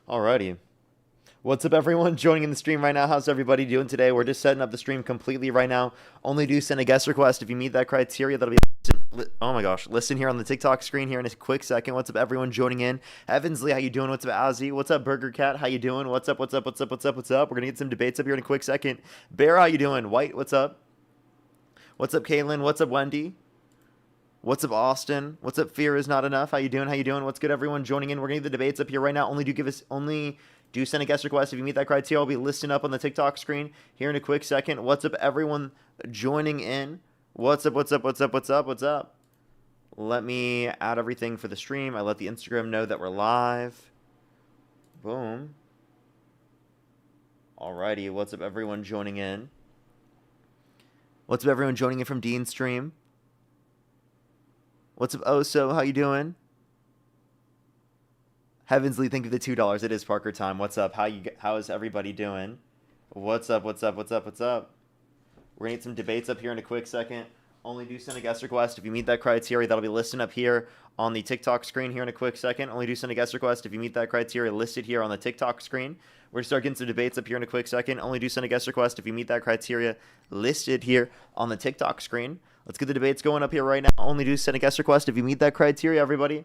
Alrighty. What's up, everyone joining in the stream right now? How's everybody doing today? We're just setting up the stream completely right now. Only do send a guest request if you meet that criteria. That'll be, oh my gosh, listen here on the TikTok screen here in a quick second. What's up, everyone joining in? Evansley, how you doing? What's up, Ozzy? What's up, Burger Cat? How you doing? What's up? What's up? What's up? What's up? What's up? We're gonna get some debates up here in a quick second. Bear, how you doing? White, what's up? What's up, Kaylin? What's up, Wendy? What's up, Austin? What's up, Fear is not enough? How you doing? How you doing? What's good, everyone joining in? We're gonna get the debates up here right now. Only do send a guest request if you meet that criteria. I'll be listing up on the TikTok screen here in a quick second. What's up, everyone joining in? What's up? What's up? What's up? What's up? What's up? Let me add everything for the stream. I let the Instagram know that we're live. Boom. Alrighty. What's up, everyone joining in? What's up, everyone joining in from Dean's stream? What's up, Oso? How you doing? Heavensley, thank you for the $2. It is Parker time. What's up? How is everybody doing? What's up? What's up? What's up? What's up? We're gonna need some debates up here in a quick second. Only do send a guest request if you meet that criteria. That'll be listed up here on the TikTok screen here in a quick second. Only do send a guest request if you meet that criteria listed here on the TikTok screen. We're gonna start getting some debates up here in a quick second. Only do send a guest request if you meet that criteria listed here on the TikTok screen. Let's get the debates going up here right now. Only do send a guest request if you meet that criteria, everybody.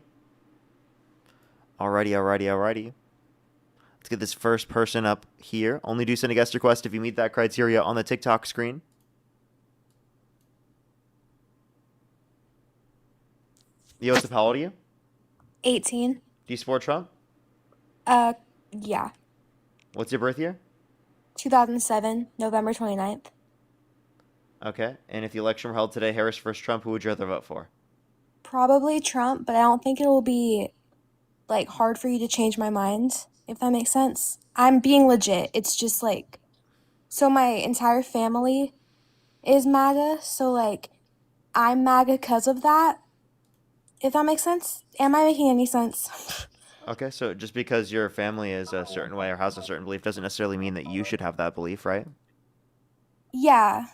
Alrighty. Let's get this first person up here. Only do send a guest request if you meet that criteria on the TikTok screen. Yseph, how old are you? 18. Do you support Trump? Yeah. What's your birth year? 2007, November 29th. Okay. And if the election were held today, Harris versus Trump, who would you rather vote for? Probably Trump, but I don't think it will be, like, hard for you to change my mind, if that makes sense. I'm being legit. It's just, like, so my entire family is MAGA, so, like, I'm MAGA because of that, if that makes sense. Am I making any sense? Okay, so just because your family is a certain way or has a certain belief doesn't necessarily mean that you should have that belief, right? Yeah.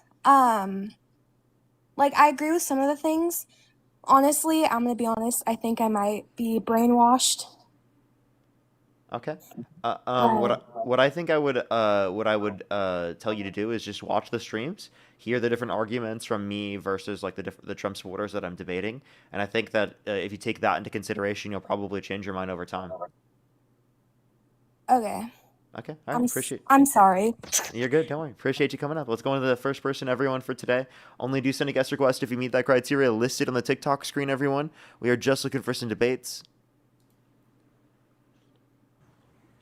Like, I agree with some of the things. Honestly, I'm gonna be honest, I think I might be brainwashed. Okay. But What I think I would tell you to do is just watch the streams, hear the different arguments from me versus like the Trump supporters that I'm debating, and I think that if you take that into consideration, you'll probably change your mind over time. okay. Okay. All right. Appreciate. I'm sorry. You're good. Don't worry. Appreciate you coming up. Let's go into the first person, everyone, for today. Only do send a guest request if you meet that criteria listed on the TikTok screen, everyone. We are just looking for some debates.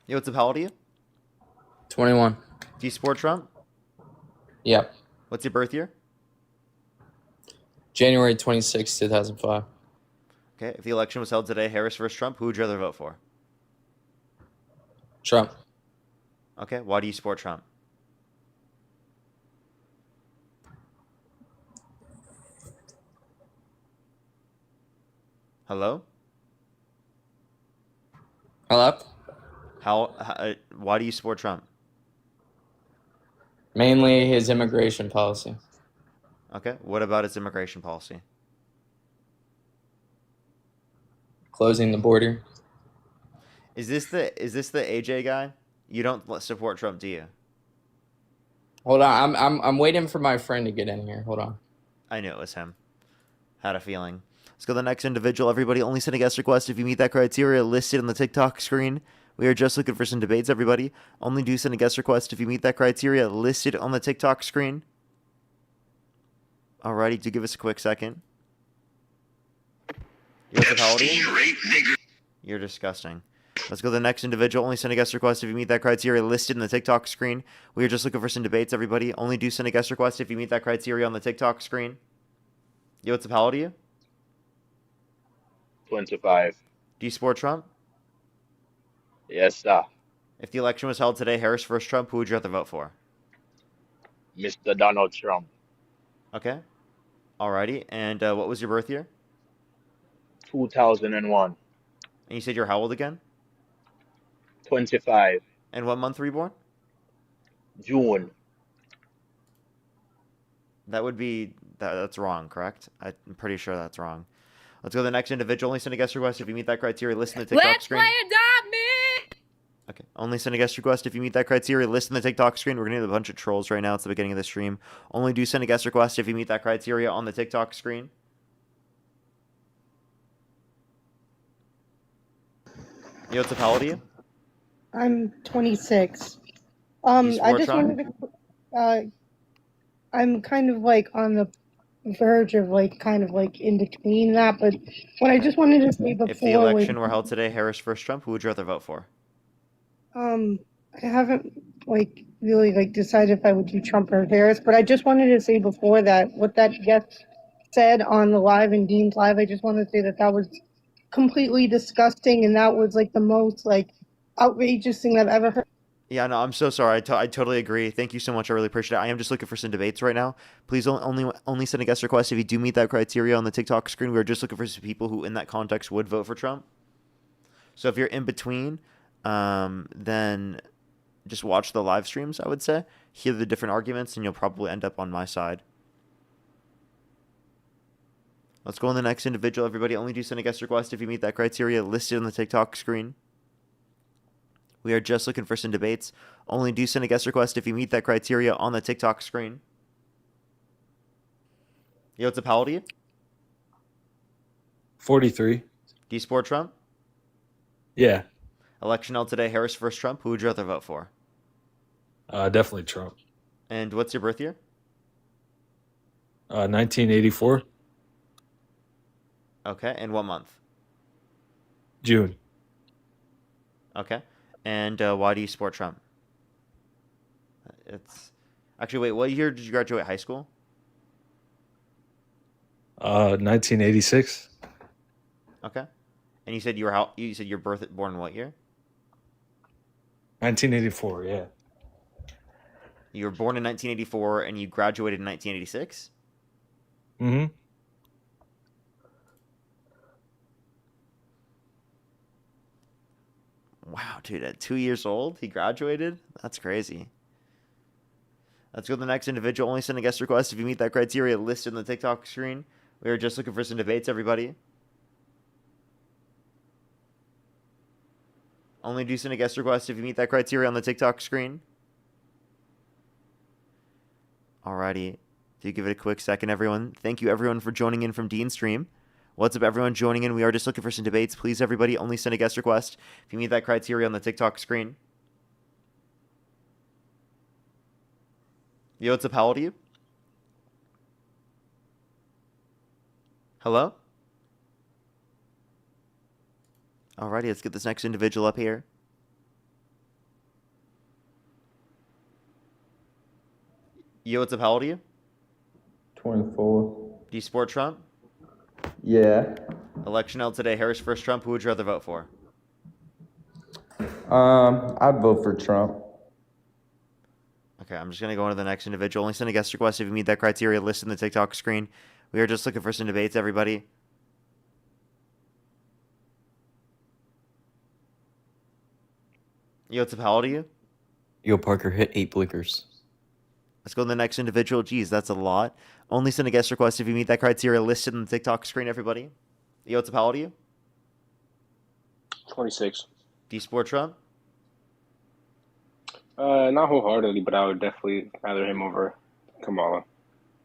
Yo, what's up? How old are you? 21. Do you support Trump? Yep. What's your birth year? January 26, 2005. Okay. If the election was held today, Harris versus Trump, who would you rather vote for? Trump. Okay. Why do you support Trump? Hello? Hello? Why do you support Trump? Mainly his immigration policy. Okay. What about his immigration policy? Closing the border. Is this the AJ guy? You don't support Trump, do you? Hold on. I'm waiting for my friend to get in here. Hold on. I knew it was him. Had a feeling. Let's go to the next individual. Everybody, only send a guest request if you meet that criteria listed on the TikTok screen. We are just looking for some debates, everybody. Only do send a guest request if you meet that criteria listed on the TikTok screen. Alrighty, do give us a quick second. You're disgusting. Let's go to the next individual. Only send a guest request if you meet that criteria listed in the TikTok screen. We are just looking for some debates, everybody. Only do send a guest request if you meet that criteria on the TikTok screen. Yo, what's up? How old are you? 25. Do you support Trump? Yes, sir. If the election was held today, Harris versus Trump, who would you have to vote for? Mr. Donald Trump. Okay. Alrighty. And what was your birth year? 2001. And you said you're how old again? 25. And what month were you born? June. That would be... That's wrong, correct? I'm pretty sure that's wrong. Let's go to the next individual. Only send a guest request if you meet that criteria. Listen to the TikTok screen. Let's play Adopt Me! Okay. Only send a guest request if you meet that criteria. List in the TikTok screen. We're going to have a bunch of trolls right now. It's the beginning of the stream. Only do send a guest request if you meet that criteria on the TikTok screen. Yo, what's up? How old are you? I'm 26. Do you I sport, just Trump? wanted to, I'm kind of like on the verge of like kind of like in between that, but what I Okay. just wanted to say If the before was, election were held today, Harris versus Trump, who would you rather vote for? I haven't like really like decided if I would do Trump or Harris, but I just wanted to say before that what that guest said on the live and Dean's live, I just wanted to say that that was completely disgusting and that was like the most like outrageous thing I've ever heard. Yeah, no, I'm so sorry. I totally agree. Thank you so much. I really appreciate it. I am just looking for some debates right now. Please only send a guest request if you do meet that criteria on the TikTok screen. We're just looking for some people who, in that context, would vote for Trump. So if you're in between, then just watch the live streams, I would say. Hear the different arguments, and you'll probably end up on my side. Let's go on the next individual, everybody. Only do send a guest request if you meet that criteria listed on the TikTok screen. We are just looking for some debates. Only do send a guest request if you meet that criteria on the TikTok screen. Yo, what's up? How old are you? 43. Do you support Trump? Yeah, Election held today, Harris versus Trump. Who would you rather vote for? definitely Trump. And what's your birth year? 1984, Okay. And what month? June. Okay. And why do you support Trump? It's actually, wait, what year did you graduate high school? 1986, Okay. And you said you said your born what year? 1984. Yeah. You were born in 1984 and you graduated in 1986? Mm-hmm. Wow, dude, at 2 years old, he graduated? That's crazy. Let's go to the next individual. Only send a guest request if you meet that criteria listed in the TikTok screen. We are just looking for some debates, everybody. Only do send a guest request if you meet that criteria on the TikTok screen. Alrighty. Do give it a quick second, everyone. Thank you, everyone, for joining in from Dean's stream. What's up, everyone joining in? We are just looking for some debates. Please, everybody, only send a guest request if you meet that criteria on the TikTok screen. Yo, what's up? How old are you? Hello? Alrighty, let's get this next individual up here. Yo, what's up? How old are you? 24. Do you support Trump? Yeah. Election held today, Harris versus Trump. Who would you rather vote for? I'd vote for Trump. Okay, I'm just going to go on to the next individual. Only send a guest request if you meet that criteria listed in the TikTok screen. We are just looking for some debates, everybody. Yo, what's up? How old are you? Yo, Parker, hit 8 blinkers. Let's go to the next individual. Geez, that's a lot. Only send a guest request if you meet that criteria listed in the TikTok screen, everybody. Yo, what's up? How old are you? 26. Do you support Trump? Not wholeheartedly, but I would definitely rather him over Kamala.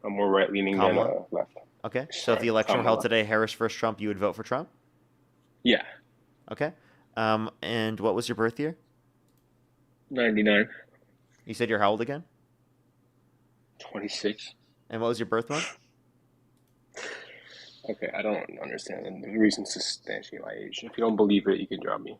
I'm more right-leaning than Kamala? left. Okay, so if the election were held Kamala. today, Harris versus Trump, you would vote for Trump? Yeah, Okay. And what was your birth year? 99. You said you're how old again? 26. And what was your birth month? Okay, I don't understand the reasons to substantiate my age. If you don't believe it, you can drop me.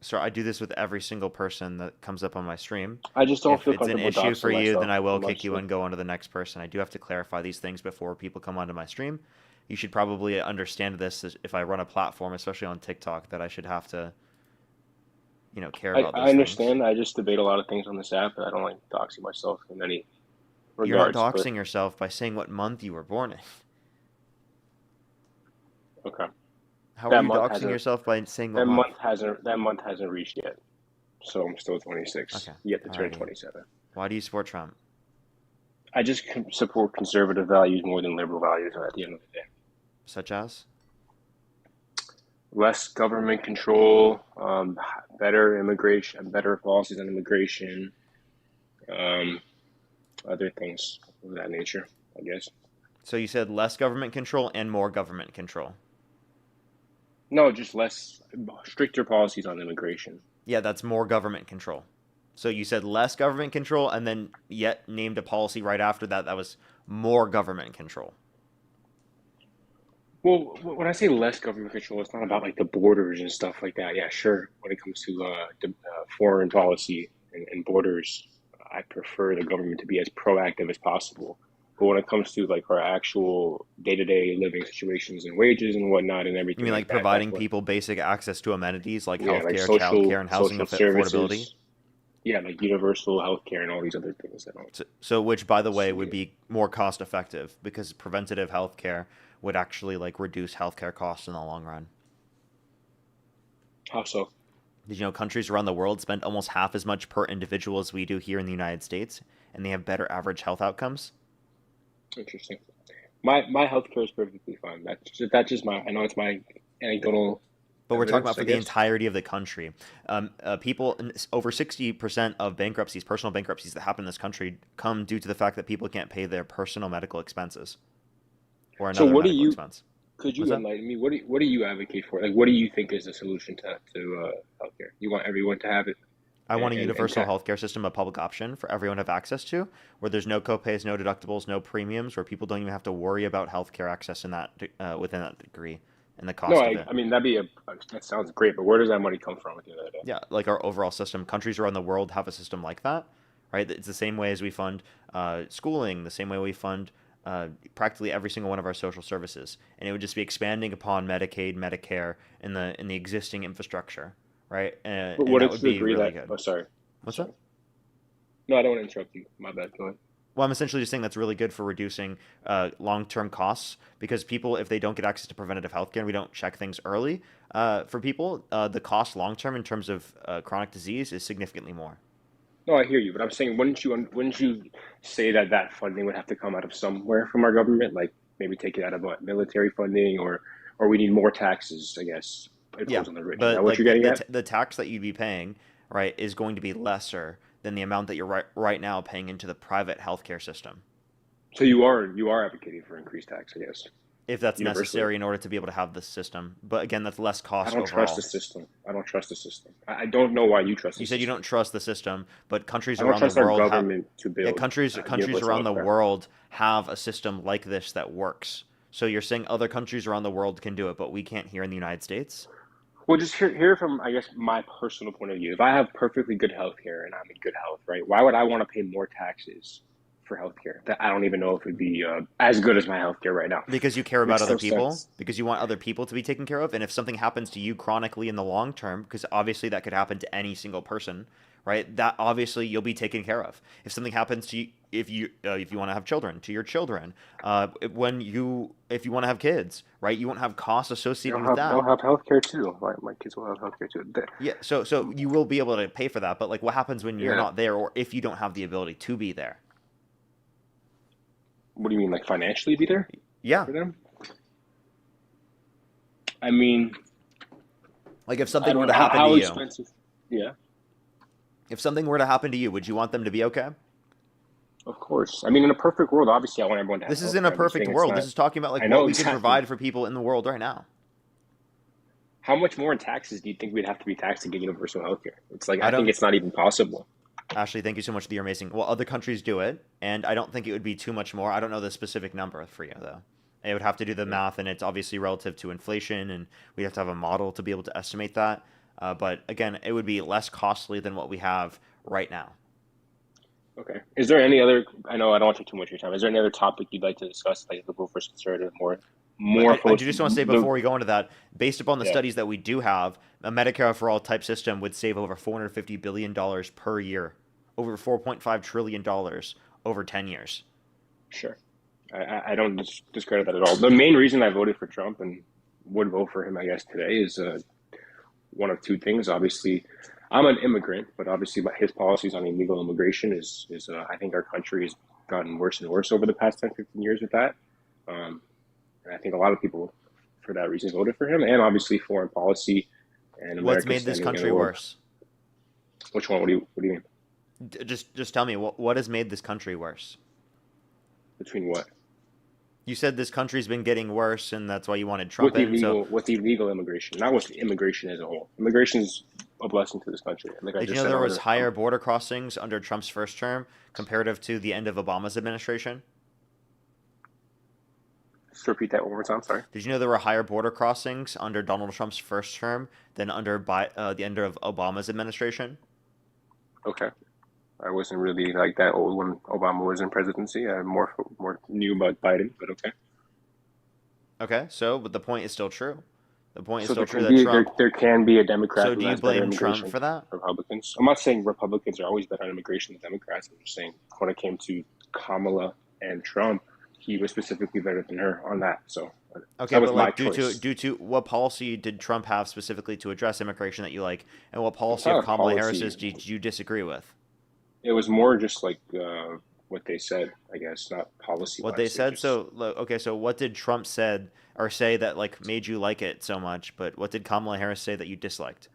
So I do this with every single person that comes up on my stream. I just don't If feel it's an comfortable issue for doxing you, myself then I will too kick much, you so- and go on to the next person. I do have to clarify these things before people come onto my stream. You should probably understand this if I run a platform, especially on TikTok, that I should have to, care about those I understand. things. I just debate a lot of things on this app, and I don't like doxing myself in any You're not regards. doxing yourself by saying what month you were born in. Okay. How That are you month doxing hasn't- yourself by saying what That month? month hasn't reached yet. So I'm still 26. Okay. Yet to turn Alrighty. 27. Why do you support Trump? I just support conservative values more than liberal values at the end of the day. Such as? less government control, better immigration, better policies on immigration, um, other things of that nature, I guess. So you said less government control and more government control. No, just less stricter policies on immigration. Yeah, that's more government control. So you said less government control and then yet named a policy right after that that was more government control. Well, when I say less government control, it's not about like the borders and stuff like that. Yeah, sure. When it comes to foreign policy and borders, I prefer the government to be as proactive as possible. But when it comes to like our actual day-to-day living situations and wages and whatnot and You everything mean like like that, that's providing what, people basic access to amenities like yeah, like healthcare, childcare, and housing social affordability? services, yeah, like universal healthcare and all these other things that don't. So which, by the way, So, would yeah. be more cost effective because preventative healthcare would actually like reduce healthcare costs in the long run. How so? Did you know countries around the world spend almost half as much per individual as we do here in the United States, and they have better average health outcomes? Interesting. My healthcare is perfectly fine. That's just my. I know it's my anecdotal But we're talking evidence, about I for the guess. entirety of the country. People, over 60% of bankruptcies, personal bankruptcies that happen in this country, come due to the fact that people can't pay their personal medical expenses or So another what do medical you? expense. Could What's you that? enlighten me? What do you advocate for? Like, what do you think is the solution to healthcare? You want everyone to have it, I want a and universal ta healthcare system, a public option for everyone to have access to, where there's no copays, no deductibles, no premiums, where people don't even have to worry about healthcare access in that within that degree and the No, cost of it. I mean that sounds great, but where does that money come from at the end of the day? Yeah, like our overall system. Countries around the world have a system like that, right? It's the same way as we fund schooling, the same way we fund practically every single one of our social services, and it would just be expanding upon Medicaid, Medicare, in the existing infrastructure, right? But And what that is would the be degree really that? good. Oh, sorry, What's that? sorry. No, I don't want to interrupt you. My bad. Go ahead. Well, I'm essentially just saying that's really good for reducing long-term costs because people, if they don't get access to preventative healthcare and we don't check things early, for people, the cost long-term in terms of chronic disease is significantly more. No, I hear you, but I'm saying wouldn't you say that that funding would have to come out of somewhere from our government, like maybe take it out of what, military funding or we need more taxes, I guess, Yeah, imposed on the rich. Is that but what like you're getting at? the tax that you'd be paying, right, is going to be lesser than the amount that you're right now paying into the private healthcare system, So you are advocating for increased tax, I guess, if that's universally. necessary in order to be able to have this system. But again, that's less I cost don't trust the overall. system. I don't trust the system. I don't know why you trust You the said you system. don't trust the system, but countries I don't around the trust our world have government to yeah, build countries universal around the healthcare. world have a system like this that works. So you're saying other countries around the world can do it, but we can't here in the United States? Well, just hear from, I guess, my personal point of view. If I have perfectly good healthcare and I'm in good health, right? Why would I want to pay more taxes for healthcare that I don't even know if it would be as good as my healthcare right now? Because you care about Makes other no people, sense. because you want other people to be taken care of, and if something happens to you chronically in the long term, because obviously that could happen to any single person, right? That obviously you'll be taken care of. If something happens to you, if you want to have children, to your children, if you want to have kids, right? You won't have costs associated with They'll that. have healthcare too. My kids will have healthcare too. Yeah, so you will be able to pay for that, but like what happens when you're Yeah. not there, or if you don't have the ability to be there? What do you mean, like financially be there Yeah, for them? I mean, like if I something were don't to know happen to how you, expensive. Yeah, if something were to happen to you, would you want them to be okay? of course. I mean, in a perfect world, obviously, I want everyone to have This isn't a healthcare. I'm just perfect saying it's world. This not. is talking about like I what know we can exactly. provide for people in the world right now. How much more in taxes do you think we'd have to be taxed to get universal healthcare? It's like I I think don't it's not even possible. Ashley, thank you so much. You're amazing. Well, other countries do it, and I don't think it would be too much more. I don't know the specific number for you though. I would have to do the Yeah. math, and it's obviously relative to inflation, and we have to have a model to be able to estimate that. But again, it would be less costly than what we have right now. Okay. Is there any other? I know I don't want to take too much of your time. Is there any other topic you'd like to discuss, like liberal versus conservative, more I close? do just want to say before we go into that, based upon the Yeah, studies that we do have, a Medicare for all type system would save over $450 billion per year, over $4.5 trillion over 10 years. sure. I don't discredit that at all. The main reason I voted for Trump and would vote for him, I guess, today is one of two things. Obviously, I'm an immigrant, but obviously, his policies on illegal immigration is I think our country has gotten worse and worse over the past 10, 15 years with that. And I think a lot of people for that reason voted for him, and obviously foreign policy and What's America's made this standing in country the world. worse? Which one? What do you mean? Just tell me what has made this country worse? Between what? You said this country's been getting worse, and that's why you wanted Trump in. With illegal immigration, not with immigration as a whole. Immigration is a blessing to this country. Like I Did you just know said there was earlier. higher border crossings under Trump's first term comparative to the end of Obama's administration? Just repeat that one more time. Sorry. Did you know there were higher border crossings under Donald Trump's first term than under the end of Obama's administration? Okay. I wasn't really like that old when Obama was in presidency. I more knew about Biden, but okay. Okay, but the point is still true. The point is So still there true can that be Trump. there can be a Democrat So who do you has better blame Trump immigration for that? than Republicans. I'm not saying Republicans are always better on immigration than Democrats. I'm just saying when it came to Kamala and Trump, he was specifically better than her on that. So Okay, that was but my like choice. due to what policy did Trump have specifically to address immigration that you like, and what policy not of a Kamala policy. Harris's did you disagree with? It was more just like what they said, I guess, not policy. What they said. So what did Trump said or say that like made you like it so much? But what did Kamala Harris say that you disliked?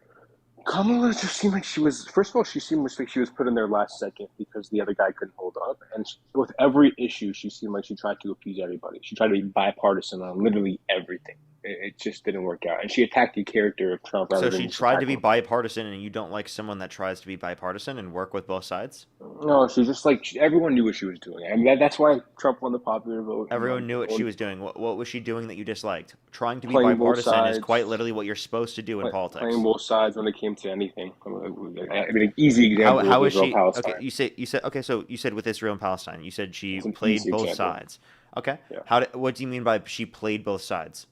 Kamala just seemed like she was. First of all, she seemed like she was put in there last second because the other guy couldn't hold up. And with every issue, she seemed like she tried to appease everybody. She tried to be bipartisan on literally everything. It just didn't work out. And she attacked the character of Trump rather So than she just tried to be attacking. bipartisan, and you don't like someone that tries to be bipartisan and work with both sides? No, she just like everyone knew what she was doing. I mean, that's why Trump won the popular vote. Everyone knew what she was doing. What was she doing that you disliked? Trying to be Playing both bipartisan is sides. quite literally what you're supposed to do in politics. Playing both sides when it came to anything. I mean, an easy example How is is she? Palestine. Okay, you said okay. So you said with Israel and Palestine, you said she It's an played easy both example. sides. Okay. Yeah. What do you mean by she played both sides?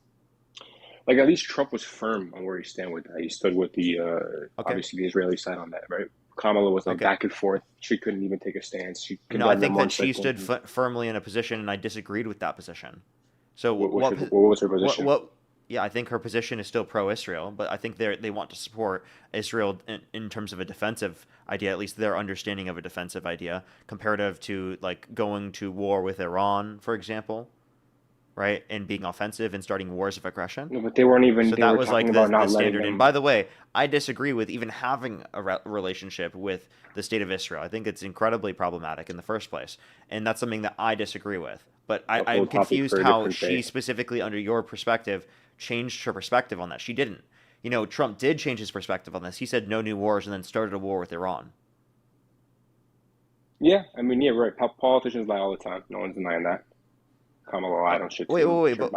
Like at least Trump was firm on where he stand with that. He stood with the obviously the Israeli side on that, right? Kamala was like back and forth. She couldn't even take a stance. She No, I think that she stood firmly in a position, and I disagreed with that position. So what was her position? Yeah, I think her position is still pro-Israel, but I think they want to support Israel in terms of a defensive idea, at least their understanding of a defensive idea, comparative to like going to war with Iran, for example, right, and being offensive and starting wars of aggression. No, but they weren't even. So they that were was like talking about the not letting standard. them. And by the way, I disagree with even having a relationship with the state of Israel. I think it's incredibly problematic in the first place, and that's something that I disagree with. But I'm confused how she specifically, under your perspective, changed her perspective on that. She didn't. You know, Trump did change his perspective on this. He said no new wars and then started a war with Iran. Yeah, I mean, yeah, right. Politicians lie all the time. No one's denying that. Kamala lied on shit too. Wait, but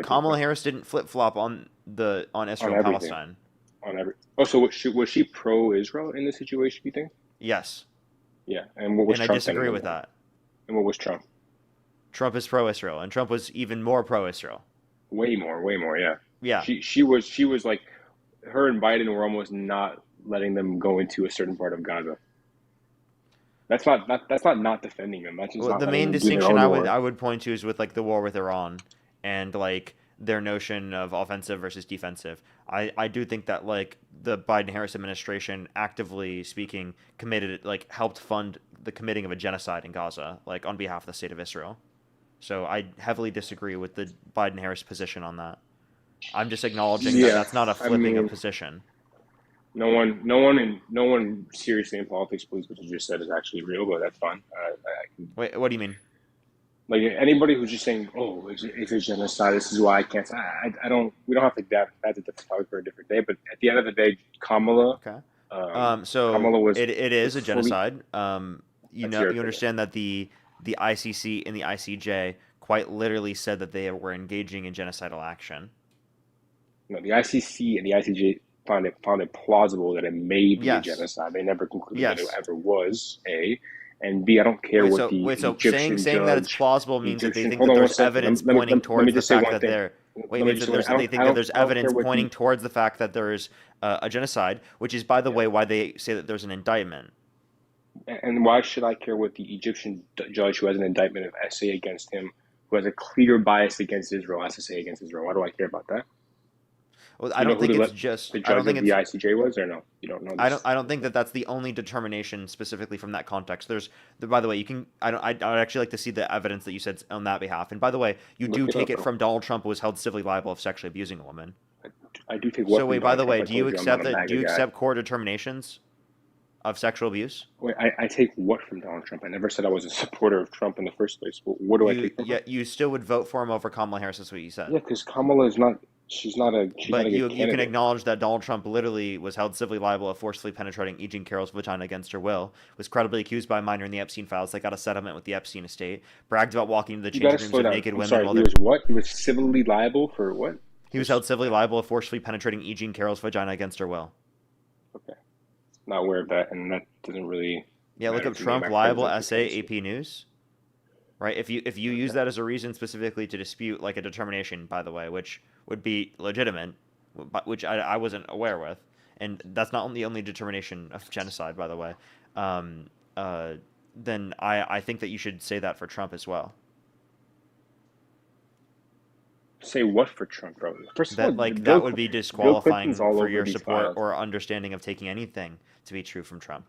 Kamala Harris didn't flip-flop on Israel and Palestine. So was she pro-Israel in this situation, you think? Yes. Yeah, and what was Trump? I disagree with that. And what was Trump? Trump is pro-Israel, and Trump was even more pro-Israel. Way more, yeah. Yeah. She was like, her and Biden were almost not letting them go into a certain part of Gaza. That's not defending them. That's just not the main distinction I would point to is with like the war with Iran and like their notion of offensive versus defensive. I do think that like the Biden-Harris administration, actively speaking, helped fund the committing of a genocide in Gaza, like on behalf of the state of Israel. So I heavily disagree with the Biden-Harris position on that. I'm just acknowledging that that's not a flipping of position. No one seriously in politics believes what you just said is actually real, but that's fine. Wait, what do you mean? Like anybody who's just saying, "Oh, it's a genocide. This is why I can't." I don't. We don't have to. That's a topic for a different day. But at the end of the day, Kamala. Okay. So Kamala was. It is a genocide. You understand that the ICC and the ICJ quite literally said that they were engaging in genocidal action. No, the ICC and the ICJ found it plausible that it may be a genocide. They never concluded that it ever was. And B, I don't care what the Egyptian saying that it's plausible means that they think that there's evidence pointing towards the fact that there. They think that there's evidence pointing towards the fact that there is a genocide, which is, by the way, why they say that there's an indictment. And why should I care what the Egyptian judge who has an indictment of SA against him, who has a clear bias against Israel, has to say against Israel? Why do I care about that? Well, Do I you know don't who think the, it's just. the I judge don't think of the it's. ICJ was, or no? You don't know this? I don't think that that's the only determination specifically from that context. By the way, you can. I would actually like to see the evidence that you said on that behalf. And by the way, you Look do it take up, it bro. from Donald Trump was held civilly liable of sexually abusing a woman. I do take what So from wait, by Donald the Trump. way, I do you told you I'm not accept a that? MAGA Do you guy. accept core determinations of sexual abuse? Wait, I take what from Donald Trump? I never said I was a supporter of Trump in the first place. What do I take from him? You still would vote for him over Kamala Harris. That's what you said. Yeah, because Kamala is not. She's not a But good you can candidate. acknowledge that Donald Trump literally was held civilly liable of forcefully penetrating E. Jean Carroll's vagina against her will, was credibly accused by a minor in the Epstein files that got a settlement with the Epstein estate, bragged about walking into the You gotta changing rooms slow of down. naked I'm women sorry. while He they was what? He was civilly liable for what? he was held civilly liable of forcefully penetrating E. Jean Carroll's vagina against her will. Okay, not aware of that, and that doesn't really. Yeah, look matter up to me. Trump My liable friends like essay to see. AP News. Right, if you use that as a reason specifically to dispute like a determination, by the way, which would be legitimate, but which I wasn't aware with, and that's not the only determination of genocide, by the way, then I think that you should say that for Trump as well. Say what for Trump, bro? First of all, That would be Bill disqualifying Clinton's all for over your these support files. or understanding of taking anything to be true from Trump.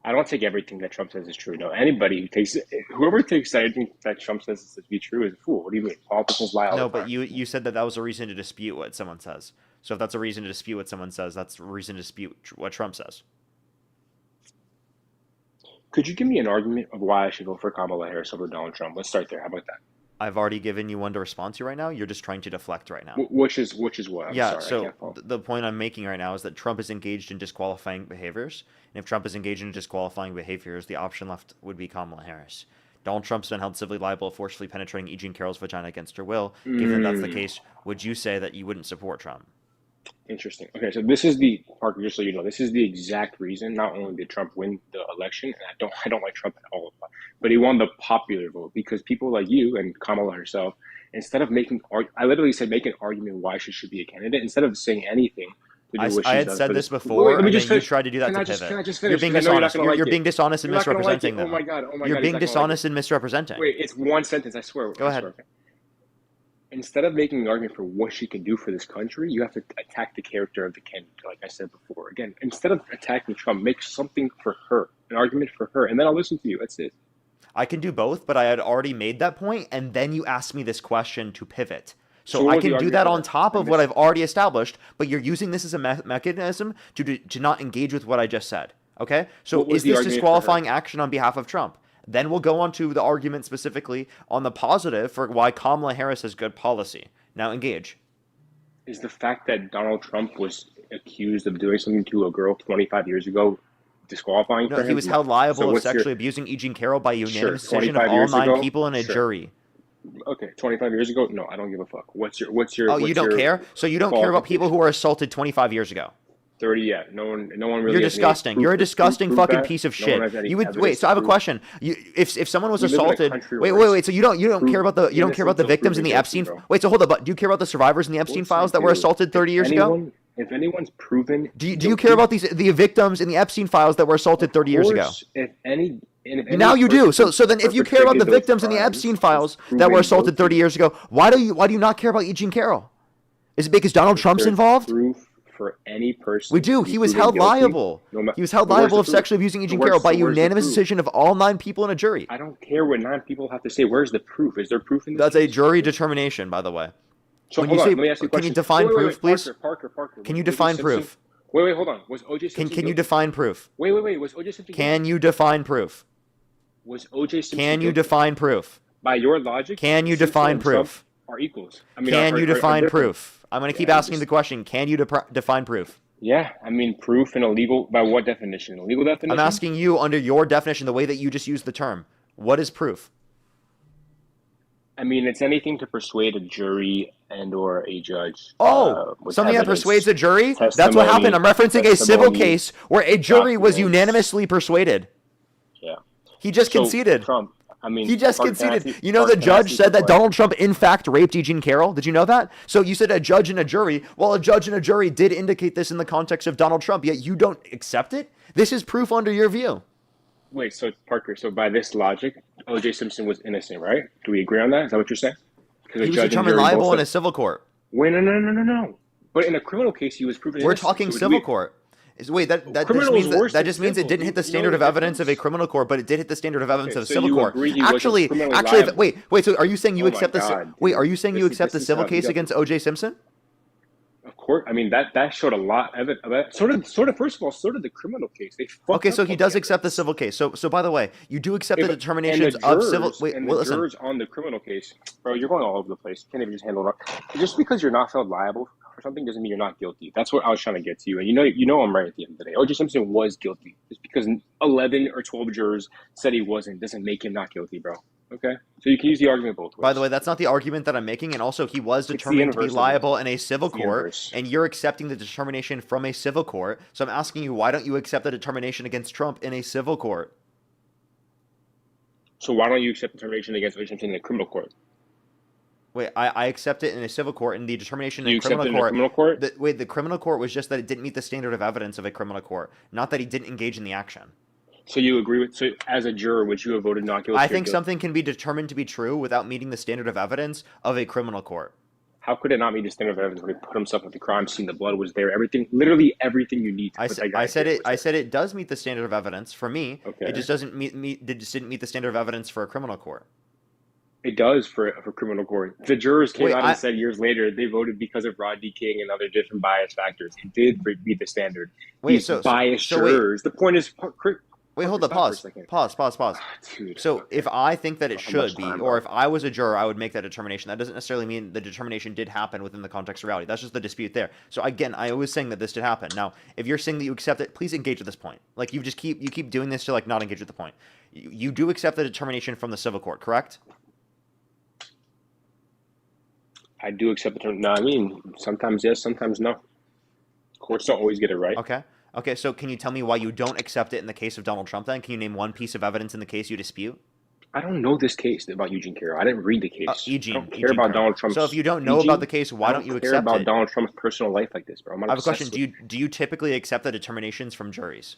I don't take everything that Trump says is true. No, whoever takes anything that Trump says is to be true is a fool. What do you mean? Politicians lie all No, the but time. you said that was a reason to dispute what someone says. So if that's a reason to dispute what someone says, that's a reason to dispute what Trump says. Could you give me an argument of why I should vote for Kamala Harris over Donald Trump? Let's start there. How about that? I've already given you one to respond to right now. You're just trying to deflect right now. Which is what? I'm Yeah, sorry, I so can't follow. the point I'm making right now is that Trump is engaged in disqualifying behaviors. And if Trump is engaged in disqualifying behaviors, the option left would be Kamala Harris. Donald Trump's been held civilly liable of forcefully penetrating E. Jean Carroll's vagina against her will. Given that that's the case, would you say that you wouldn't support Trump? Interesting. Okay, so this is the Parker. Just so you know, this is the exact reason. Not only did Trump win the election, and I don't like Trump at all, but he won the popular vote because people like you and Kamala herself, instead of I literally said make an argument why she should be a candidate instead of saying anything to do what I she's had done said for this this. before, Wait, let me and just then you finish. tried to do that Can to I just pivot. finish? You're being Because I know you're not dishonest. gonna like You're it. being dishonest and You're not gonna like misrepresenting it. Oh my them. god. Oh my You're god. being he's not gonna like dishonest and misrepresenting. Wait, it's one sentence. I swear. Go ahead. Okay. Instead of making an argument for what she can do for this country, you have to attack the character of the candidate, like I said before. Again, instead of attacking Trump, make something for her, an argument for her, and then I'll listen to you. That's it. I can do both, but I had already made that point, and then you asked me this question to pivot. So So what I was the can do argument that for on that? top I of what missed I've already established, but you're using this as a mechanism to not engage with what I just said. Okay? So What was is the this argument for her? disqualifying action on behalf of Trump? Then we'll go on to the argument specifically on the positive for why Kamala Harris has good policy. Now engage. Is the fact that Donald Trump was accused of doing something to a girl 25 years ago disqualifying No, for him? he was held liable So of what's your- sexually abusing E. Jean Carroll by Sure, unanimous decision of 25 all years 9 ago? people in a Sure. jury. Okay, 25 years ago? No, I don't give a fuck. What's your Oh, you don't care? So you don't care about people who were assaulted 25 years ago? 30, yeah. No one really You're has any disgusting. proof You're a to disgusting prove fucking that. piece of No one shit. has any You would evidence wait. So I have a to prove- question. If someone was We live in a assaulted, country wait, where wait. So you don't care about the innocence the of victims in proven the guilty, Epstein. bro. Wait, so hold up. But do you care about the survivors in the Epstein Of course files you that were do. assaulted 30 years ago? If anyone's proven Do you care about the victims in the Epstein files that were assaulted 30 years ago? Now you do. So then if you care about the victims in the Epstein files that were assaulted 30 years ago, why do you not care about E. Jean Carroll? Is it because Donald Trump's involved? Proof for any person. We do. to be He was proven held guilty, liable. no He was held but where's liable the of proof? sexually abusing E. So Jean where's- Carroll by so where's the unanimous proof? decision of all 9 people in a jury. I don't care what 9 people have to say. Where's the proof? Is there proof in this? That's a case? jury determination, by the way. So when hold you on, say- let me ask you a can question. you define Wait, proof, please? Parker. Can Was you O.J. define Simpson- proof? Wait, hold on. Was O.J. Simpson Can you guilty? define proof? Wait. Was O.J. Simpson guilty? Can you define proof? Was O.J. Simpson Can you guilty? define proof? By your logic, Can you Simpson define and Trump proof? are equals. I mean, Can you define different. proof? I'm going to keep Yeah, asking the question. Can you define proof? Yeah, I mean, proof in a legal, by what definition? A legal definition? I'm asking you under your definition, the way that you just used the term. What is proof? I mean, it's anything to persuade a jury and or a judge. With Something that evidence, persuades a jury? That's what testimony, happened. I'm referencing a civil testimony, case where a jury was documents. unanimously persuaded. Yeah. He just So, conceded. Trump, I mean, He just Parker, can I conceded. ask You know, the Parker, can I ask judge you said that something? Donald Trump, in fact, raped E. Jean Carroll. Did you know that? So you said a judge and a jury. Well, a judge and a jury did indicate this in the context of Donald Trump, yet you don't accept it? This is proof under your view. Wait, so Parker, so by this logic, O.J. Simpson was innocent, right? Do we agree on that? Is that what you're saying? Because He was determined liable in a civil court. Wait, no. But in a criminal case, he was proven We're innocent. talking So civil court. Wait, that just criminal is means worse that than just means it civil. didn't hit the You know standard the of evidence of a difference? criminal court, but it did hit the standard of evidence Okay, of so civil you court. agree he wasn't Actually, criminally actually, liable? wait. So are you saying you Oh my accept the? God, Wait, dude. are you saying you accept the This is civil tough. You case got against O.J. Simpson? Of course. I mean that showed a lot of it. So did first of all, so did the criminal case. They fucked Okay, up so he on does the accept the evidence. civil case. So by the way, you do accept the And the determinations of civil. jurors Wait, and well, the listen. jurors on the criminal case, bro, you're going all over the place. You can't even just handle it. Just because you're not found liable for something doesn't mean you're not guilty. That's what I was trying to get to you. And you know I'm right at the end of the day. O.J. Simpson was guilty. Just because 11 or 12 jurors said he wasn't doesn't make him not guilty, bro. Okay? So you can use the argument both ways. By the way, that's not the argument that I'm making, and also he was the determined to be inverse of it. liable in a civil It's the court, inverse. and you're accepting the determination from a civil court. So I'm asking you, why don't you accept the determination against Trump in a civil court? So why don't you accept determination against O.J. Simpson in the criminal court? Wait, I accept it in a civil court, and the determination in You a criminal accept it in a court. criminal court? The criminal court was just that it didn't meet the standard of evidence of a criminal court, not that he didn't engage in the action. So you agree with, so as a juror, would you have voted not guilty? I or think guilty? something can be determined to be true without meeting the standard of evidence of a criminal court. How could it not meet the standard of evidence when he put himself at the crime scene? The blood was there. Everything, literally everything you need to put that guy. I said it does meet the standard of evidence for me. Okay. It just doesn't it just didn't meet the standard of evidence for a criminal court. It does for criminal court. The jurors came Wait, out and said years later they voted because of Rodney King and other different bias factors. It did meet the standard. Wait, These biased jurors. The point is, wait, hold up, pause. Dude, So okay. if I think that it How much should be, time, or bro? if I was a juror, I would make that determination. That doesn't necessarily mean the determination did happen within the context of reality. That's just the dispute there. So again, I was saying that this did happen. Now, if you're saying that you accept it, please engage at this point. Like you keep doing this to like not engage at the point. You do accept the determination from the civil court, correct? I do accept the term. No, I mean, sometimes yes, sometimes no. Courts don't always get it right. Okay, so can you tell me why you don't accept it in the case of Donald Trump then? Can you name one piece of evidence in the case you dispute? I don't know this case about Eugene Carroll. I didn't read the case. I don't care about Carroll. Donald Trump's. So if you don't know about the case, why don't you accept it? I don't care about Donald Trump's personal life like this, bro. I have a question. Do you typically accept the determinations from juries?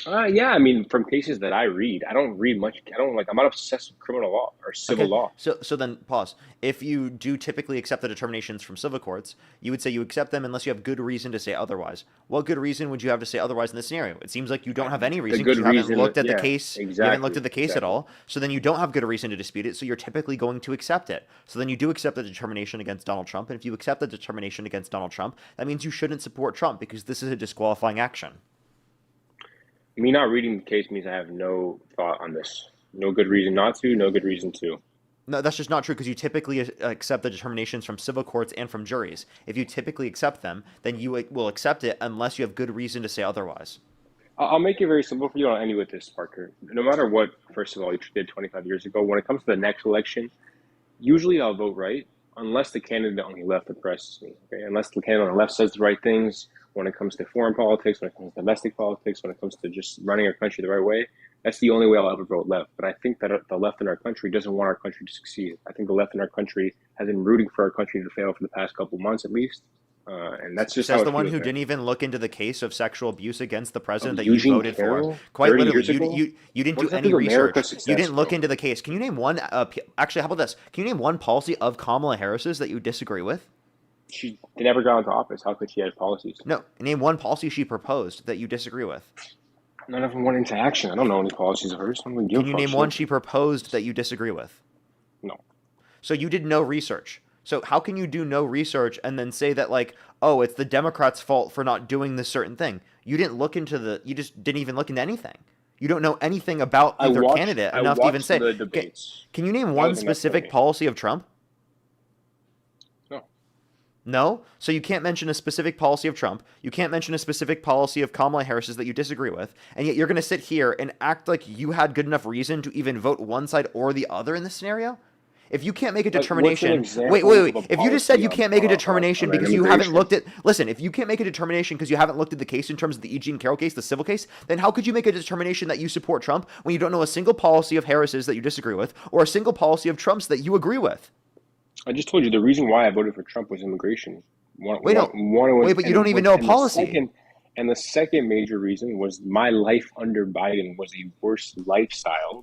Yeah, I mean, from cases that I read, I don't read much. I'm not obsessed with criminal law or civil law. So then pause. If you do typically accept the determinations from civil courts, you would say you accept them unless you have good reason to say otherwise. What good reason would you have to say otherwise in this scenario? It seems like you don't have any reason because you haven't looked at the case. You haven't looked at the case at all. So then you don't have good reason to dispute it. So you're typically going to accept it. So then you do accept the determination against Donald Trump. And if you accept the determination against Donald Trump, that means you shouldn't support Trump because this is a disqualifying action. Me not reading the case means I have no thought on this. No good reason not to, no good reason to. No, that's just not true because you typically accept the determinations from civil courts and from juries. If you typically accept them, then you will accept it unless you have good reason to say otherwise. I'll make it very simple for you. I'll end you with this, Parker. No matter what, first of all, you did 25 years ago, when it comes to the next election, usually I'll vote right unless the candidate on the left impresses me. Okay? Unless the candidate on the left says the right things when it comes to foreign politics, when it comes to domestic politics, when it comes to just running our country the right way. That's the only way I'll ever vote left. But I think that the left in our country doesn't want our country to succeed. I think the left in our country has been rooting for our country to fail for the past couple months at least. And that's just Says how the it one feels, who man. didn't even look into the case of sexual abuse against the president that Eugene you voted Carroll? for. Quite 30 literally, years ago? you didn't What do does that any do to America's research. success, You didn't look bro? into the case. Can you name one? Actually, how about this? Can you name one policy of Kamala Harris's that you disagree with? She never got into office. How could she have policies? No, name one policy she proposed that you disagree with. None of them went into action. I don't know any policies of hers. Can you name one she proposed that you disagree with? No. So you did no research. So how can you do no research and then say that like, oh, it's the Democrats' fault for not doing this certain thing? You didn't look into you just didn't even look into anything. You don't know anything about either candidate enough to even say. The debates. Can you name one specific policy of Trump? No. No? So you can't mention a specific policy of Trump. You can't mention a specific policy of Kamala Harris's that you disagree with. And yet you're going to sit here and act like you had good enough reason to even vote one side or the other in this scenario? If you can't make a determination, wait. If you just said you can't make a determination because you haven't looked at, listen, if you can't make a determination because you haven't looked at the case in terms of the Eugene Carroll case, the civil case, then how could you make a determination that you support Trump when you don't know a single policy of Harris's that you disagree with or a single policy of Trump's that you agree with? I just told you the reason why I voted for Trump was immigration. But you don't even know a policy. And the second major reason was my life under Biden was a worse lifestyle.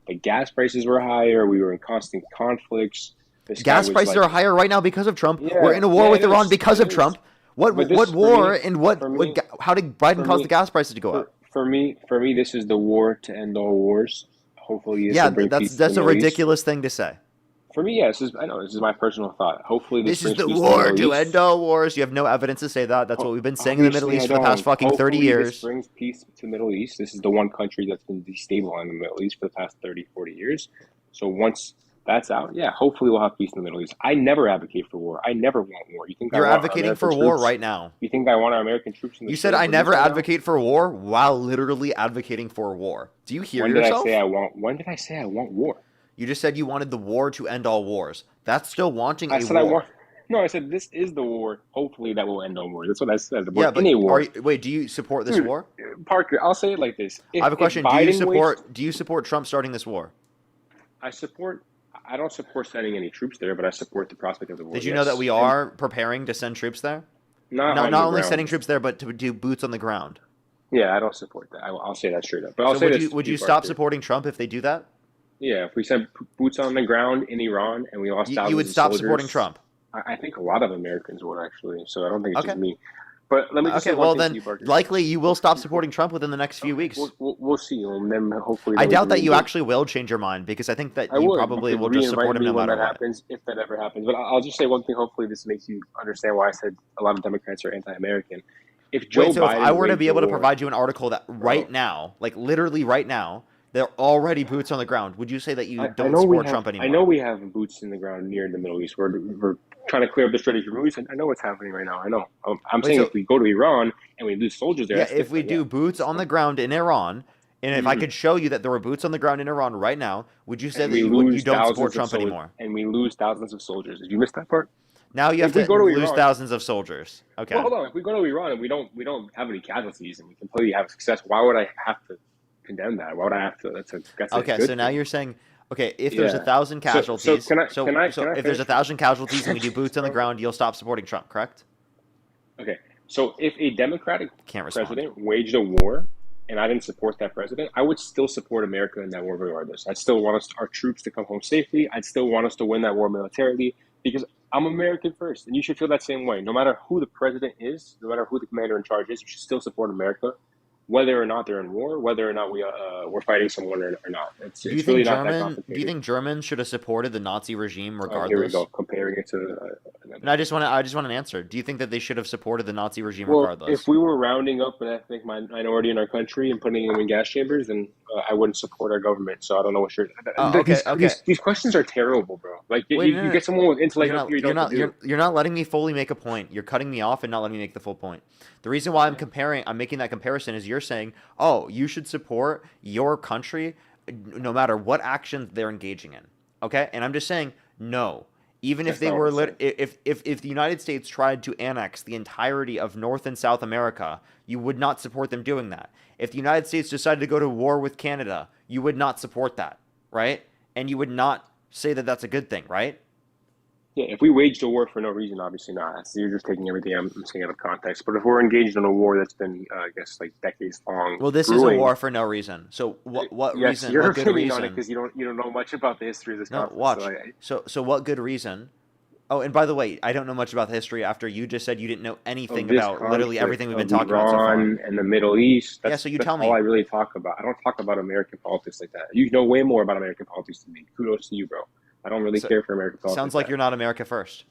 The gas prices were higher. We were in constant conflicts. This guy Gas was prices like, are higher right now because of Trump. yeah, We're in a war yeah, with it Iran is, because it of is. Trump. What But this, war and for me, how did Biden for cause the me, gas prices to go up? for me, this is the war to end all wars. Hopefully, this Yeah, will bring peace to the that's a Middle East. ridiculous thing to say. For me, yeah, I know this is my personal thought. Hopefully, this This is brings the peace to the war Middle to East. end all wars. You have no evidence to say that. That's what we've been saying in the Middle Obviously, East I for the past don't. fucking 30 Hopefully, this years. brings peace to the Middle East. This is the one country that's been destabilizing the Middle East for the past 30, 40 years. So once that's out, yeah, hopefully we'll have peace in the Middle East. I never advocate for war. I never want war. You think I You're want our advocating American for war troops? right now. You think I want our American troops in the You said Strait I of Hormuz never right now? advocate for war while literally advocating for war. Do you hear When did yourself? I say I want? When did I say I want war? You just said you wanted the war to end all wars. That's still wanting I a said I war. want. No, I said this is the war. Hopefully that will end all war. That's what I said. We're Yeah, in but a war. wait, do you support this Dude, war? Parker, I'll say it like this. I have a question. Do you support Trump starting this war? I don't support sending any troops there, but I support the prospect of the war. Did you know that we are preparing to send troops there? not Not only ground. sending troops there, but to do boots on the ground. Yeah, I don't support that. I'll say that straight up. But I'll So say would this. would to you Parker. stop supporting Trump if they do that? Yeah, if we sent boots on the ground in Iran and we lost thousands You would of stop soldiers, supporting Trump. I think a lot of Americans would actually. So I don't think it's Okay. just me. But let me just Okay, say one well thing to then, you, Parker. likely you will stop supporting Trump within the next few weeks. We'll see, and then hopefully. I then we doubt can that you reengage. actually will change your mind because I think that I you would. probably You could will just support reinvite him me no when matter that what. happens, if that ever happens. But I'll just say one thing. Hopefully, this makes you understand why I said a lot of Democrats are anti-American. If Joe Wait, so if Biden I were to waged be a able to war- provide you an article that right now, like literally right now, they're already boots on the ground, would you say that you I don't know we support have. Trump anymore? I know we have boots in the ground near the Middle East. We're trying to clear up the Strait of Hormuz. I know what's happening right now. I know. I'm Wait, saying so if we go to Iran and we lose soldiers there, yeah, that's if we different, do boots on the ground in Iran, and if I could show you that there were boots on the ground in Iran right now, would you say and that we you lose don't support thousands of Trump soldiers, anymore? and we lose thousands of soldiers. Did you miss that part? Now you have If we to go to lose Iran- thousands of soldiers. Okay. Well, hold on. If we go to Iran and we don't have any casualties and we completely have success, why would I have to condemn that? Why would I have to? That's a Okay, good so now thing. you're saying, okay, if there's Yeah. 1,000 So casualties, can I if there's finish? 1,000 casualties and we do boots on the ground, you'll stop supporting Trump, correct? Okay. So if a Democratic Can't respond. president waged a war and I didn't support that president, I would still support America in that war regardless. I'd still want our troops to come home safely. I'd still want us to win that war militarily because I'm American first. And you should feel that same way. No matter who the president is, no matter who the commander in charge is, you should still support America, whether or not they're in war, whether or not we're fighting someone or not. It's really not that complicated. Do you think Germans should have supported the Nazi regime regardless? Here we go, comparing it to. And I just want an answer. Do you think that they should have supported the Nazi regime Well, regardless? if we were rounding up an ethnic minority in our country and putting them in gas chambers, then I wouldn't support our government. So I don't know what you're. These questions are terrible, bro. Like you get someone with intellect up here, you're not letting me fully make a point. You're cutting me off and not letting me make the full point. The reason why I'm making that comparison is you're saying, oh, you should support your country no matter what actions they're engaging in. Okay, and I'm just saying no. Even if they were if the United States tried to annex the entirety of North and South America, you would not support them doing that. If the United States decided to go to war with Canada, you would not support that, right? And you would not say that that's a good thing, right? Yeah, if we waged a war for no reason, obviously not. So you're just taking everything I'm saying out of context. But if we're engaged in a war that's been, I guess, like decades long. Well, this is a war for no reason. So what yes, reason? Your what good opinion reason? on it because you don't know much about the history of this No, conflict. watch. So what good reason? Oh, and by the way, I don't know much about the history after you just said you didn't know anything about literally everything we've been talking about so far. Iran and the Middle East. Yeah, so you tell me. That's all I really talk about. I don't talk about American politics like that. You know way more about American politics than me. Kudos to you, bro. I don't really care for American politics. Sounds like you're not America first.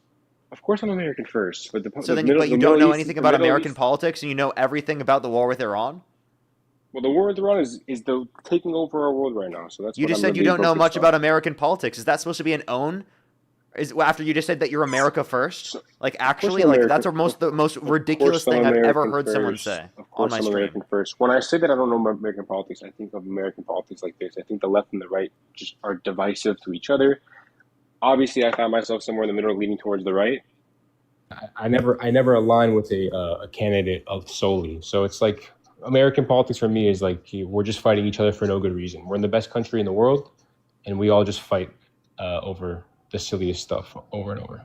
Of course I'm American first. But you don't know anything about American politics and you know everything about the war with Iran? Well, the war with Iran is taking over our world right now. So that's you just said you don't know much about American politics. Is that supposed to be an own? After you just said that you're America first? Like actually, like that's the most ridiculous thing I've ever heard someone say on my stream. American first. When I say that I don't know American politics, I think of American politics like this. I think the left and the right just are divisive to each other. Obviously, I found myself somewhere in the middle, leaning towards the right. I never align with a candidate solely. So it's like American politics for me is like we're just fighting each other for no good reason. We're in the best country in the world, and we all just fight over the silliest stuff over and over.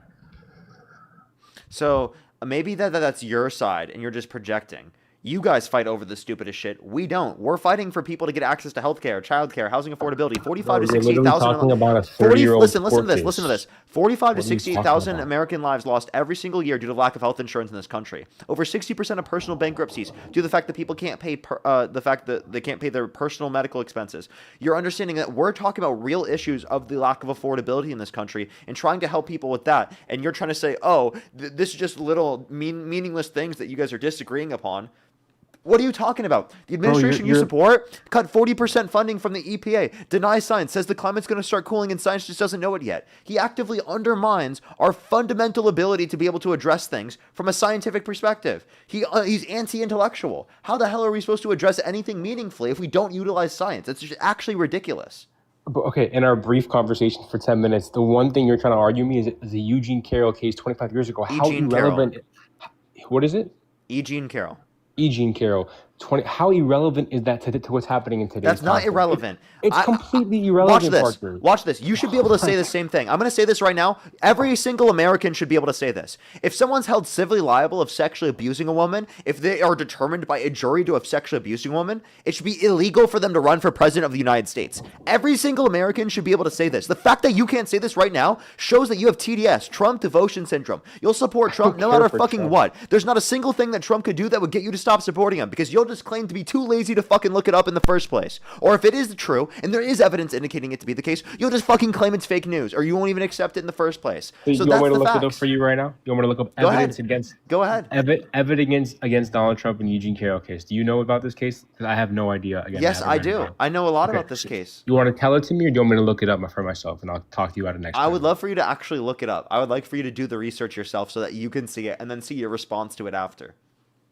So maybe that's your side, and you're just projecting. You guys fight over the stupidest shit. We don't. We're fighting for people to get access to healthcare, childcare, housing affordability. 45 Bro, to you're literally 68,000. talking about a 40. 30-year-old Listen to court this. Listen to case. this. 45 to What are you talking 68,000 about? American lives lost every single year due to lack of health insurance in this country. Over 60% of personal bankruptcies due to the fact that people can't pay the fact that they can't pay their personal medical expenses. You're understanding that we're talking about real issues of the lack of affordability in this country and trying to help people with that. And you're trying to say, oh, this is just little meaningless things that you guys are disagreeing upon. What are you talking about? The administration you support cut 40% funding from the EPA, denies science, says the climate's going to start cooling and science just doesn't know it yet. He actively undermines our fundamental ability to be able to address things from a scientific perspective. He's anti-intellectual. How the hell are we supposed to address anything meaningfully if we don't utilize science? It's just actually ridiculous. Okay, in our brief conversation for 10 minutes, the one thing you're trying to argue me is the Eugene Carroll case 25 years ago. How irrelevant? What is it? Eugene Carroll. Eugene Carroll. How irrelevant is that to what's happening in today's That's not context? irrelevant. It's completely irrelevant, Parker. Watch this. You should be able to say the same thing. I'm going to say this right now. Every single American should be able to say this. If someone's held civilly liable of sexually abusing a woman, if they are determined by a jury to have sexually abused a woman, it should be illegal for them to run for president of the United States. Every single American should be able to say this. The fact that you can't say this right now shows that you have TDS, Trump devotion syndrome. You'll support Trump no matter fucking what. There's not a single thing that Trump could do that would get you to stop supporting him because you'll just claim to be too lazy to fucking look it up in the first place. Or if it is true, and there is evidence indicating it to be the case, you'll just fucking claim it's fake news, or you won't even accept it in the first place. So you want me to look it up for you right now? You want me to look up evidence against? Go ahead. Evidence against Donald Trump and Eugene Carroll case. Do you know about this case? Because I have no idea. Again, yes, I do. I know a lot about this case. You want to tell it to me, or do you want me to look it up for myself, and I'll talk to you at the next time? I would love for you to actually look it up. I would like for you to do the research yourself so that you can see it and then see your response to it after.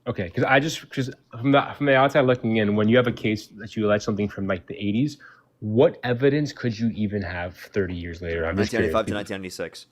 Okay, because from the outside looking in, when you have a case that you allege something from like the 80s, what evidence could you even have 30 years later? I'm just 1995 to 1996.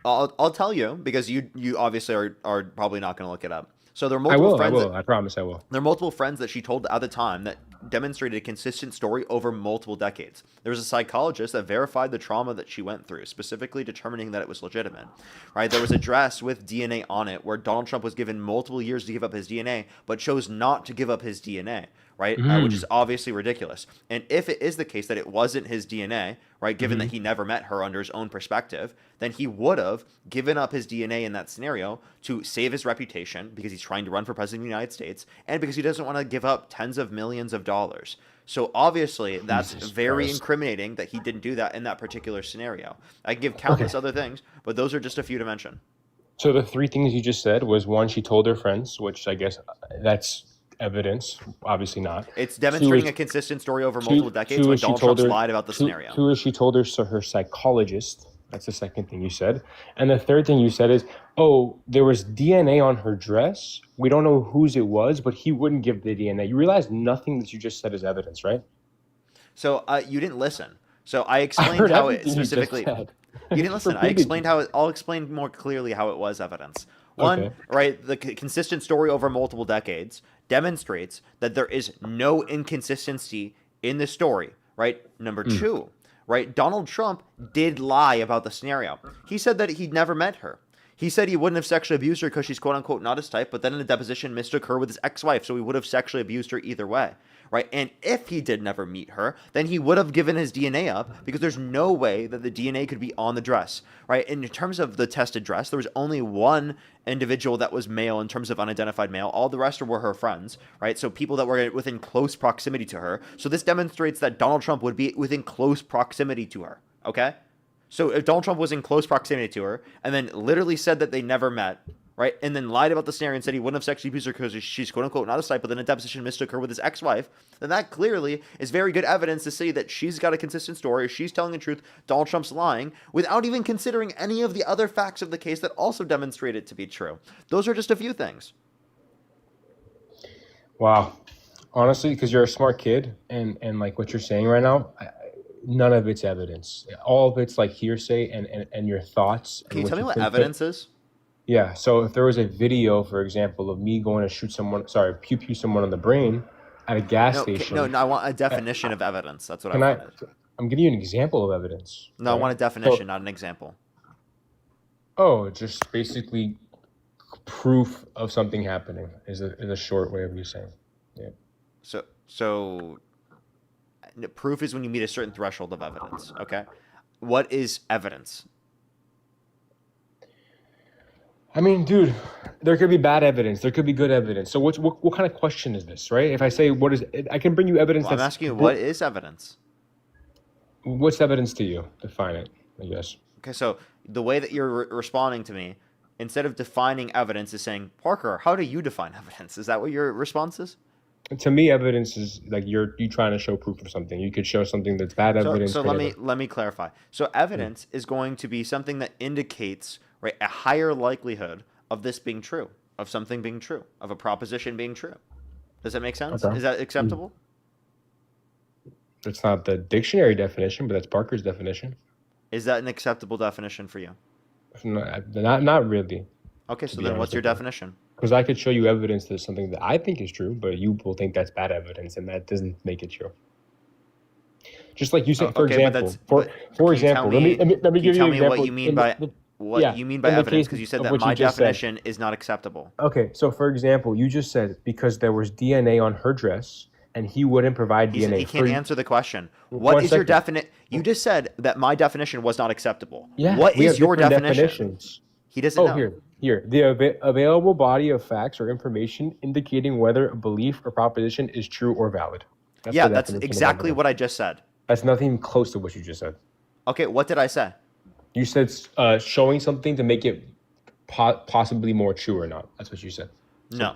Well, I'll tell you because you obviously are probably not going to look it up. So there are multiple friends. I promise I will. There are multiple friends that she told at the time that demonstrated a consistent story over multiple decades. There was a psychologist that verified the trauma that she went through, specifically determining that it was legitimate. Right? There was a dress with DNA on it where Donald Trump was given multiple years to give up his DNA, but chose not to give up his DNA. Right? Which is obviously ridiculous. And if it is the case that it wasn't his DNA, right, given that he never met her under his own perspective, then he would have given up his DNA in that scenario to save his reputation because he's trying to run for president of the United States and because he doesn't want to give up tens of millions of dollars. So obviously that's very incriminating that he didn't do that in that particular scenario. I can give countless other things, but those are just a few to mention. So the three things you just said was, one, she told her friends, which I guess that's evidence. Obviously not. It's demonstrating a consistent story over multiple decades when Donald Trump lied about the scenario. Two is she told her psychologist. That's the second thing you said. And the third thing you said is, oh, there was DNA on her dress. We don't know whose it was, but he wouldn't give the DNA. You realize nothing that you just said is evidence, right? So you didn't listen. So I explained how it specifically... You didn't listen. I explained how it... I'll explain more clearly how it was evidence. One, right, the consistent story over multiple decades demonstrates that there is no inconsistency in the story, right? Number two, right, Donald Trump did lie about the scenario. He said that he'd never met her. He said he wouldn't have sexually abused her because she's quote-unquote not his type, but then in the deposition mistook her with his ex-wife, so he would have sexually abused her either way, right? And if he did never meet her, then he would have given his DNA up because there's no way that the DNA could be on the dress, right? And in terms of the tested dress, there was only one individual that was male in terms of unidentified male. All the rest were her friends, right? So people that were within close proximity to her. So this demonstrates that Donald Trump would be within close proximity to her, okay? So if Donald Trump was in close proximity to her and then literally said that they never met, right, and then lied about the scenario and said he wouldn't have sexually abused her because she's quote-unquote not his type, but then in a deposition mistook her with his ex-wife, then that clearly is very good evidence to say that she's got a consistent story, she's telling the truth, Donald Trump's lying, without even considering any of the other facts of the case that also demonstrate it to be true. Those are just a few things. Wow. Honestly, because you're a smart kid, and like what you're saying right now, none of it's evidence. All of it's like hearsay and your thoughts. Can you tell me what evidence is? Yeah. So if there was a video, for example, of me going to pew someone on the brain at a gas station. No, I want a definition of evidence. That's what I wanted. I'm giving you an example of evidence. No, right? I want a definition, not an example. Oh, just basically proof of something happening is a short way of you saying. Yeah. So proof is when you meet a certain threshold of evidence. Okay. What is evidence? I mean, dude, there could be bad evidence. There could be good evidence. So what kind of question is this, right? If I say what is, I can bring you evidence Well, I'm that's. asking you, what is evidence? What's evidence to you? Define it, I guess. Okay, so the way that you're responding to me, instead of defining evidence, is saying, Parker, how do you define evidence? Is that what your response is? To me, evidence is like you trying to show proof of something. You could show something that's bad evidence. So let me clarify. So evidence is going to be something that indicates, right, a higher likelihood of this being true, of something being true, of a proposition being true. Does that make sense? Okay. Is that acceptable? It's not the dictionary definition, but that's Parker's definition. Is that an acceptable definition for you? Not really. Okay, so then what's your definition? Because I could show you evidence that something that I think is true, but you will think that's bad evidence, and that doesn't make it true. Just like you said, for example, for example, let me give you an example. Tell me what you mean by you mean by evidence, because you said that my definition is not acceptable. Okay, so for example, you just said because there was DNA on her dress, and he wouldn't provide DNA. He can't answer the question. What is your definition? You just said that my definition was not acceptable. Yeah, what is your definition? Definitions. He doesn't know. Here. The available body of facts or information indicating whether a belief or proposition is true or valid. That's exactly what I just said. That's nothing close to what you just said. Okay, what did I say? You said showing something to make it possibly more true or not. That's what you said. No.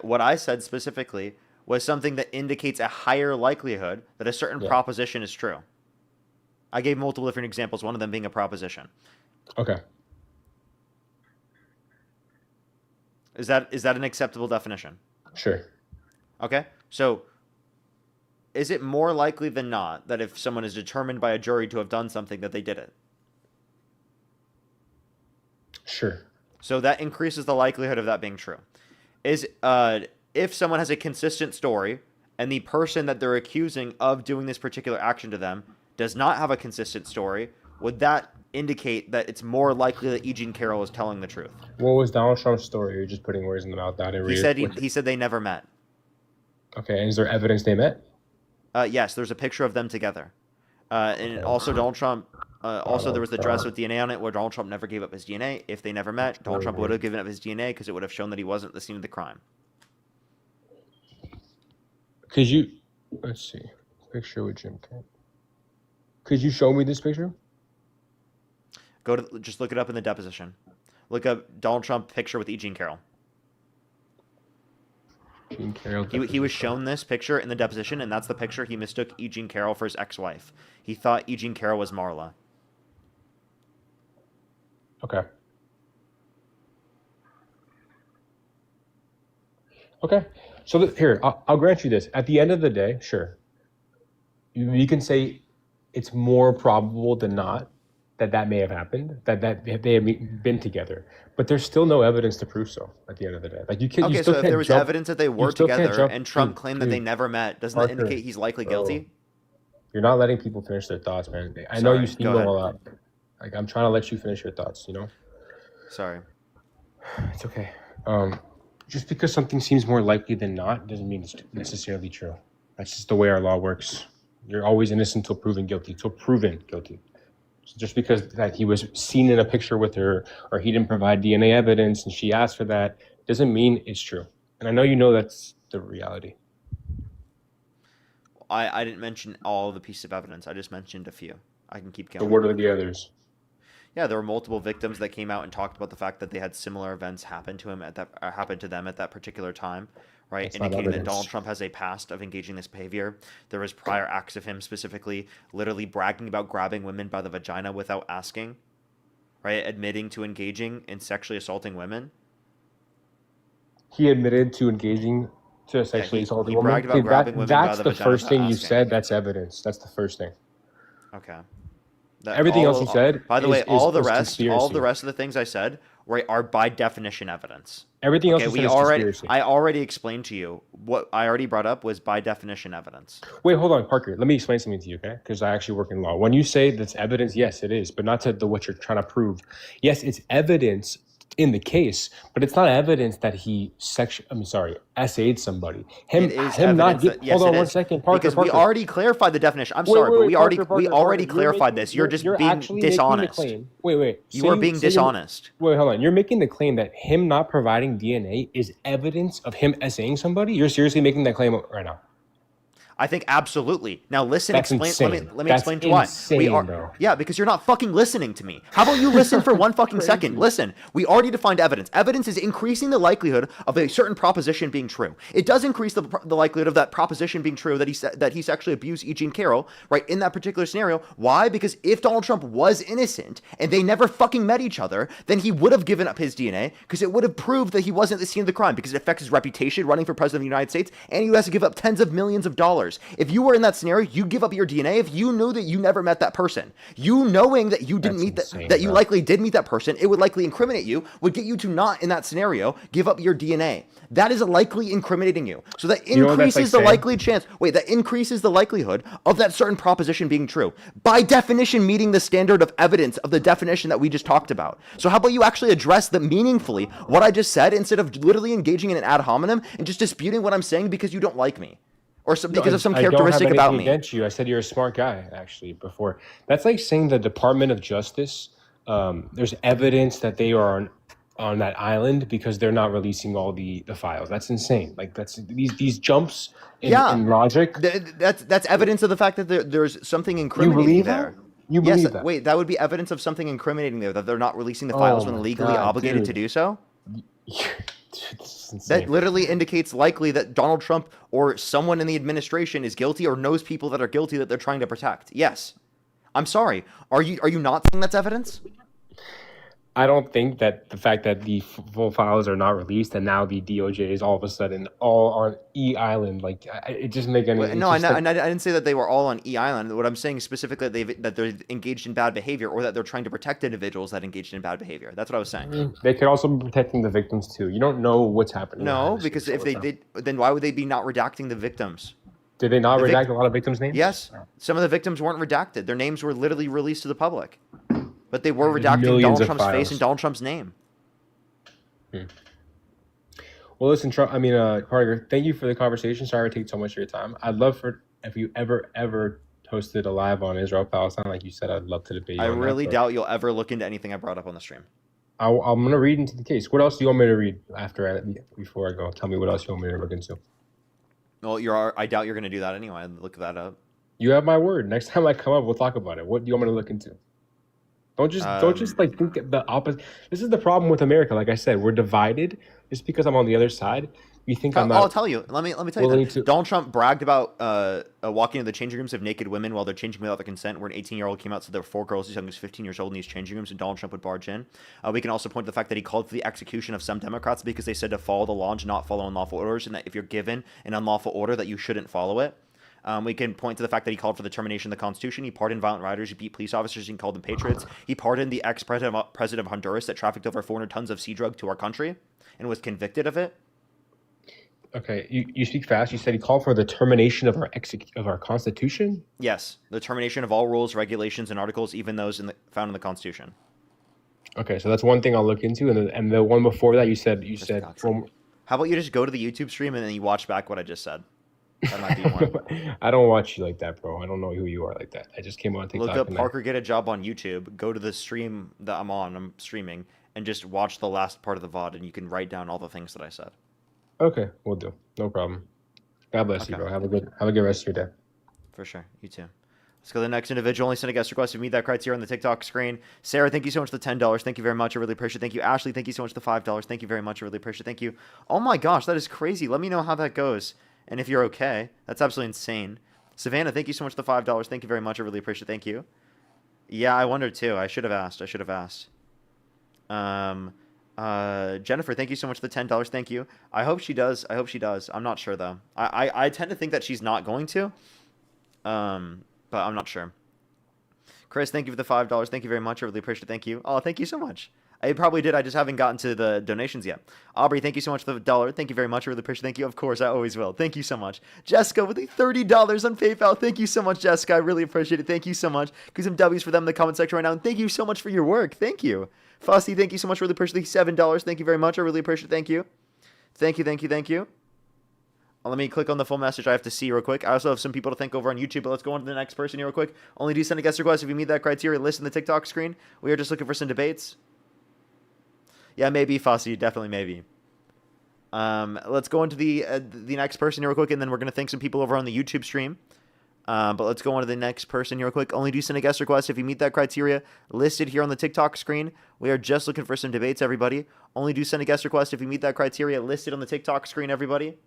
What I said specifically was something that indicates a higher likelihood that a certain proposition is true. I gave multiple different examples, one of them being a proposition. Okay. Is that an acceptable definition? Sure. Okay. So is it more likely than not that if someone is determined by a jury to have done something that they did it? Sure. So that increases the likelihood of that being true. If someone has a consistent story and the person that they're accusing of doing this particular action to them does not have a consistent story, would that indicate that it's more likely that Eugene Carroll is telling the truth? What was Donald Trump's story? You're just putting words in the mouth. He said they never met. Okay, and is there evidence they met? Yes, there's a picture of them together. And also Donald Trump, there was the dress with DNA on it where Donald Trump never gave up his DNA. If they never met, Donald Trump would have given up his DNA because it would have shown that he wasn't at the scene of the crime. Let's see, picture with Jim Carroll. Could you show me this picture? Just look it up in the deposition. Look up Donald Trump picture with Eugene Carroll. Eugene Carroll. He was shown this picture in the deposition, and that's the picture he mistook Eugene Carroll for his ex-wife. He thought Eugene Carroll was Marla. Okay. Okay. So here, I'll grant you this. At the end of the day, sure. You can say it's more probable than not that may have happened, that they have been together. But there's still no evidence to prove so at the end of the day. Like so if there was evidence that they were together and Trump claimed that they never met, doesn't that indicate he's likely guilty? You're not letting people finish their thoughts, man. I know you steamroll a lot. Like, I'm trying to let you finish your thoughts, you know? Sorry. It's okay. Just because something seems more likely than not doesn't mean it's necessarily true. That's just the way our law works. You're always innocent until proven guilty. So just because that he was seen in a picture with her or he didn't provide DNA evidence and she asked for that doesn't mean it's true. And I know you know that's the reality. I didn't mention all the pieces of evidence. I just mentioned a few. I can keep going. But what are the others? Yeah, there were multiple victims that came out and talked about the fact that they had similar events happen to them at that particular time, right? That's indicating that Donald Trump has a past of engaging this behavior. There was prior acts of him specifically literally bragging about grabbing women by the vagina without asking, right? Admitting to engaging in sexually assaulting women. He admitted to engaging to sexually assaulting women. Bragged about grabbing women by the vagina. That's the first thing you said. That's evidence. That's the first thing. Okay. Everything else you said. By the way, all the rest of the things I said are by definition evidence. Everything else you said is conspiracy. I already explained to you what I already brought up was by definition evidence. Wait, hold on, Parker. Let me explain something to you, okay? Because I actually work in law. When you say that's evidence, yes, it is, but not to what you're trying to prove. Yes, it's evidence in the case, but it's not evidence that he SA'd somebody. It is evidence that, yes, hold on it one is. second, Parker. Because we already clarified the definition. I'm Wait, sorry, wait, but wait, we already Parker. clarified this. You're just being actually making the dishonest. claim. Wait. You are being dishonest. Wait, hold on. You're making the claim that him not providing DNA is evidence of him SAing somebody? You're seriously making that claim right now? I think absolutely. Now listen, That's explain. insane. Let me That's explain to why. insane, bro. Yeah, because you're not fucking listening to me. How about you listen for one fucking second? Listen, we already defined evidence. Evidence is increasing the likelihood of a certain proposition being true. It does increase the likelihood of that proposition being true that he sexually abused Eugene Carroll, right, in that particular scenario. Why? Because if Donald Trump was innocent and they never fucking met each other, then he would have given up his DNA because it would have proved that he wasn't at the scene of the crime, because it affects his reputation running for president of the United States, and he has to give up tens of millions of dollars. If you were in that scenario, you give up your DNA if you knew that you never met that person. You knowing that you didn't that you likely did meet that person, it would likely incriminate you, would get you to not, in that scenario, give up your DNA. That is likely incriminating you. So that increases the likely chance. Wait, that increases the likelihood of that certain proposition being true. By definition, meeting the standard of evidence of the definition that we just talked about. So how about you actually address that meaningfully, what I just said, instead of literally engaging in an ad hominem and just disputing what I'm saying because you don't like me. Or because of some characteristic about me. Against you. I said you're a smart guy, actually, before. That's like saying the Department of Justice, there's evidence that they are on that island because they're not releasing all the files. That's insane. Like, that's these jumps in logic. That's evidence of the fact that there's something incriminating there. You believe that? Wait, that would be evidence of something incriminating there, that they're not releasing the files when legally obligated to do so? That literally indicates likely that Donald Trump or someone in the administration is guilty or knows people that are guilty that they're trying to protect. Yes. I'm sorry. Are you not saying that's evidence? I don't think that the fact that the full files are not released and now the DOJ is all of a sudden all on E Island, like, it doesn't make any sense. No, I didn't say that they were all on E Island. What I'm saying specifically that they're engaged in bad behavior, or that they're trying to protect individuals that engaged in bad behavior. That's what I was saying. They could also be protecting the victims too. You don't know what's happening. No, because if they did, then why would they be not redacting the victims? Did they not redact a lot of victims' names? Yes. Some of the victims weren't redacted. Their names were literally released to the public. But they were redacting Donald Trump's face and Donald Trump's name. Well, listen, Carter, thank you for the conversation. Sorry to take so much of your time. I'd love if you ever hosted a live on Israel-Palestine, like you said, I'd love to debate you. I really doubt you'll ever look into anything I brought up on the stream. I'm going to read into the case. What else do you want me to read before I go? Tell me what else you want me to look into. Well, I doubt you're going to do that anyway. Look that up. You have my word. Next time I come up, we'll talk about it. What do you want me to look into? Don't just like think the opposite. This is the problem with America. Like I said, we're divided. Just because I'm on the other side, you think I'm not. I'll tell you. Let me tell you. Donald Trump bragged about walking into the changing rooms of naked women while they're changing without their consent. Where an 18-year-old came out, so there were 4 girls as young as 15 years old in these changing rooms, and Donald Trump would barge in. We can also point to the fact that he called for the execution of some Democrats because they said to follow the law and not follow unlawful orders, and that if you're given an unlawful order, that you shouldn't follow it. We can point to the fact that he called for the termination of the Constitution. He pardoned violent rioters. He beat police officers and called them patriots. He pardoned the ex-president of Honduras that trafficked over 400 tons of sea drug to our country and was convicted of it. Okay, you speak fast. You said he called for the termination of our Constitution? Yes, the termination of all rules, regulations, and articles, even those found in the Constitution. Okay, so that's one thing I'll look into. And the one before that, you said. How about you just go to the YouTube stream and then you watch back what I just said? That might be one. I don't watch you like that, bro. I don't know who you are like that. I just came on TikTok. Look up Parker Get a Job on YouTube. Go to the stream that I'm streaming, and just watch the last part of the VOD, and you can write down all the things that I said. Okay, we'll do. No problem. God bless you, bro. Have a good rest of your day. For sure. You too. Let's go to the next individual. Only send a guest request to meet that criteria on the TikTok screen. Sarah, thank you so much for the $10. Thank you very much. I really appreciate it. Thank you. Ashley, thank you so much for the $5. Thank you very much. I really appreciate it. Thank you. Oh my gosh, that is crazy. Let me know how that goes. And if you're okay. That's absolutely insane. Savannah, thank you so much for the $5. Thank you very much. I really appreciate it. Thank you. Yeah, I wondered too. I should have asked. Jennifer, thank you so much for the $10. Thank you. I hope she does. I'm not sure though. I tend to think that she's not going to. But I'm not sure. Chris, thank you for the $5. Thank you very much. I really appreciate it. Thank you. Oh, thank you so much. I probably did. I just haven't gotten to the donations yet. Aubrey, thank you so much for the $1. Thank you very much. I really appreciate it. Thank you. Of course, I always will. Thank you so much. Jessica with the $30 on PayPal. Thank you so much, Jessica. I really appreciate it. Thank you so much. Give some W's for them in the comment section right now. And thank you so much for your work. Thank you. Fossey, thank you so much. Really appreciate the $7. Thank you very much. I really appreciate it. Thank you. Thank you, thank you, thank you. Let me click on the full message I have to see real quick. I also have some people to thank over on YouTube, but let's go on to the next person here real quick. Only do send a guest request if you meet that criteria. List in the TikTok screen. We are just looking for some debates. Yeah, maybe, Fossey. Definitely maybe. Let's go into the next person here real quick, and then we're going to thank some people over on the YouTube stream. But let's go on to the next person here real quick. Only do send a guest request if you meet that criteria listed here on the TikTok screen. We are just looking for some debates, everybody. Only do send a guest request if you meet that criteria listed on the TikTok screen, everybody.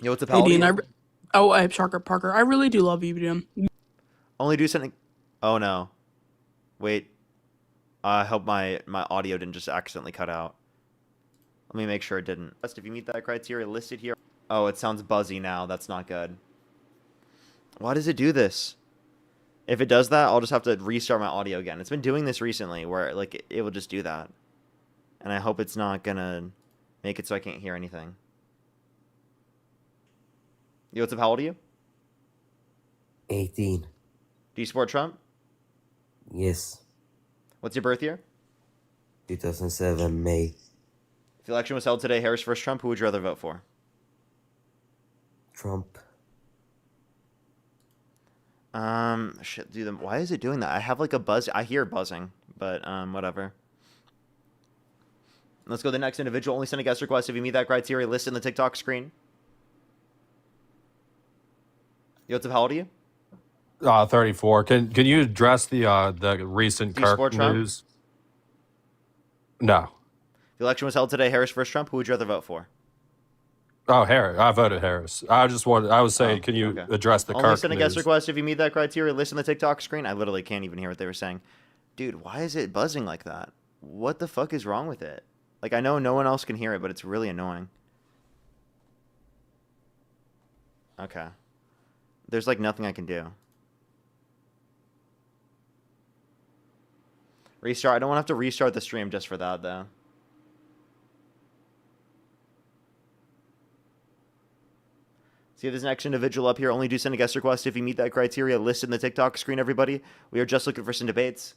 Yo, what's up, Hey, Dean, Paladin? I'm Parker. I really do love you, Dean. Only do send. Oh no, wait. I hope my audio didn't just accidentally cut out. Let me make sure it didn't. If you meet that criteria listed here. Oh, it sounds buzzy now. That's not good. Why does it do this? If it does that, I'll just have to restart my audio again. It's been doing this recently where like it will just do that. And I hope it's not gonna make it so I can't hear anything. Yo, what's up? How old are you? 18. Do you support Trump? Yes. What's your birth year? 2007 May. If the election was held today, Harris versus Trump, who would you rather vote for? Trump. Shit, dude, why is it doing that? I have like a buzz. I hear buzzing, but whatever. Let's go to the next individual. Only send a guest request if you meet that criteria listed in the TikTok screen. Yo, what's up? How old are you? 34. Can you address the recent Do you Kirk support Trump? news? No. If the election was held today, Harris versus Trump, who would you rather vote for? Oh, Harris. I voted Harris. I was saying, can you address the Only Kirk send a news? guest request if you meet that criteria listed in the TikTok screen. I literally can't even hear what they were saying. Dude, why is it buzzing like that? What the fuck is wrong with it? Like, I know no one else can hear it, but it's really annoying. Okay. There's like nothing I can do. Restart. I don't want to have to restart the stream just for that, though. See this next individual up here. Only do send a guest request if you meet that criteria listed in the TikTok screen, everybody. We are just looking for some debates.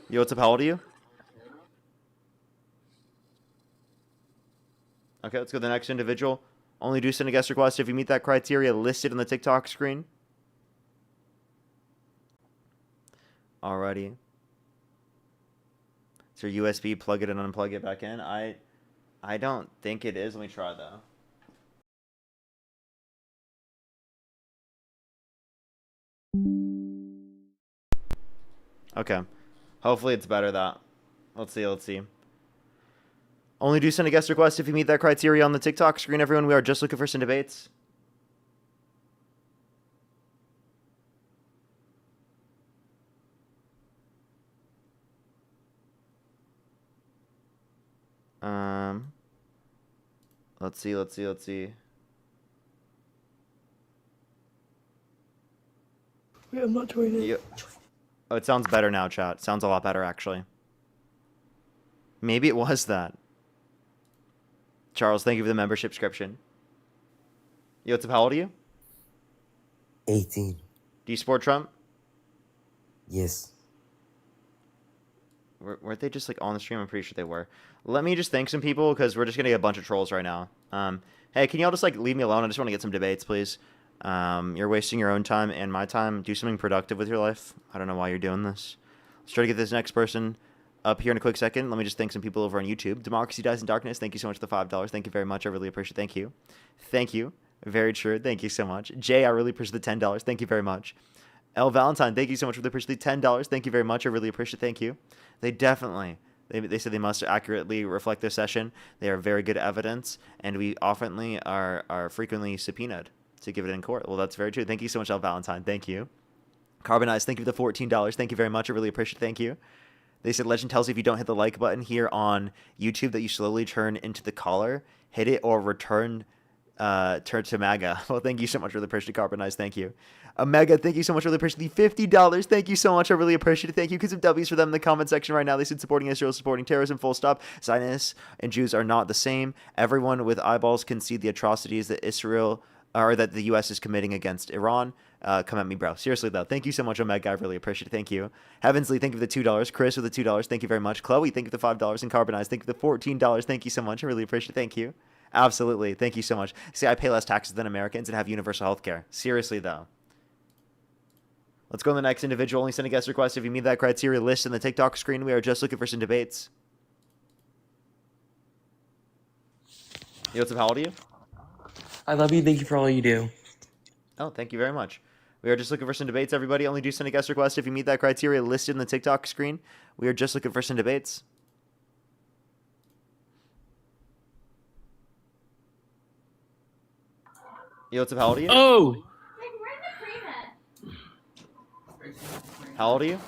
Yo, what's up? How old are you? Okay, let's go to the next individual. Only do send a guest request if you meet that criteria listed in the TikTok screen. Alrighty. Is your USB, plug it and unplug it back in? I don't think it is. Let me try though. Okay. Hopefully it's better that. Let's see. Only do send a guest request if you meet that criteria on the TikTok screen, everyone. We are just looking for some debates. Let's see. Wait, I'm not joining. Yeah. Oh, it sounds better now, chat. Sounds a lot better, actually. Maybe it was that. Charles, thank you for the membership subscription. Yo, what's up? How old are you? 18. Do you support Trump? Yes. Weren't they just like on the stream? I'm pretty sure they were. Let me just thank some people because we're just gonna get a bunch of trolls right now. Hey, can y'all just like leave me alone? I just want to get some debates, please. You're wasting your own time and my time. Do something productive with your life. I don't know why you're doing this. Let's try to get this next person up here in a quick second. Let me just thank some people over on YouTube. Democracy Dies in Darkness. Thank you so much for the $5. Thank you very much. I really appreciate it. Thank you. Thank you. Very true. Thank you so much. Jay, I really appreciate the $10. Thank you very much. L Valentine, thank you so much for the appreciate the $10. Thank you very much. I really appreciate it. Thank you. They definitely, they said they must accurately reflect their session. They are very good evidence, and we often are frequently subpoenaed to give it in court. Well, that's very true. Thank you so much, L Valentine. Thank you. Carbonized, thank you for the $14. Thank you very much. I really appreciate it. Thank you. They said legend tells you if you don't hit the like button here on YouTube that you slowly turn into the caller. Hit it or turn to MAGA. Well, thank you so much. Really appreciate it. Carbonized. Thank you. Mega, thank you so much. Really appreciate the $50. Thank you so much. I really appreciate it. Thank you. Get some W's for them in the comment section right now. They said supporting Israel, supporting terrorism, full stop. Zionists and Jews are not the same. Everyone with eyeballs can see the atrocities that that the U.S. is committing against Iran. Come at me, bro. Seriously, though. Thank you so much, Omega. I really appreciate it. Thank you. Heavensley, thank you for the $2. Chris with the $2. Thank you very much. Chloe, thank you for the $5. And Carbonized, thank you for the $14. Thank you so much. I really appreciate it. Thank you. Absolutely. Thank you so much. See, I pay less taxes than Americans and have universal health care. Seriously, though. Let's go to the next individual. Only send a guest request if you meet that criteria list in the TikTok screen. We are just looking for some debates. Yo, what's up? How old are you? I love you. Thank you for all you do. Oh, thank you very much. We are just looking for some debates, everybody. Only do send a guest request if you meet that criteria listed in the TikTok screen. We are just looking for some debates. Yo, what's up? How old are you? Oh! How old are you?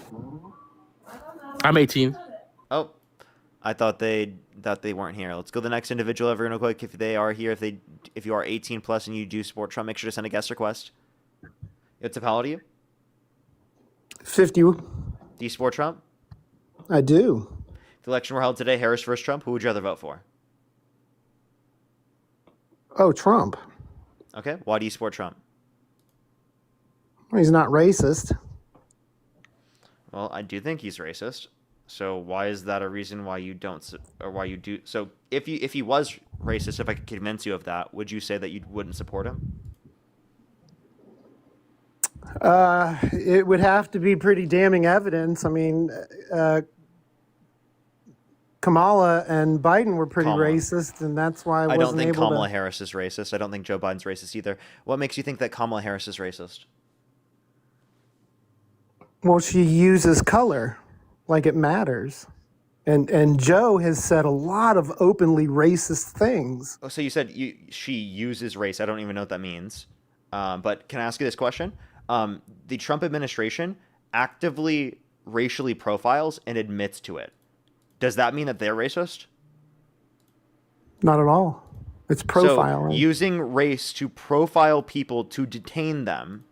I'm 18. Oh, I thought they weren't here. Let's go to the next individual, everyone, real quick. If they are here, if you are 18 plus and you do support Trump, make sure to send a guest request. Yo, what's up? How old are you? 50. Do you support Trump? I do. If the election were held today, Harris versus Trump, who would you rather vote for? Oh, Trump. Okay, why do you support Trump? Well, he's not racist. Well, I do think he's racist. So why is that a reason why you don't, or why you do? So if he was racist, if I could convince you of that, would you say that you wouldn't support him? It would have to be pretty damning evidence. I mean, Kamala and Biden were pretty racist, and that's why I don't think Kamala Harris is racist. I don't think Joe Biden's racist either. What makes you think that Kamala Harris is racist? Well, she uses color like it matters. And Joe has said a lot of openly racist things. Oh, so you said she uses race. I don't even know what that means. But can I ask you this question? The Trump administration actively racially profiles and admits to it. Does that mean that they're racist? Not at all. It's profiling. So using race to profile people to detain them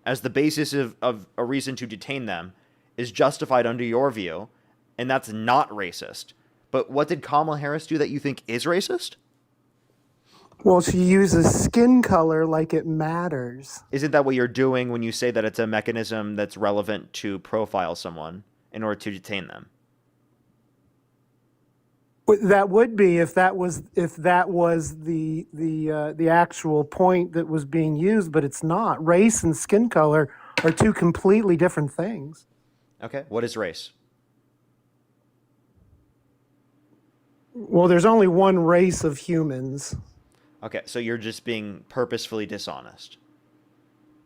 as the basis of a reason to detain them is justified under your view, and that's not racist. But what did Kamala Harris do that you think is racist? Well, she uses skin color like it matters. Isn't that what you're doing when you say that it's a mechanism that's relevant to profile someone in order to detain them? That would be if that was the actual point that was being used, but it's not. Race and skin color are two completely different things. Okay, what is race? Well, there's only one race of humans. Okay, so you're just being purposefully dishonest.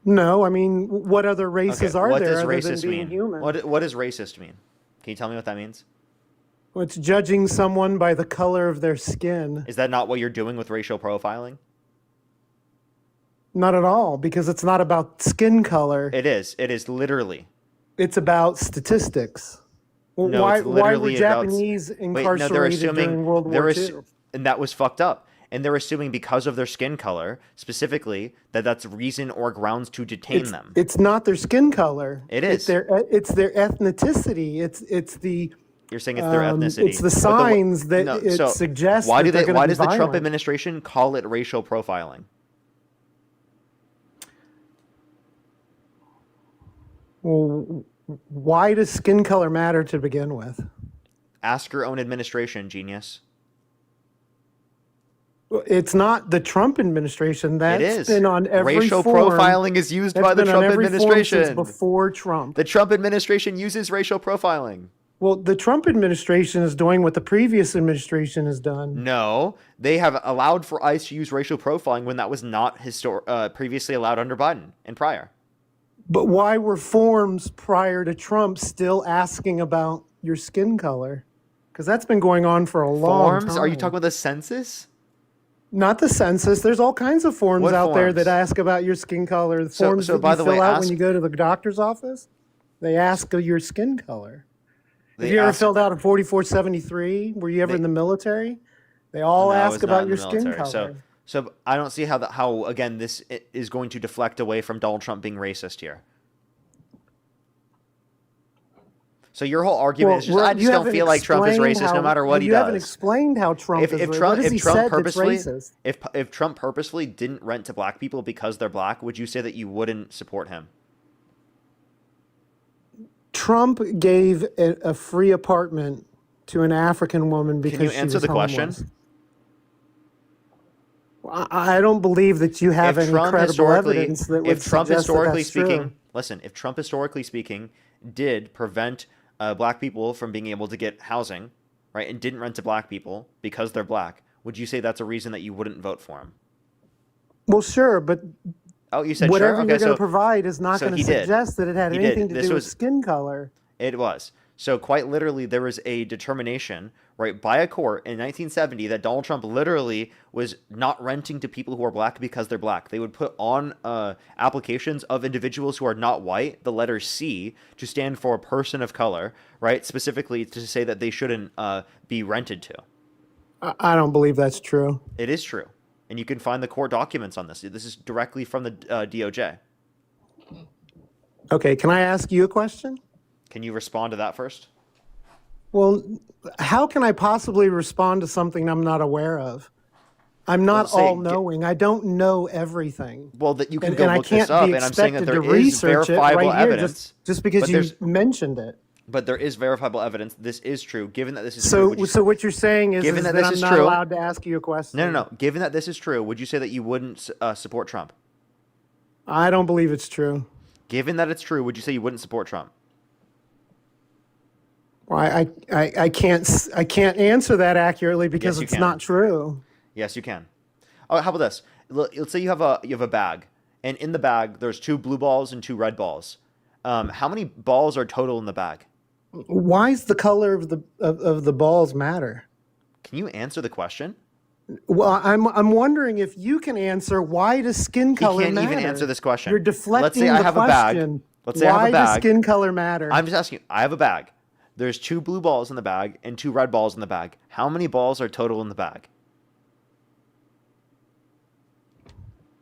No, I mean, what other races are what there does other racist than being mean? human? What does racist mean? Can you tell me what that means? Well, it's judging someone by the color of their skin. Is that not what you're doing with racial profiling? Not at all, because it's not about skin color. It is. It is literally. It's about statistics. Well, No, why it's literally were Japanese incarcerated during World War II? And that was fucked up. And they're assuming because of their skin color, specifically, that that's reason or grounds to detain them. It's not their skin color. It is. It's their ethnicity. It's the. You're saying it's their ethnicity. It's the signs that suggest. Why that they're why does the violent. Trump administration call it racial profiling? Well, why does skin color matter to begin with? Ask your own administration, genius. It's not the Trump administration. That's It is. been on every Racial form. profiling is used That's by the been on Trump every form administration. since before Trump. The Trump administration uses racial profiling. Well, the Trump administration is doing what the previous administration has done. No, they have allowed for ICE to use racial profiling when that was not previously allowed under Biden and prior. But why were forms prior to Trump still asking about your skin color? Because that's been going on for a long time. Forms? Are you talking about the census? Not the census. There's all kinds of forms What out there forms? that ask about your skin color. The So- forms so that by you the fill way, out ask- when you go to the doctor's office, they ask your skin color. Have you ever filled out a 4473? Were you ever in the military? They all No, I ask was not about in your the skin military. color. So I don't see how again this is going to deflect away from Donald Trump being racist here. So your whole argument is just I just don't feel like Trump is racist no matter what he does. You haven't explained how Trump is racist. What has he said that's racist? If Trump purposefully didn't rent to black people because they're black, would you say that you wouldn't support him? Trump gave a free apartment to an African woman because she was homeless. Can you answer the question? I don't believe that you have any credible evidence that would suggest that that's true. Listen, if Trump historically speaking did prevent black people from being able to get housing, right, and didn't rent to black people because they're black, would you say that's a reason that you wouldn't vote for him? Well, sure, but you said whatever sure? Okay, you're going to provide is not going to suggest that it had anything to do with skin color. It was. So quite literally, there was a determination, right, by a court in 1970 that Donald Trump literally was not renting to people who are black because they're black. They would put on applications of individuals who are not white, the letter C, to stand for a person of color, right, specifically to say that they shouldn't be rented to. I don't believe that's true. It is true. And you can find the court documents on this. This is directly from the DOJ. Okay, can I ask you a question? Can you respond to that first? Well, how can I possibly respond to something I'm not aware of? I'm not all-knowing. I don't know everything. Well, that you can go look this up, and I'm saying that there is verifiable evidence. Just because you mentioned it. But there is verifiable evidence. This is true. Given that this is true. So what you're saying is that I'm not allowed to ask you a question? No. Given that this is true, would you say that you wouldn't support Trump? I don't believe it's true. Given that it's true, would you say you wouldn't support Trump? Well, I can't answer that accurately because it's not true. Yes, you can. Oh, how about this? Let's say you have a bag, and in the bag there's 2 blue balls and 2 red balls. How many balls are total in the bag? Why does the color of the balls matter? Can you answer the question? Well, I'm wondering if you can answer why does skin color matter? He can't even answer this question. You're deflecting Let's say I have the question. A bag. Let's say I have a bag. Why does skin color matter? I'm just asking you. I have a bag. There's 2 blue balls in the bag and 2 red balls in the bag. How many balls are total in the bag?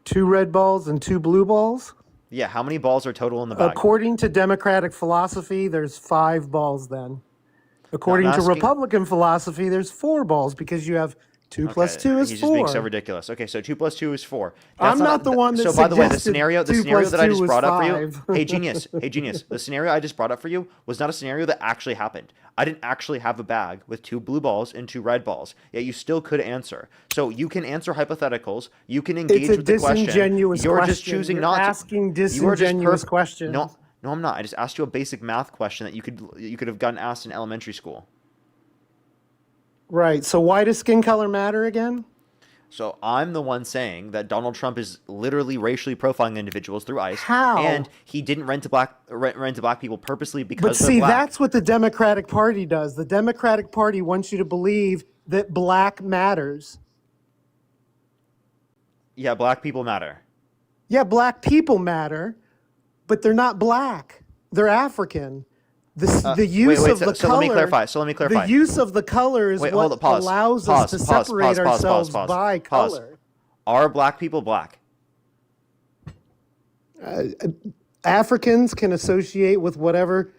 2 red balls and 2 blue balls? Yeah, how many balls are total in the bag? According to Democratic philosophy, there's 5 balls then. According to Republican philosophy, there's 4 balls because you have 2 plus 2 is 4. He's just being so ridiculous. Okay, so 2 plus 2 is 4. I'm not the one that So by the way, the suggested scenario 2 that I plus just 2 brought up for was you, hey genius, the scenario I just brought up for you was not a scenario that actually happened. I didn't actually have a bag with 2 blue balls and 2 red balls. Yet you still could answer. So you can answer hypotheticals. You can engage with the question. You're just choosing not to. Asking disingenuous questions. No, I'm not. I just asked you a basic math question that you could have gotten asked in elementary school. Right. So why does skin color matter again? So I'm the one saying that Donald Trump is literally racially profiling individuals through ICE. How? And he didn't rent to black people purposely because they're black. That's what the Democratic Party does. The Democratic Party wants you to believe that black matters. Yeah, black people matter. Yeah, black people matter, but they're not black. They're African. The use of the color. So let me clarify. The use of the color is what allows us to separate ourselves by color. Are black people black? Africans can associate with whatever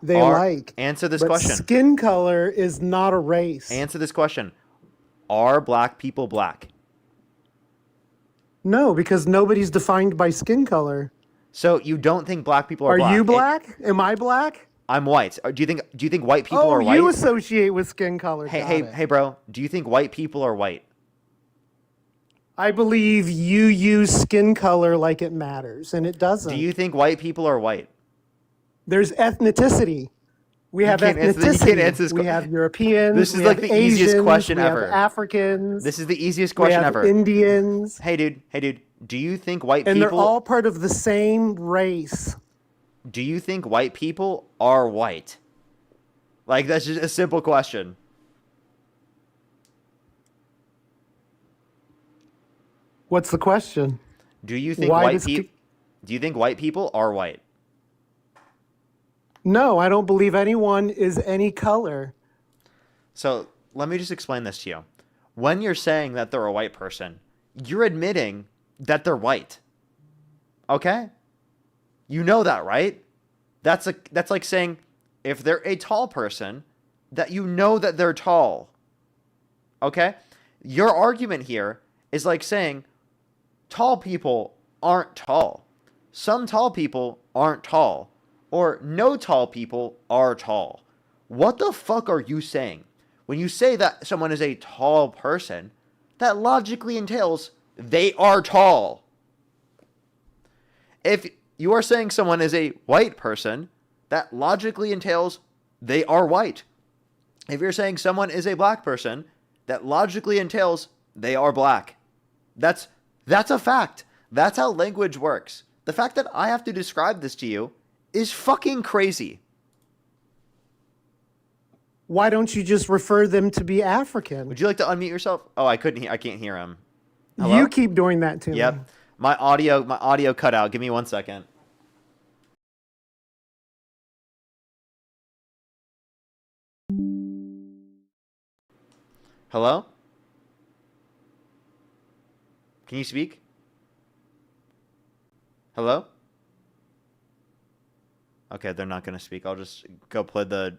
they like. Answer this question. Skin color is not a race. Answer this question. Are black people black? No, because nobody's defined by skin color. So you don't think black people are black? Are you black? Am I black? I'm white. Do you think white people are white? You associate with skin color. Hey, bro. Do you think white people are white? I believe you use skin color like it matters, and it doesn't. Do you think white people are white? There's ethnicity. We have ethnicity. We have Europeans. This is like the easiest question ever. We have Africans. This is the easiest question ever. Indians. Hey, dude. Do you think white people... And they're all part of the same race. Do you think white people are white? Like, that's just a simple question. What's the question? Do you think white people are white? No, I don't believe anyone is any color. So let me just explain this to you. When you're saying that they're a white person, you're admitting that they're white. Okay? You know that, right? That's like saying if they're a tall person, that you know that they're tall. Okay? Your argument here is like saying tall people aren't tall. Some tall people aren't tall. Or no tall people are tall. What the fuck are you saying? When you say that someone is a tall person, that logically entails they are tall. If you are saying someone is a white person, that logically entails they are white. If you're saying someone is a black person, that logically entails they are black. That's a fact. That's how language works. The fact that I have to describe this to you is fucking crazy. Why don't you just refer them to be African? Would you like to unmute yourself? Oh, I can't hear him. Hello? You keep doing that to me. Yep. My audio cut out. Give me 1 second. Hello? Can you speak? Hello? Okay, they're not going to speak. I'll just go play the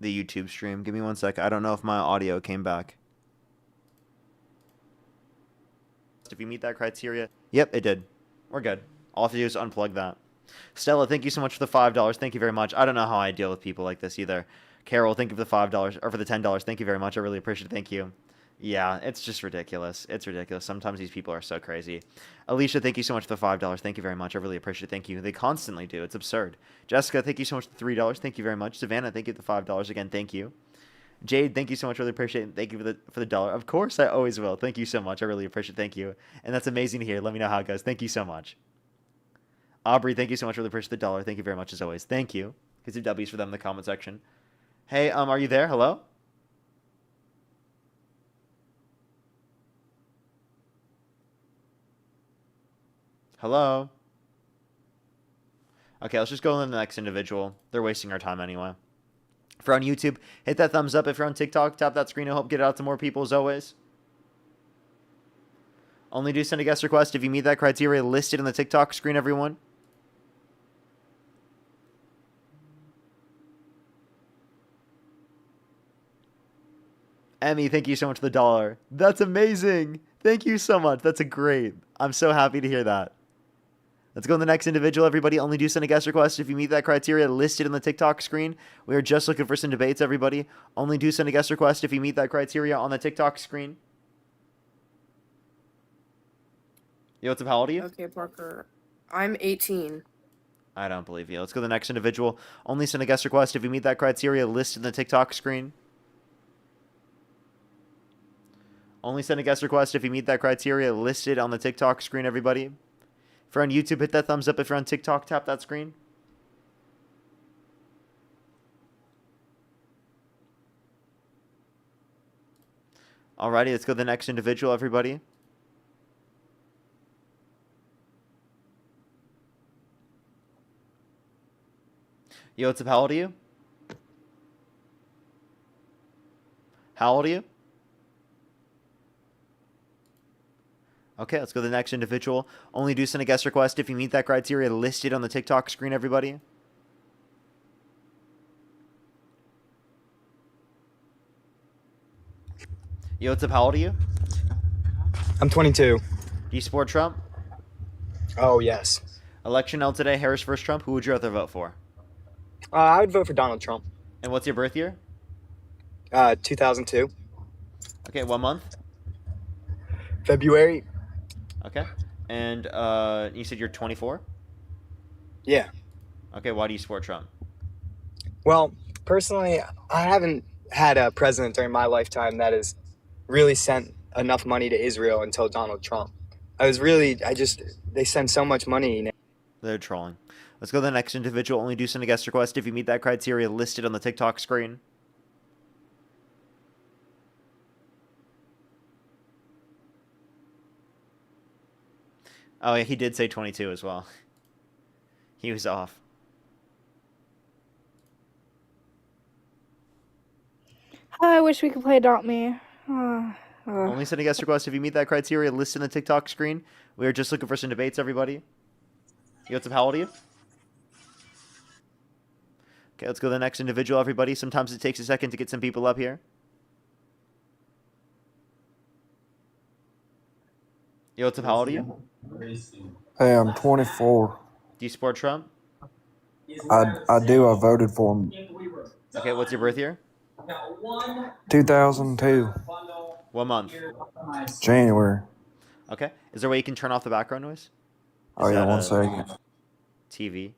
YouTube stream. Give me 1 second. I don't know if my audio came back. If you meet that criteria. Yep, it did. We're good. All I have to do is unplug that. Stella, thank you so much for the $5. Thank you very much. I don't know how I deal with people like this either. Carroll, thank you for the $5 or for the $10. Thank you very much. I really appreciate it. Thank you. Yeah, it's just ridiculous. It's ridiculous. Sometimes these people are so crazy. Alicia, thank you so much for the $5. Thank you very much. I really appreciate it. Thank you. They constantly do. It's absurd. Jessica, thank you so much for the $3. Thank you very much. Savannah, thank you for the $5. Again, thank you. Jade, thank you so much. Really appreciate it. Thank you for the dollar. Of course, I always will. Thank you so much. I really appreciate it. Thank you. And that's amazing to hear. Let me know how it goes. Thank you so much. Aubrey, thank you so much. Really appreciate the dollar. Thank you very much as always. Thank you. Get some W's for them in the comment section. Hey, are you there? Hello? Hello? Okay, let's just go on to the next individual. They're wasting our time anyway. If you're on YouTube, hit that thumbs up. If you're on TikTok, tap that screen to help get it out to more people as always. Only do send a guest request if you meet that criteria listed in the TikTok screen, everyone. Emmy, thank you so much for the dollar. That's amazing. Thank you so much. That's great. I'm so happy to hear that. Let's go to the next individual, everybody. Only do send a guest request if you meet that criteria listed in the TikTok screen. We are just looking for some debates, everybody. Only do send a guest request if you meet that criteria on the TikTok screen. Yo, what's up? How old are you? Okay, Parker. I'm 18. I don't believe you. Let's go to the next individual. Only send a guest request if you meet that criteria listed in the TikTok screen. Only send a guest request if you meet that criteria listed on the TikTok screen, everybody. If you're on YouTube, hit that thumbs up. If you're on TikTok, tap that screen. Alrighty, let's go to the next individual, everybody. Yo, what's up? How old are you? How old are you? Okay, let's go to the next individual. Only do send a guest request if you meet that criteria listed on the TikTok screen, everybody. Yo, what's up? How old are you? I'm 22. Do you support Trump? Oh, yes. Election held today, Harris versus Trump. Who would you rather vote for? I would vote for Donald Trump. And what's your birth year? 2002. Okay, what month? February. Okay. And you said you're 24? Yeah. Okay, why do you support Trump? Well, personally, I haven't had a president during my lifetime that has really sent enough money to Israel until Donald Trump. They send so much money. They're trolling. Let's go to the next individual. Only do send a guest request if you meet that criteria listed on the TikTok screen. Oh, yeah, he did say 22 as well. He was off. I wish we could play Adopt Me. Only send a guest request if you meet that criteria. List in the TikTok screen. We are just looking for some debates, everybody. Yseph, how old are you? Okay, let's go to the next individual, everybody. Sometimes it takes a second to get some people up here. Yseph, how old are you? Hey, I'm 24. Do you support Trump? I do. I voted for him. Okay, what's your birth year? 2002. What month? January. Okay. Is there a way you can turn off the background noise? Oh, yeah, 1 second. TV.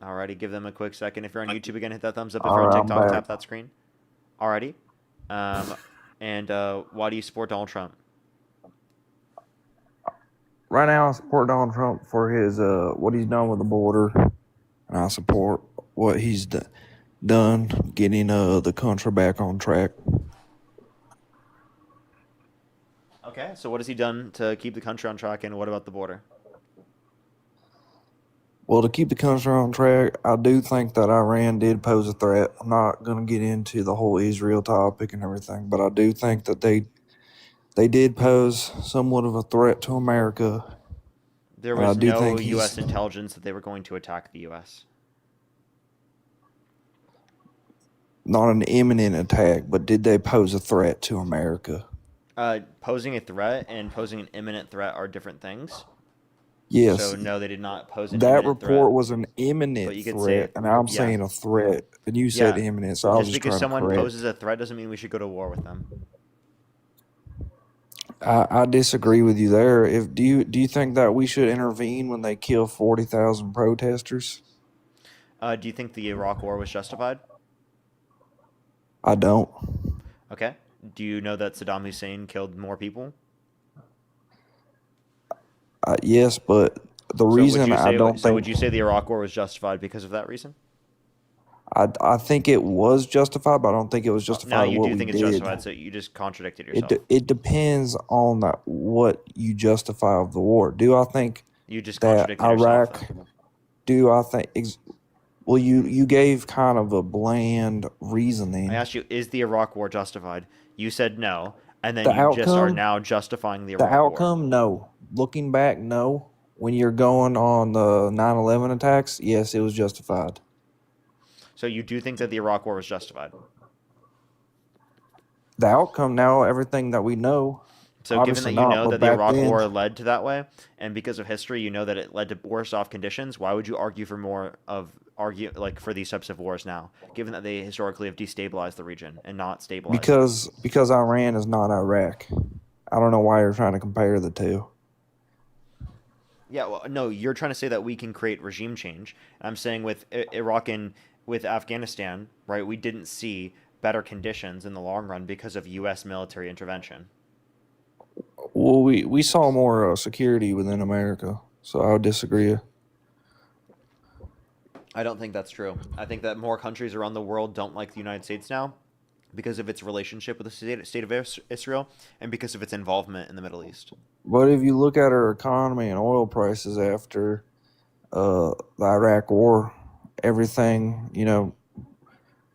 Alrighty, give them a quick second. If you're on YouTube again, hit that thumbs up. If you're on TikTok, tap that screen. Alrighty. And why do you support Donald Trump? Right now, I support Donald Trump for his what he's done with the border, and I support what he's done getting the country back on track. Okay, so what has he done to keep the country on track, and what about the border? Well, to keep the country on track, I do think that Iran did pose a threat. I'm not going to get into the whole Israel topic and everything, but I do think that they did pose somewhat of a threat to America. There was no U.S. intelligence that they were going to attack the U.S. Not an imminent attack, but did they pose a threat to America? Posing a threat and posing an imminent threat are different things. Yes. So no, they did not pose an that imminent report threat. was an imminent threat, say, and I'm saying a threat, and you said imminent, so I was just trying to correct. Just because someone poses a threat doesn't mean we should go to war with them. I disagree with you there. Do you think that we should intervene when they kill 40,000 protesters? Do you think the Iraq War was justified? I don't. Okay. Do you know that Saddam Hussein killed more people? Yes, but the reason I don't think... So would you say the Iraq War was justified because of that reason? I think it was justified, but I don't think it was justified. Now you what do we think it's did. justified, so you just contradicted yourself. It depends on what you justify of the war. Do I think you just that Iraq? Do I think? Well, you gave kind of a bland reasoning. I asked you, is the Iraq War justified? You said no, and then you just are now justifying the Iraq War. The outcome, no. Looking back, no. When you're going on the 9/11 attacks, yes, it was justified. So you do think that the Iraq War was justified? The outcome now, everything that we know. So given that you know that the Iraq War led to that way, and because of history, you know that it led to worse off conditions, why would you argue for for these types of wars now, given that they historically have destabilized the region and not stabilized? Because Iran is not Iraq. I don't know why you're trying to compare the two. Yeah, well, no, you're trying to say that we can create regime change. I'm saying with Iraq and with Afghanistan, right, we didn't see better conditions in the long run because of U.S. military intervention. Well, we saw more security within America, so I would disagree. I don't think that's true. I think that more countries around the world don't like the United States now because of its relationship with the state of Israel and because of its involvement in the Middle East. But if you look at our economy and oil prices after the Iraq War, everything,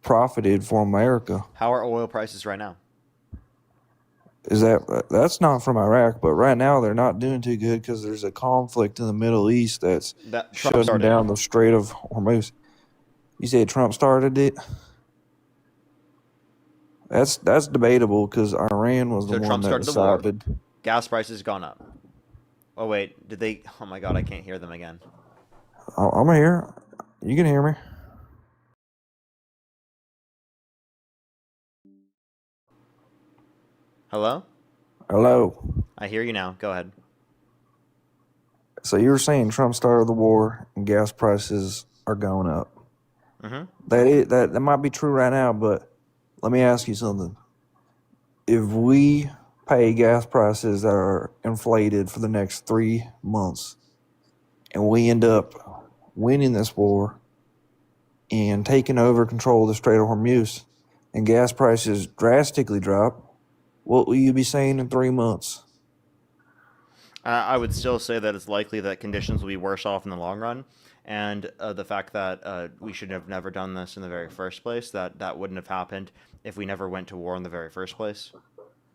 profited for America. How are oil prices right now? That's not from Iraq, but right now they're not doing too good because there's a conflict in the Middle East that's shutting down the Strait of Hormuz. You said Trump started it? That's debatable because Iran was the one that decided. The war. Gas prices gone up. Oh wait, did they? Oh my God, I can't hear them again. I'm here. You can hear me. Hello? Hello. I hear you now. Go ahead. So you were saying Trump started the war and gas prices are going up. Mm-hmm. That might be true right now, but let me ask you something. If we pay gas prices that are inflated for the next 3 months and we end up winning this war and taking over control of the Strait of Hormuz and gas prices drastically drop, what will you be saying in 3 months? I would still say that it's likely that conditions will be worse off in the long run, and the fact that we should have never done this in the very first place, that wouldn't have happened if we never went to war in the very first place.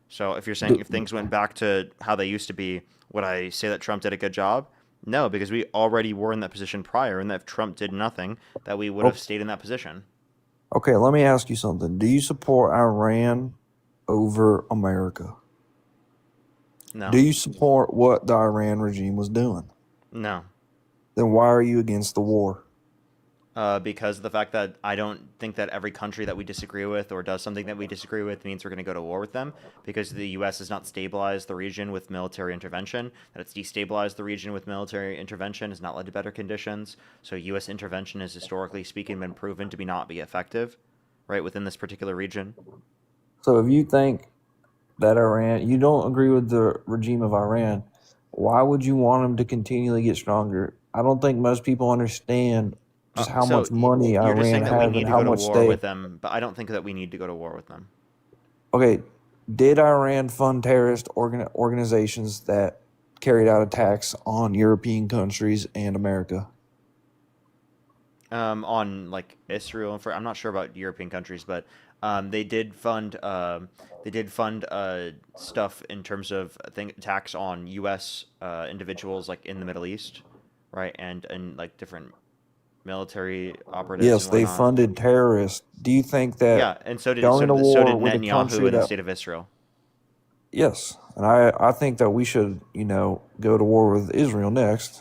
So if you're saying if things went back to how they used to be, would I say that Trump did a good job? No, because we already were in that position prior, and that if Trump did nothing, that we would have stayed in that position. Okay, let me ask you something. Do you support Iran over America? No. Do you support what the Iran regime was doing? No. Then why are you against the war? Because of the fact that I don't think that every country that we disagree with or does something that we disagree with means we're going to go to war with them, because the U.S. has not stabilized the region with military intervention, that it's destabilized the region with military intervention, has not led to better conditions. So U.S. intervention has historically speaking been proven to not be effective, right, within this particular region. So if you think that you don't agree with the regime of Iran, why would you want them to continually get stronger? I don't think most people understand just how much money You're just Iran saying that we has need and to how go to much war with them, but I don't think that we need to go to war with them. Okay, did Iran fund terrorist organizations that carried out attacks on European countries and America? On like Israel, I'm not sure about European countries, but they did fund stuff in terms of attacks on U.S. Individuals like in the Middle East, right, and like different military operatives. Yes, and they whatnot. funded terrorists. Do you think that Yeah, and so did going to so war did with a Netanyahu country in the that state of Israel. Yes, and I think that we should go to war with Israel next.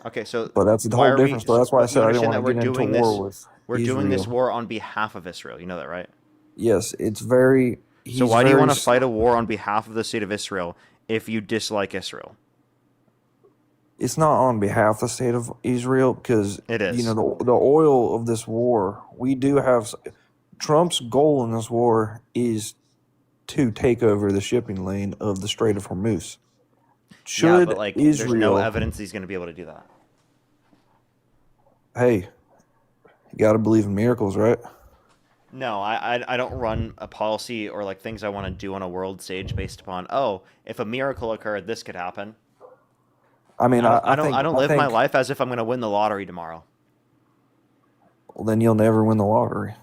Okay, so But that's a why whole are we? different story. That's why I But you said I didn't understand want that to get into war with we're doing this Israel. war on behalf of Israel. You know that, right? Yes, it's very. So why do you want to fight a war on behalf of the state of Israel if you dislike Israel? It's not on behalf of the state of Israel because it is. The oil of this war. We do have Trump's goal in this war is to take over the shipping lane of the Strait of Hormuz. Yeah, but like, there's no Israel, evidence he's going to be able to do that. Hey, you got to believe in miracles, right? No, I don't run a policy or like things I want to do on a world stage based upon, oh, if a miracle occurred, this could happen. I mean, I don't live my life as if I'm going to win the lottery tomorrow. Well, then you'll never win the lottery.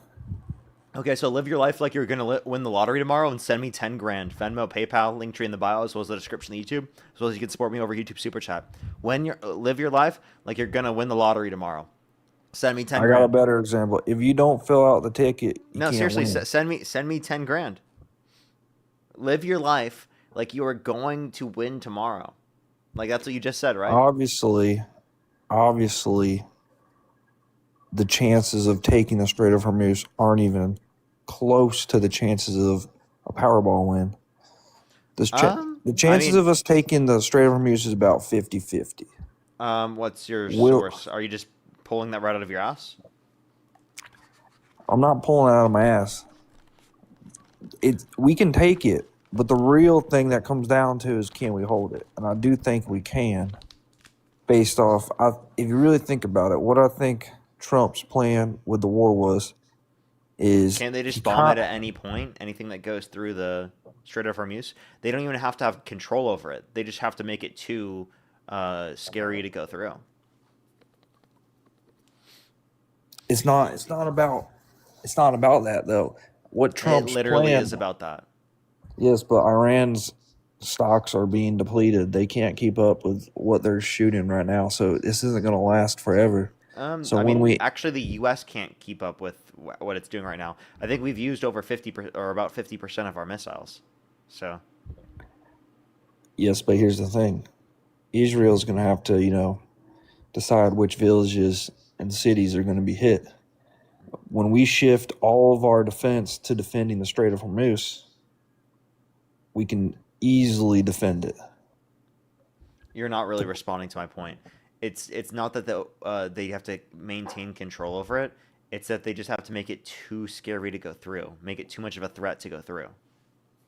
Okay, so live your life like you're going to win the lottery tomorrow and send me 10 grand. Venmo, PayPal, link tree in the bio, as well as the description of YouTube, as well as you can support me over YouTube Super Chat. Live your life like you're going to win the lottery tomorrow. Send me 10 grand. I got a better example. If you don't fill out the ticket, you no, can't seriously, win. send me 10 grand. Live your life like you are going to win tomorrow. Like that's what you just said, right? Obviously, the chances of taking the Strait of Hormuz aren't even close to the chances of a Powerball win. The chances of us taking the Strait of Hormuz is about 50-50. What's your source? Are you just pulling that right out of your ass? I'm not pulling it out of my ass. We can take it, but the real thing that comes down to is can we hold it? And I do think we can, based off, if you really think about it, what I think Trump's plan with the war is... Can't they just bomb it at any point? Anything that goes through the Strait of Hormuz? They don't even have to have control over it. They just have to make it too scary to go through. It's not about that though. What Trump's it literally plan is about that. Yes, but Iran's stocks are being depleted. They can't keep up with what they're shooting right now, so this isn't going to last forever. So actually, the U.S. can't keep up with what it's doing right now. I think we've used over 50% or about 50% of our missiles. So. Yes, but here's the thing: Israel's going to have to, decide which villages and cities are going to be hit. When we shift all of our defense to defending the Strait of Hormuz, we can easily defend it. You're not really responding to my point. It's not that they have to maintain control over it. It's that they just have to make it too scary to go through. Make it too much of a threat to go through.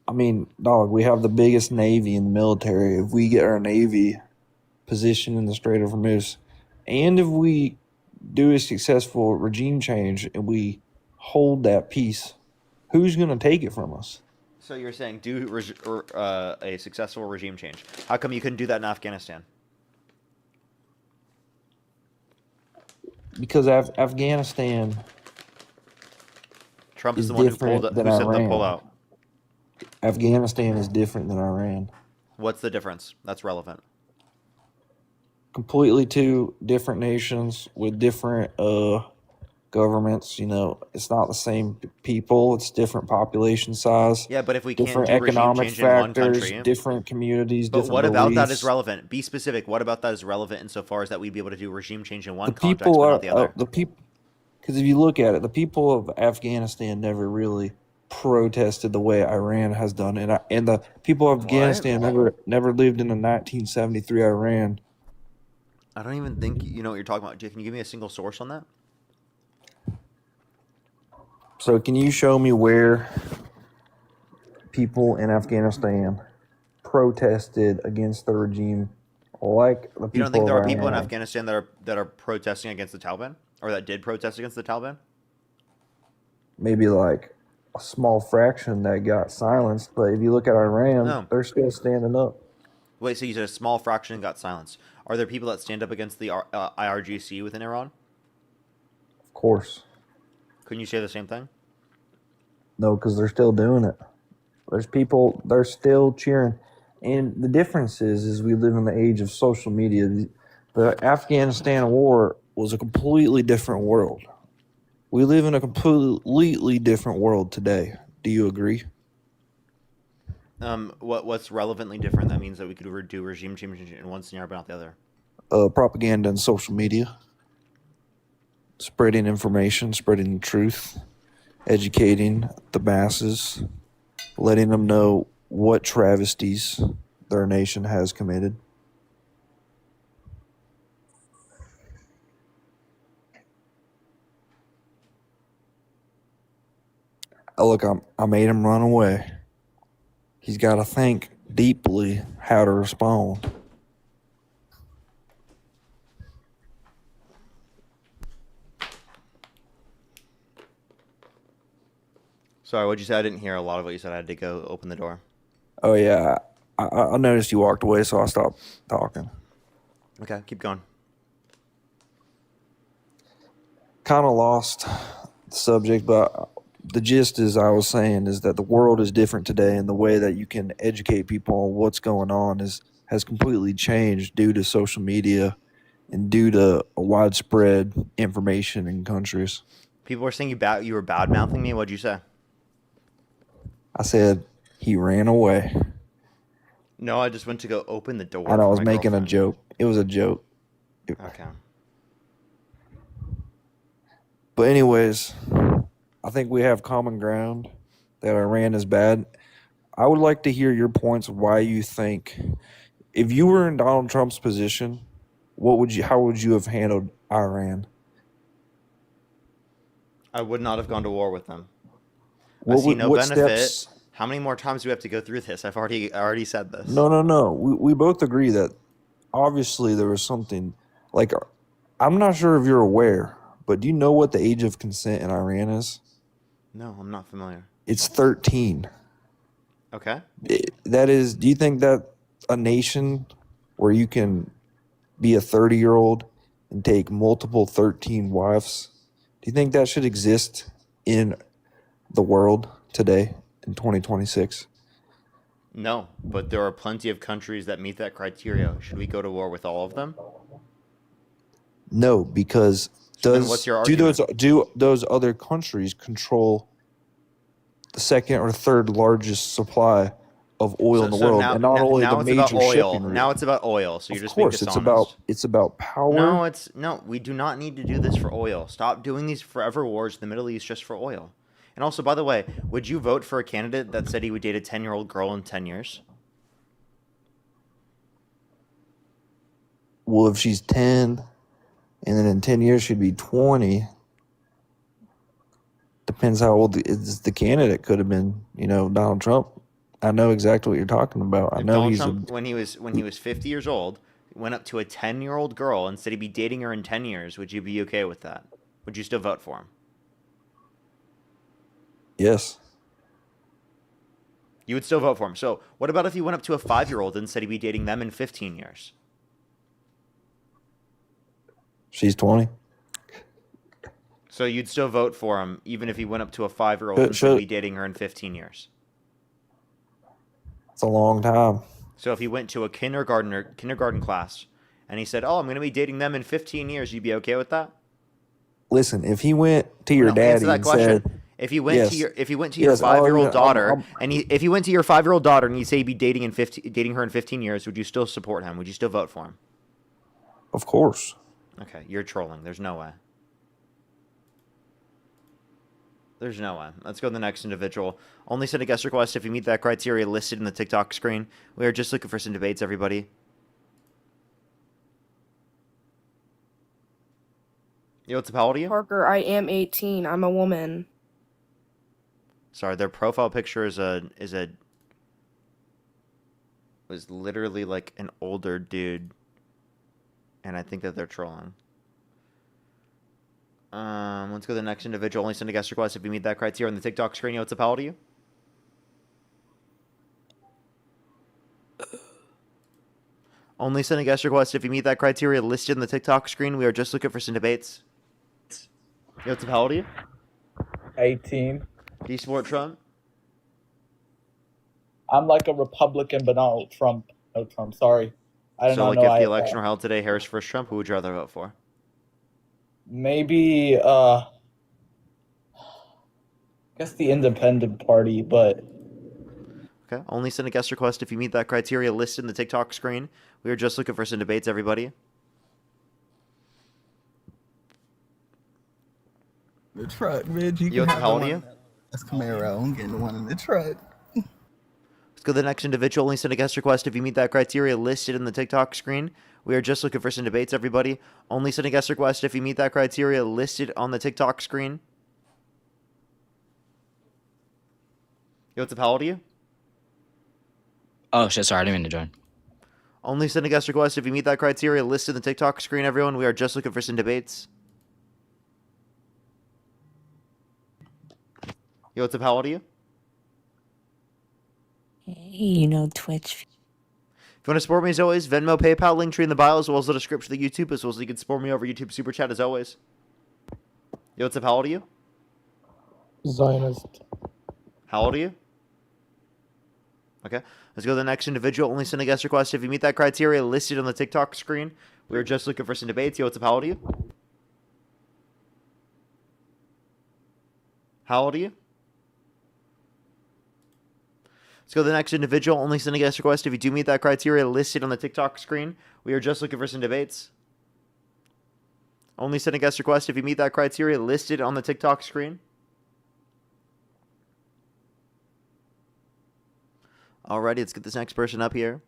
I mean, dog, we have the biggest Navy in the military. If we get our Navy positioned in the Strait of Hormuz, and if we do a successful regime change and we hold that peace, who's going to take it from us? So you're saying a successful regime change. How come you couldn't do that in Afghanistan? because Afghanistan Trump is is the one who different than who said the Iran. pullout. Afghanistan is different than Iran. What's the difference? That's relevant. Completely two different nations with different governments. It's not the same people. It's different population size. Yeah, but if we can't Different do regime economic change in one factors, country, different communities, but different what about that is beliefs. relevant? Be specific. What about that is relevant insofar as that we'd be able to do regime change in one The context people but are not the other? the people. Because if you look at it, the people of Afghanistan never really protested the way Iran has done, and the people of Afghanistan never lived in the 1973 Iran. I don't even think you know what you're talking about. Can you give me a single source on that? So can you show me where people in Afghanistan protested against the regime like the people You don't think there of are people in Iran? Afghanistan that are protesting against the Taliban, or that did protest against the Taliban? Maybe like a small fraction that got silenced, but if you look at Iran, No. they're still standing up. Wait, so you said a small fraction got silenced. Are there people that stand up against the IRGC within Iran? Of course. Couldn't you say the same thing? No, because they're still doing it. There's people, they're still cheering. And the difference is we live in the age of social media. The Afghanistan war was a completely different world. We live in a completely different world today. Do you agree? What's relevantly different? That means that we could do regime change in one scenario but not the other. Propaganda and social media. Spreading information, spreading the truth, educating the masses, letting them know what travesties their nation has committed. Look, I made him run away. He's got to think deeply how to respond. Sorry, what'd you say? I didn't hear a lot of what you said. I had to go open the door. Oh, yeah. I noticed you walked away, so I stopped talking. Okay, keep going. Kind of lost the subject, but the gist is I was saying is that the world is different today, and the way that you can educate people on what's going on has completely changed due to social media and due to widespread information in countries. People were saying you were bad mouthing me. What'd you say? I said he ran away. No, I just went to go open the door. And I for was my making girlfriend. a joke. It was a joke. Okay. But anyways, I think we have common ground that Iran is bad. I would like to hear your points of why you think, if you were in Donald Trump's position, how would you have handled Iran? I would not have gone to war with them. What I see no what benefit. steps? How many more times do we have to go through this? I already said this. No. We both agree that obviously there was something like, I'm not sure if you're aware, but do you know what the age of consent in Iran is? No, I'm not familiar. It's 13. Okay. That is, do you think that a nation where you can be a 30-year-old and take multiple 13 wives, do you think that should exist in the world today in 2026? No, but there are plenty of countries that meet that criteria. Should we go to war with all of them? No, because So then what's your argument? do those other countries control the second or third largest supply of oil in the world, and not only the it's about major oil. shipping route? Now it's about oil. So you're Of just being course, dishonest. it's about power. No, we do not need to do this for oil. Stop doing these forever wars in the Middle East just for oil. And also, by the way, would you vote for a candidate that said he would date a 10-year-old girl in 10 years? Well, if she's 10, and then in 10 years she'd be 20, depends how old the candidate could have been. Donald Trump. I know exactly what you're talking about. I If know Donald he's Trump, when he was 50 years old, went up to a 10-year-old girl and said he'd be dating her in 10 years, would you be okay with that? Would you still vote for him? Yes. You would still vote for him. So what about if he went up to a 5-year-old and said he'd be dating them in 15 years? She's 20. So you'd still vote for him, even if he went up to a 5-year-old and said, be dating her in 15 years. It's a long time. So if he went to a kindergarten class and he said, "Oh, I'm going to be dating them in 15 years," you'd be okay with that? Listen, if he went to your daddy answer that and question. said, If you went yes, to your 5-year-old yes, daughter if you went to your 5-year-old daughter and you say he'd be dating her in 15 years, would you still support him? Would you still vote for him? of course. Okay, you're trolling. There's no way. There's no way. Let's go to the next individual. Only send a guest request if you meet that criteria listed in the TikTok screen. We are just looking for some debates, everybody. Yo, what's up? How old are you? Parker, I am 18. I'm a woman. Sorry, their profile picture was literally like an older dude, and I think that they're trolling. Let's go to the next individual. Only send a guest request if you meet that criteria on the TikTok screen. Yo, what's up? How old are you? Only send a guest request if you meet that criteria listed in the TikTok screen. We are just looking for some debates. Yo, what's up? How old are you? 18. Do you support Trump? I'm like a Republican, but not Trump. No Trump. Sorry. I don't So, know. like, if the election were held today, Harris versus Trump, who would you rather vote for? Maybe, I guess the Independent Party, but Okay. Only send a guest request if you meet that criteria listed in the TikTok screen. We are just looking for some debates, everybody. The truck, man. Yo, how old are you? That's Camaro. I'm getting the one in the truck. Let's go to the next individual. Only send a guest request if you meet that criteria listed in the TikTok screen. We are just looking for some debates, everybody. Only send a guest request if you meet that criteria listed on the TikTok screen. Yo, what's up? How old are you? Oh, shit, sorry, I didn't mean to join. Only send a guest request if you meet that criteria listed in the TikTok screen, everyone. We are just looking for some debates. Yo, what's up? How old are you? Hey, Twitch. If you want to support me as always, Venmo, PayPal, link tree in the bio, as well as the description of the YouTube, as well as you can support me over YouTube Super Chat as always. Yo, what's up? How old are you? Zionist. How old are you? Okay. Let's go to the next individual. Only send a guest request if you meet that criteria listed on the TikTok screen. We are just looking for some debates. Yo, what's up? How old are you? How old are you? Let's go to the next individual. Only send a guest request if you do meet that criteria listed on the TikTok screen. We are just looking for some debates. Only send a guest request if you meet that criteria listed on the TikTok screen. Alrighty, let's get this next person up here.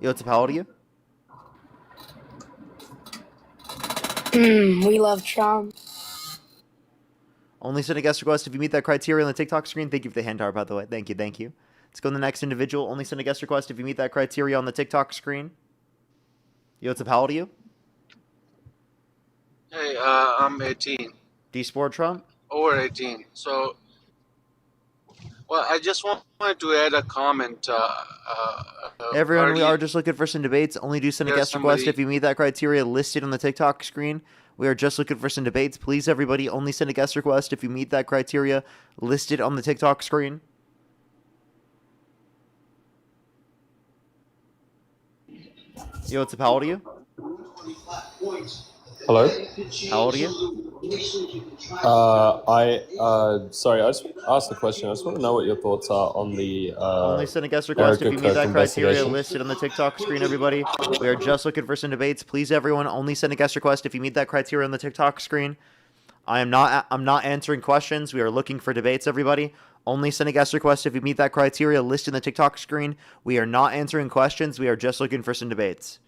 Yo, what's up? How old are you? We love Trump. Only send a guest request if you meet that criteria on the TikTok screen. Thank you for the hand art, by the way. Thank you, thank you. Let's go to the next individual. Only send a guest request if you meet that criteria on the TikTok screen. Yo, what's up? How old are you? Hey, I'm 18. Do you support Trump? Over 18. So, well, I just wanted to add a comment. Everyone, we are just looking for some debates. Only do send a guest request if you meet that criteria listed on the TikTok screen. We are just looking for some debates. Please, everybody, only send a guest request if you meet that criteria listed on the TikTok screen. Yo, what's up? How old are you? Hello? How old are you? Sorry, I just asked the question. I just want to know what your thoughts are on the Only send a guest request if you meet that criteria investigation. listed on the TikTok screen, everybody. We are just looking for some debates. Please, everyone, only send a guest request if you meet that criteria on the TikTok screen. I'm not answering questions. We are looking for debates, everybody. Only send a guest request if you meet that criteria listed in the TikTok screen. We are not answering questions. We are just looking for some debates.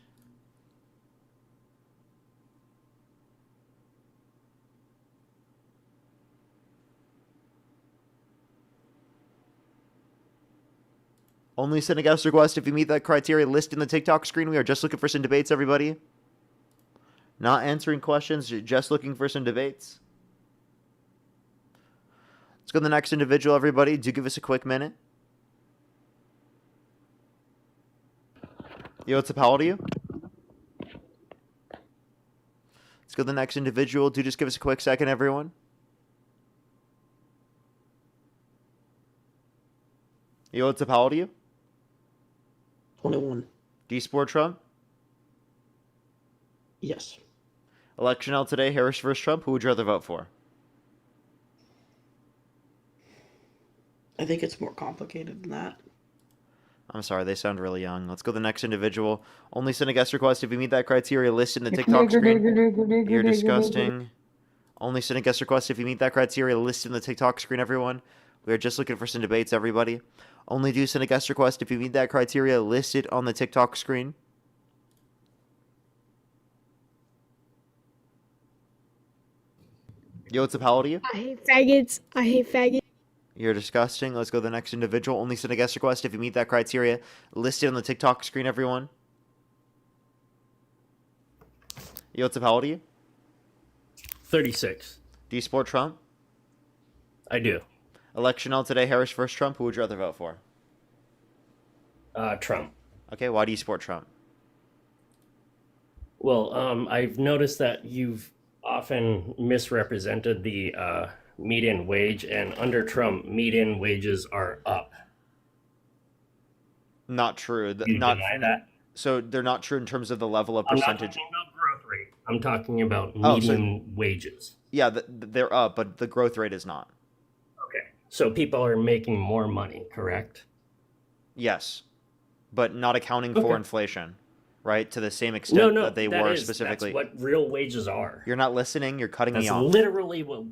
Only send a guest request if you meet that criteria listed in the TikTok screen. We are just looking for some debates, everybody. Not answering questions, just looking for some debates. Let's go to the next individual, everybody. Do give us a quick minute. Yo, what's up? How old are you? Let's go to the next individual. Do just give us a quick second, everyone. Yo, what's up? How old are you? 21. Do you support Trump? Yes. Election out today, Harris versus Trump. Who would you rather vote for? I think it's more complicated than that. I'm sorry, they sound really young. Let's go to the next individual. Only send a guest request if you meet that criteria listed in the TikTok screen. You're disgusting. Only send a guest request if you meet that criteria listed in the TikTok screen, everyone. We are just looking for some debates, everybody. Only do send a guest request if you meet that criteria listed on the TikTok screen. Yo, what's up? How old are you? I hate faggots. I hate faggots. You're disgusting. Let's go to the next individual. Only send a guest request if you meet that criteria listed on the TikTok screen, everyone. Yo, what's up? How old are you? 36. Do you support Trump? I do. Election out today, Harris versus Trump. Who would you rather vote for? Trump. Okay, why do you support Trump? Well, I've noticed that you've often misrepresented the median wage, and under Trump, median wages are up. Not true. You deny that? So they're not true in terms of the level of I'm not percentage. talking about growth rate. I'm talking about Oh, so- median wages. Yeah, they're up, but the growth rate is not. Okay. So people are making more money, correct? Yes, but not accounting for Okay. inflation, right? To the same extent No, that they that were is- specifically. That's what real wages are. You're not listening. You're cutting That's me off. literally what.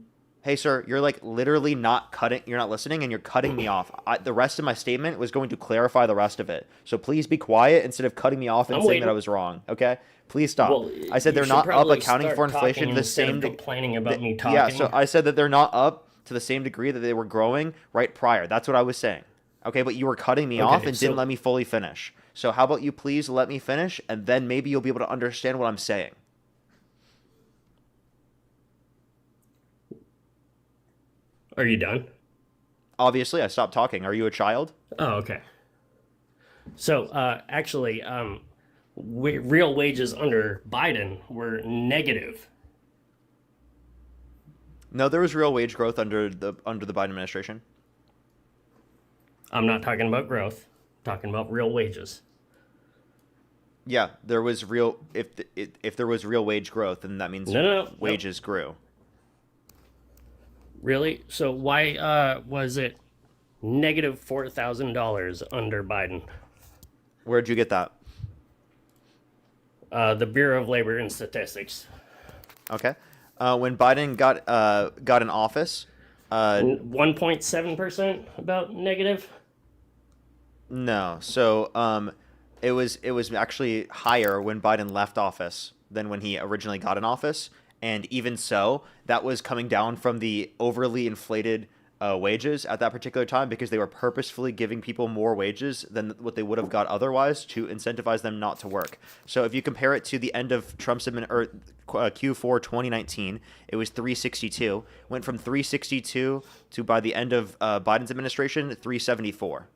Hey, sir, you're like literally not cutting. You're not listening, and you're cutting me off. The rest of my statement was going to clarify the rest of it. So please be quiet instead of cutting me off and I'm saying waiting. that I was wrong. Okay, please stop. Well, I said you they're should not up probably accounting start for inflation talking the instead same. of complaining about me talking. Yeah, so I said that they're not up to the same degree that they were growing right prior. That's what I was saying. Okay, but you were cutting me off and didn't let me fully finish. So how about you please let me finish, and then maybe you'll be able to understand what I'm saying. Are you done? Obviously, I stopped talking. Are you a child? Oh, okay. So, actually, real wages under Biden were negative. No, there was real wage growth under the Biden administration. I'm not talking about growth. I'm talking about real wages. Yeah, there was real. If there was real wage growth, then that means No. wages grew. Really? So why was it negative $4,000 under Biden? Where'd you get that? The Bureau of Labor and Statistics. Okay. When Biden got in office, 1.7% about negative. No. So it was actually higher when Biden left office than when he originally got in office. And even so, that was coming down from the overly inflated wages at that particular time because they were purposefully giving people more wages than what they would have got otherwise to incentivize them not to work. So if you compare it to the end of Trump's Q4 2019, it was 362. Went from 362 to by the end of Biden's administration 374.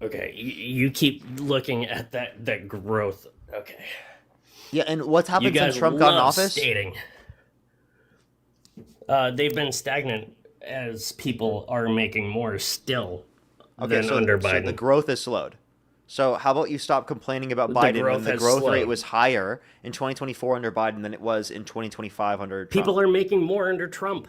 Okay, you keep looking at that growth. Okay. Yeah, and what's You happened guys since Trump got in love office? stating. They've been stagnant as people are making more still than under Biden. So the growth is slowed. So how about you stop complaining about The Biden growth when the has growth rate slowed. was higher in 2024 under Biden than it was in 2025 under Trump? People are making more under Trump.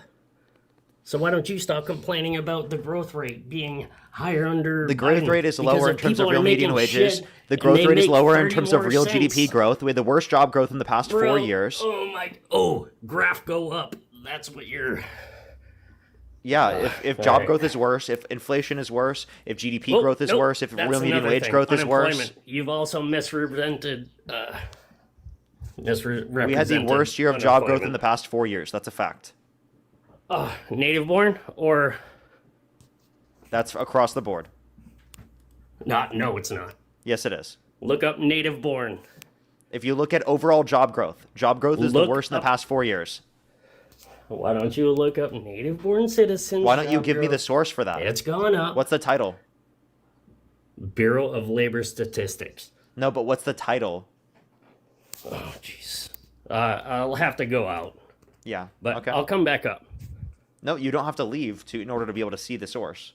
So why don't you stop complaining about the growth rate being higher under The growth Biden? rate is Because lower if in terms people of are real median making wages. shit The and growth they rate is make lower in 30 terms of more real cents. GDP growth. We had the worst job growth in the past 4 Bro, years. Graph go up. That's what you're. Yeah, if all job right. growth is worse, if inflation is worse, if GDP Oh, growth is nope, worse, if that's real median another wage thing. growth is worse. Unemployment. You've also misrepresented. We had the worst year of job growth in the past 4 years. That's a fact. Native born or That's across the board. not? No, it's not. Yes, it is. Look up native born. If you look at overall job growth is the Look worst in the up- past 4 years. Why don't you look up native born citizens? Why don't you job give me the growth? source for that? It's gone up. What's the title? Bureau of Labor Statistics. No, but what's the title? Oh, jeez. I'll have to go out, Yeah. but Okay. I'll come back up. No, you don't have to leave in order to be able to see the source.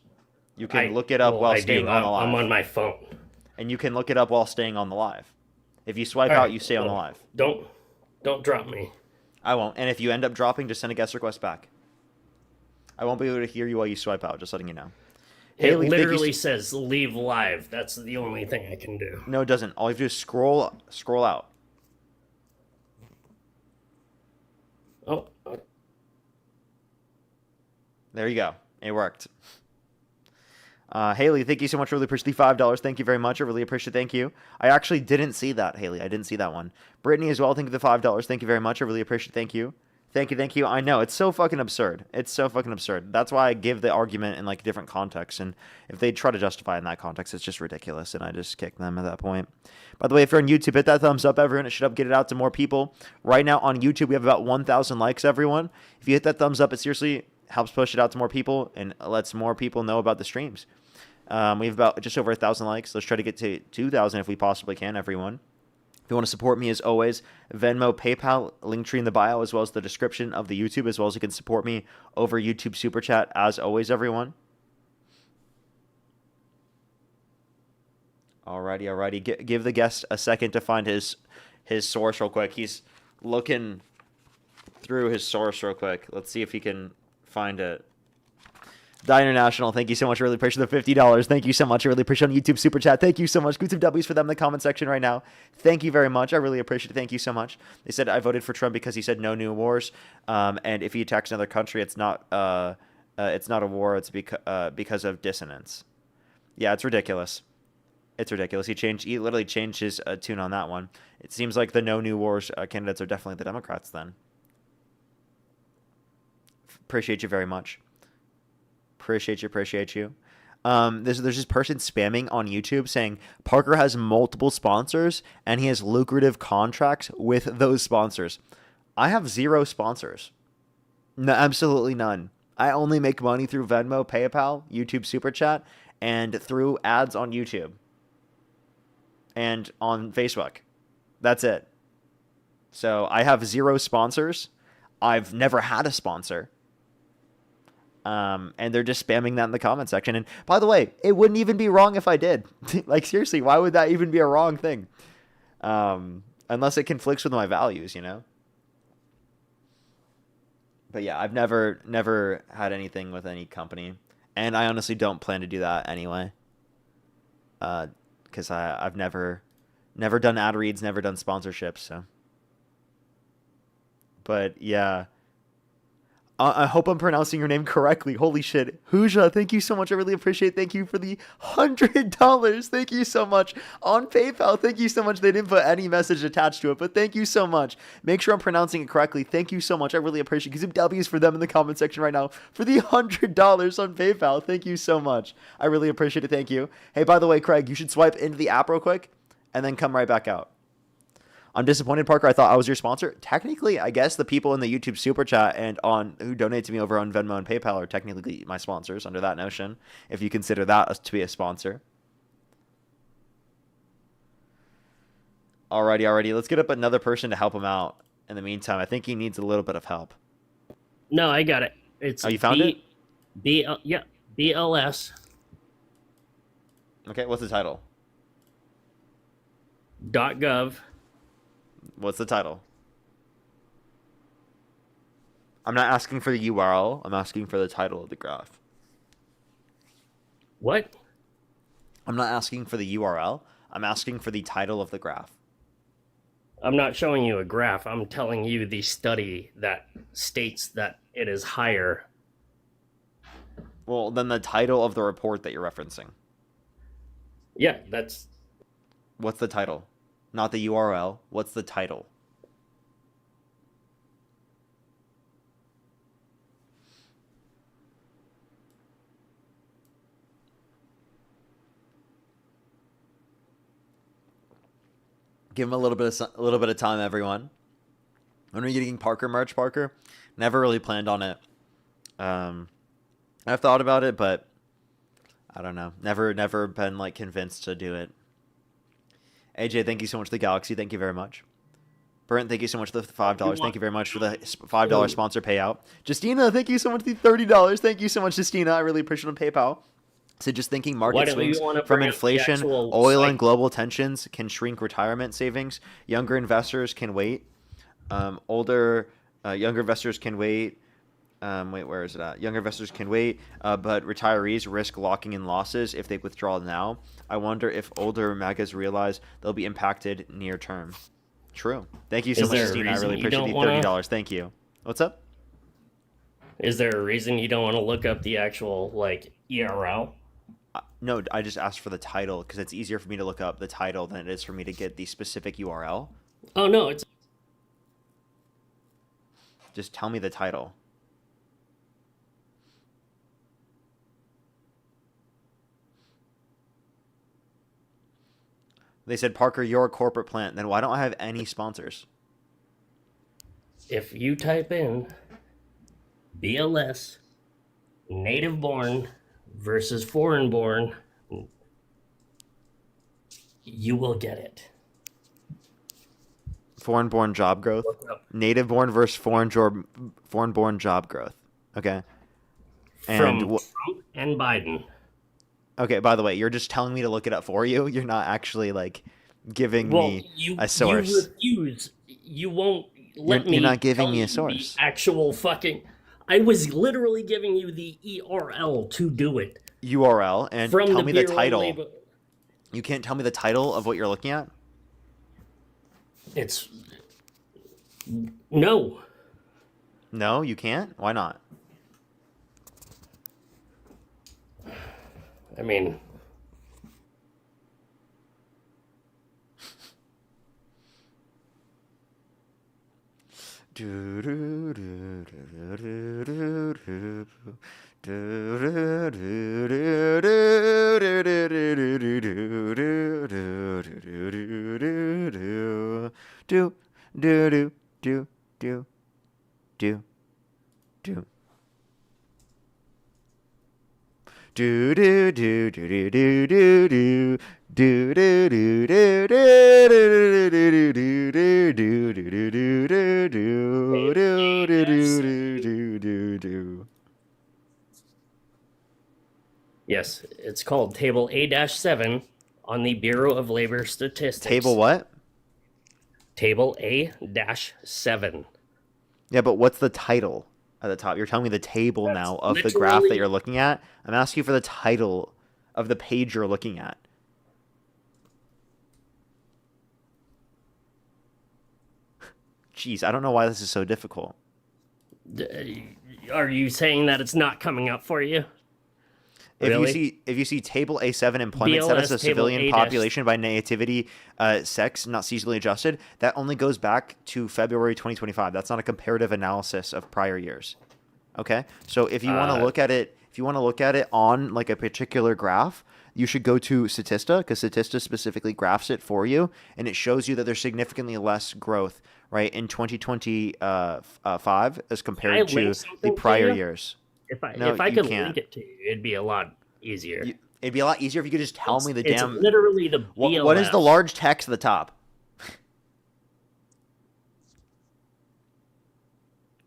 You can I- look it up well, while I staying do. on the live. I'm on my phone. And you can look it up while staying on the live. If you swipe All out, right, you stay on the well, live. Don't drop me. I won't. And if you end up dropping, just send a guest request back. I won't be able to hear you while you swipe out, just letting you know. It Haley, thank you literally says leave live. That's the only thing I can do. No, it doesn't. All you have to do is scroll out. Oh. There you go. It worked. Haley, thank you so much. Really appreciate the $5. Thank you very much. I really appreciate it. Thank you. I actually didn't see that, Haley. I didn't see that one. Brittany as well. Thank you for the $5. Thank you very much. I really appreciate it. Thank you. Thank you. I know. It's so fucking absurd. It's so fucking absurd. That's why I give the argument in like different contexts. And if they try to justify it in that context, it's just ridiculous. And I just kick them at that point. By the way, if you're on YouTube, hit that thumbs up, everyone. It should help get it out to more people. Right now on YouTube, we have about 1,000 likes, everyone. If you hit that thumbs up, it seriously helps push it out to more people and lets more people know about the streams. We have about just over 1,000 likes. Let's try to get to 2,000 if we possibly can, everyone. If you want to support me, as always, Venmo, PayPal, link tree in the bio, as well as the description of the YouTube, as well as you can support me over YouTube Super Chat, as always, everyone. Alrighty. Give the guest a second to find his source real quick. He's looking through his source real quick. Let's see if he can find it. Die International, thank you so much. I really appreciate the $50. Thank you so much. I really appreciate on YouTube Super Chat. Thank you so much. Good some W's for them in the comment section right now. Thank you very much. I really appreciate it. Thank you so much. They said I voted for Trump because he said no new wars. And if he attacks another country, it's not a war. It's because of dissonance. Yeah, it's ridiculous. It's ridiculous. He literally changed his tune on that one. It seems like the no new wars candidates are definitely the Democrats then. Appreciate you very much. Appreciate you. There's this person spamming on YouTube saying Parker has multiple sponsors and he has lucrative contracts with those sponsors. I have 0 sponsors. No, absolutely none. I only make money through Venmo, PayPal, YouTube Super Chat, and through ads on YouTube and on Facebook. That's it. So I have 0 sponsors. I've never had a sponsor. And they're just spamming that in the comment section. And by the way, it wouldn't even be wrong if I did. Like, seriously, why would that even be a wrong thing? Unless it conflicts with my values, you know? But yeah, I've never had anything with any company. And I honestly don't plan to do that anyway. Because I've never done ad reads, never done sponsorships, so. But yeah. I hope I'm pronouncing your name correctly. Holy shit. Huja, thank you so much. I really appreciate it. Thank you for the $100. Thank you so much. On PayPal, thank you so much. They didn't put any message attached to it, but thank you so much. Make sure I'm pronouncing it correctly. Thank you so much. I really appreciate it. Give some W's for them in the comment section right now for the $100 on PayPal. Thank you so much. I really appreciate it. Thank you. Hey, by the way, Craig, you should swipe into the app real quick and then come right back out. I'm disappointed, Parker. I thought I was your sponsor. Technically, I guess the people in the YouTube Super Chat and who donate to me over on Venmo and PayPal are technically my sponsors under that notion, if you consider that to be a sponsor. Alrighty. Let's get up another person to help him out. In the meantime, I think he needs a little bit of help. No, I got it. It's you found it? Yeah, BLS. Okay, what's the title? .gov. What's the title? I'm not asking for the URL. I'm asking for the title of the graph. What? I'm not asking for the URL. I'm asking for the title of the graph. I'm not showing you a graph. I'm telling you the study that states that it is higher. Well, then the title of the report that you're referencing. Yeah, that's... What's the title? Not the URL. What's the title? Give him a little bit of time, everyone. When are you getting Parker merch, Parker? Never really planned on it. I've thought about it, but I don't know. Never been like convinced to do it. AJ, thank you so much. The Galaxy, thank you very much. Brent, thank you so much for the $5. Thank you very much for the $5 sponsor payout. Justina, thank you so much for the $30. Thank you so much, Justina. I really appreciate it on PayPal. So just thinking Why market don't you swings wanna from bring up the inflation, actual oil, site? and global tensions can shrink retirement savings. Younger investors can wait. Younger investors can wait. Where is it at? Younger investors can wait, but retirees risk locking in losses if they withdraw now. I wonder if older MAGAs realize they'll be impacted near term. True. Thank you so Is much, there a Christina. I reason really you appreciate the don't wanna- $30. Thank you. What's up? Is there a reason you don't want to look up the actual like ERL? No, I just asked for the title because it's easier for me to look up the title than it is for me to get the specific URL. Oh no, it's Just tell me the title. They said, Parker, you're a corporate plant. Then why don't I have any sponsors? if you type in BLS native born versus foreign born, you will get it. Foreign-born job growth. Native-born versus foreign-born job growth. Okay. From Trump and Biden. Okay, by the way, you're just telling me to look it up for you. You're not actually like giving me a source. You refuse. You won't let me. You're not giving tell me a you source. The actual fucking. I was literally giving you the ERL to do it. URL and From tell the me the Bureau of title. Labor. You can't tell me the title of what you're looking at? It's no. No, you can't? Why not? I mean, yes, it's called Table A-7 on the Bureau of Labor Statistics. Table what? Table A-7. Yeah, but what's the title at the top? You're telling me the table now of the graph that literally- you're looking at. I'm asking you for the title of the page you're looking at. Jeez, I don't know why this is so difficult. Are you saying that it's not coming up for you? Really? If you see table A7 employment BLS status of table civilian A- population by nativity sex not seasonally adjusted, that only goes back to February 2025. That's not a comparative analysis of prior years. Okay? So if you want to look at it, on like a particular graph, you should go to Statista because Statista specifically graphs it for you and it shows you that there's significantly less growth, right, in 2025 as compared to the prior years. If I No, you could can't. link it to you, it'd be a lot easier. It'd be a lot easier if you could just tell me the It's damn. literally the What is the BLS. large text at the top?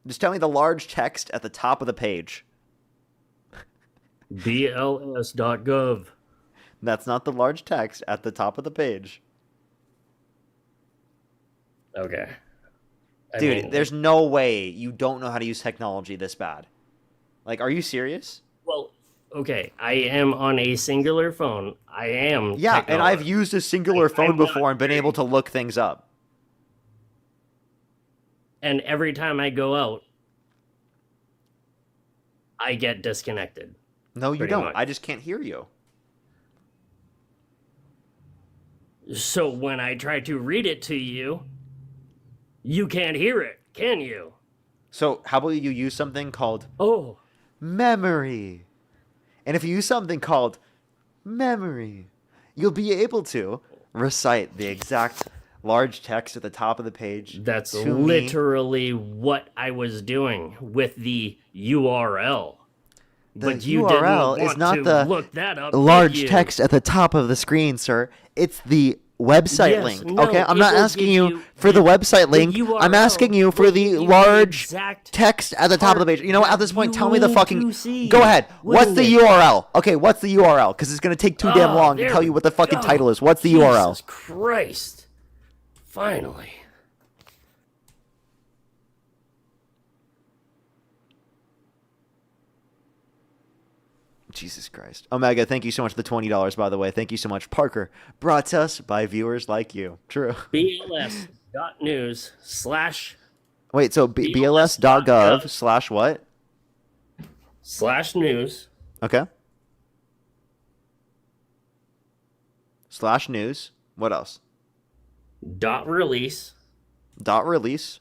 Just tell me the large text at the top of the page. BLS.gov. That's not the large text at the top of the page. Okay. Dude, there's no way you don't know how to use technology this bad. Like, are you serious? Well, okay, I am on a singular phone. I am. Yeah, and I've technology. used a singular phone I'm not before and been able to look things up. And every time I go out, I get disconnected. No, you Pretty don't. much. I just can't hear you. So when I try to read it to you, you can't hear it, can you? So how about you use something called Oh, memory? And if you use something called memory, you'll be able to recite the exact large text at the top of the page. that's to me. literally what I was doing with the URL. The But you URL didn't is want not to the look that up, did large you? text at the top of the screen, sir. It's the website Yes, link. no, Okay, I'm it not will asking give you you for the the- website the link. I'm URL asking you for will the give you the large exact text at the top of the page. You know what? At this point, you tell me the need fucking. to see, Go ahead. What's the wouldn't it? URL? Okay, what's the URL? Because it's gonna take too damn Oh, long to there tell you we what the fucking go. title is. What's the Jesus URL? Christ! Finally. Jesus Christ. Omega, thank you so much for the $20, by the way. Thank you so much. Parker, brought to us by viewers like you. True. BLS.news / Wait, so bls.gov / what? /news Okay. /news. What else? .release .release.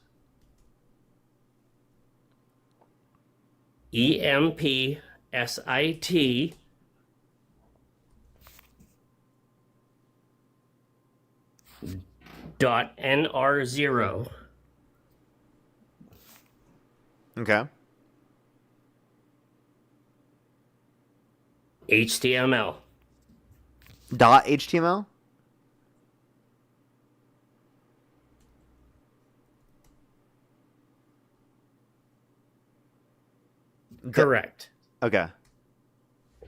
EMPSIT .NR0 Okay. HTML .html. correct. Okay.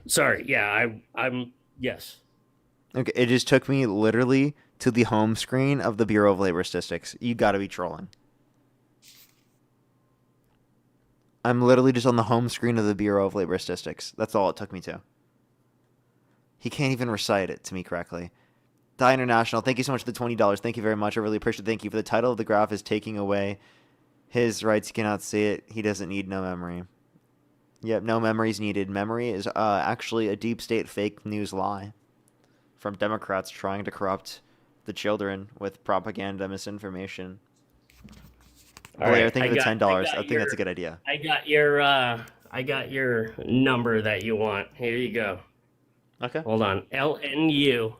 Sorry, yeah, I'm yes. Okay. It just took me literally to the home screen of the Bureau of Labor Statistics. You gotta be trolling. I'm literally just on the home screen of the Bureau of Labor Statistics. That's all it took me to. He can't even recite it to me correctly. Die International, thank you so much for the $20. Thank you very much. I really appreciate it. Thank you. For the title of the graph is taking away his rights. He cannot see it. He doesn't need no memory. Yep, no memories needed. Memory is actually a deep state fake news lie from Democrats trying to corrupt the children with propaganda, misinformation. All Blair, right, thank you for the $10. I think that's a good idea. I got your number that you want. Here you go. Okay. Hold on. LNU.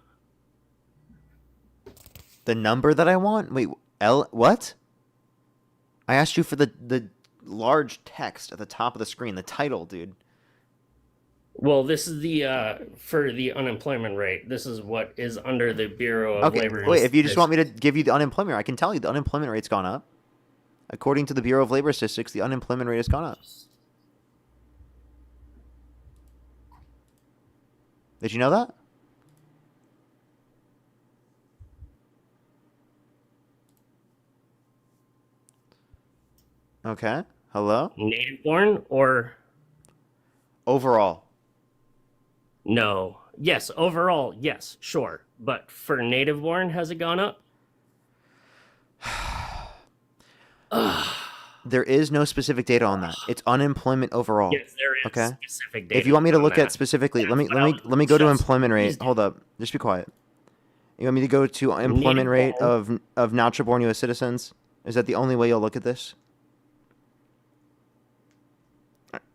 The number that I want? Wait, what? I asked you for the large text at the top of the screen, the title, dude. Well, this is the for the unemployment rate. This is what is under the Bureau of Okay, Labor. wait, if you just want me to give you the unemployment rate, I can tell you the unemployment rate's gone up. According to the Bureau of Labor Statistics, the unemployment rate has gone up. Did you know that? Okay. Hello? Native born or overall? No. Yes, overall, yes, sure. But for native born, has it gone up? There is no specific data on that. It's unemployment overall. Yes, there is okay? specific data. If you want me to on look that. at specifically, let me That's let me go to just- employment rate. Hold up. Just be quiet. You want me to go to employment rate of natural born U.S. citizens? Is that the only way you'll look at this?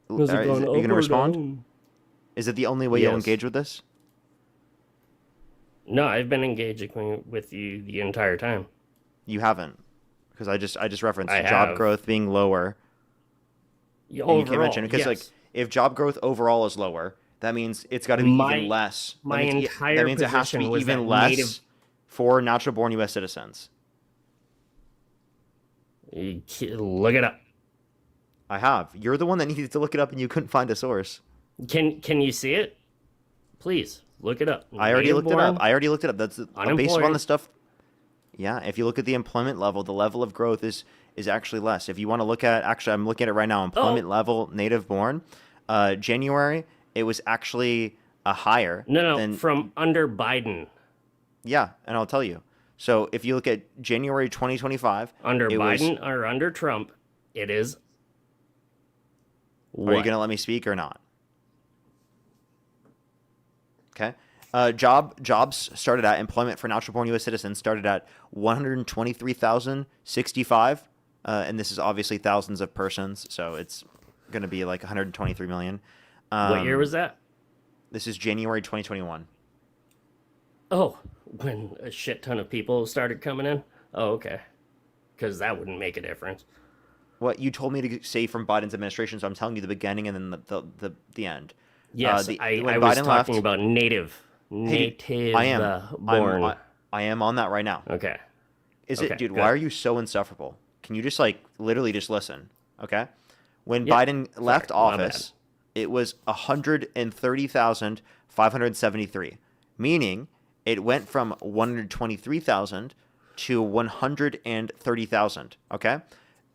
Was it Are going you up going to or respond? down? Is it the only way you'll Yes. engage with this? No, I've been engaging with you the entire time. You haven't, because I just referenced I job have. growth being lower. Yeah, And you can't mention overall, because like yes. if job growth overall is lower, that means it's got to be even less. My that means, entire that means it has to be position was even that less native- for natural born U.S. citizens. Look it up. I have. You're the one that needed to look it up and you couldn't find a source. Can you see it? Please look it up. I already looked it up. Native-born, I already looked it up. That's based on unemployed. the stuff. Yeah, if you look at the employment level, the level of growth is actually less. If you want to look at, actually, I'm looking at it right now. Employment level, native born, January, it was actually a higher. No, than, from under Biden. Yeah, and I'll tell you. So if you look at January 2025, Under it was- Biden or under Trump, it is. Are you going to let me speak or not? Okay. Jobs started at employment for natural born U.S. citizens started at 123,065, and this is obviously thousands of persons, so it's going to be like 123 million. What year was that? This is January 2021. Oh, when a shit ton of people started coming in? Oh, okay. Because that wouldn't make a difference. What you told me to say from Biden's administration, so I'm telling you the beginning and then the end. Yes, when I Biden was left- talking about native Hey, I am. born. I am on that right now. Okay. Is Okay, it, dude? good. Why are you so insufferable? Can you just like literally just listen? Okay. When Yeah, Biden left sorry, my bad. office, it was 130,573, meaning it went from 123,000 to 130,000. Okay.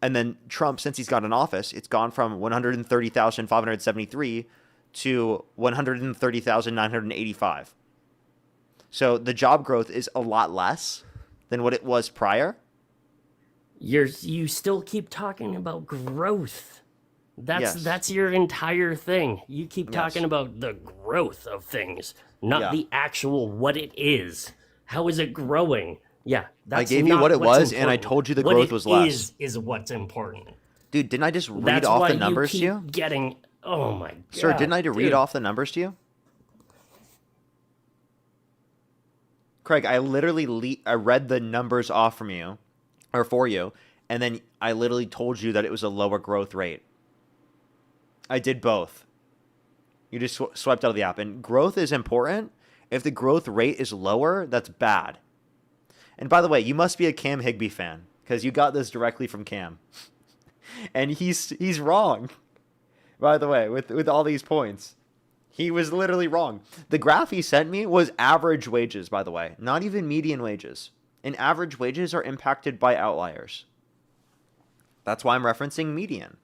And then Trump, since he's got in office, it's gone from 130,573 to 130,985. So the job growth is a lot less than what it was prior. You still keep talking about growth. Yes. That's your entire thing. You keep Yes. talking about the growth of things, not Yeah. the actual what it is. How is it growing? Yeah, that's gave you not what it what's was, and I important. told you the What growth it was less. is what's important. Dude, didn't I just read That's off why the numbers to you you? keep getting. Oh my god, Sir, didn't I read dude. off the numbers to you? Craig, I literally I read the numbers off from you, or for you, and then I literally told you that it was a lower growth rate. I did both. You just swiped out of the app. And growth is important. If the growth rate is lower, that's bad. And by the way, you must be a Cam Higbee fan, because you got this directly from Cam. And he's wrong. By the way, with all these points. He was literally wrong. The graph he sent me was average wages, by the way, not even median wages. And average wages are impacted by outliers. That's why I'm referencing median.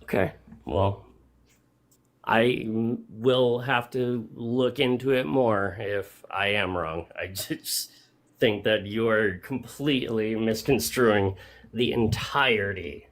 Okay, well, I will have to look into it more if I am wrong. I just think that you're completely misconstruing the entirety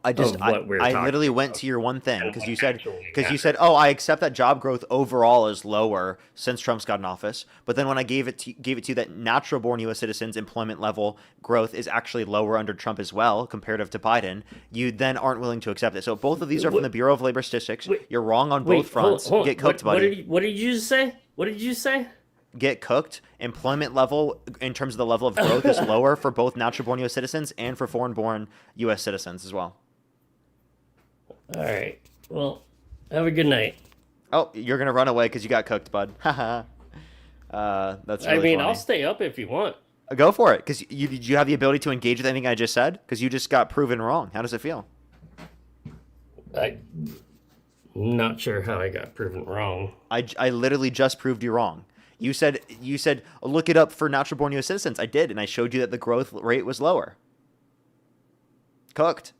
I of what we're talking literally went about. to your one thing And because what you said actually oh, I accept that job growth overall is lower since Trump's got in office. But then when I gave it to you that natural born U.S. citizens employment level growth is actually lower under Trump as well comparative to Biden, you then aren't willing to accept it. So both of these are from the Bureau of Labor Statistics. You're wrong on both fronts. Hold on. Get cooked, buddy. What did you just say? What did you say? Get cooked. Employment level in terms of the level of growth is lower for both natural born U.S. citizens and for foreign born U.S. citizens as well. All right. Well, have a good night. Oh, you're gonna run away because you got cooked, bud. Haha. That's really I mean, funny. I'll stay up if you want. Go for it, because did you have the ability to engage with anything I just said? Because you just got proven wrong. How does it feel? I'm not sure how I got proven wrong. I literally just proved you wrong. You said look it up for natural born U.S. citizens. I did, and I showed you that the growth rate was lower. Cooked.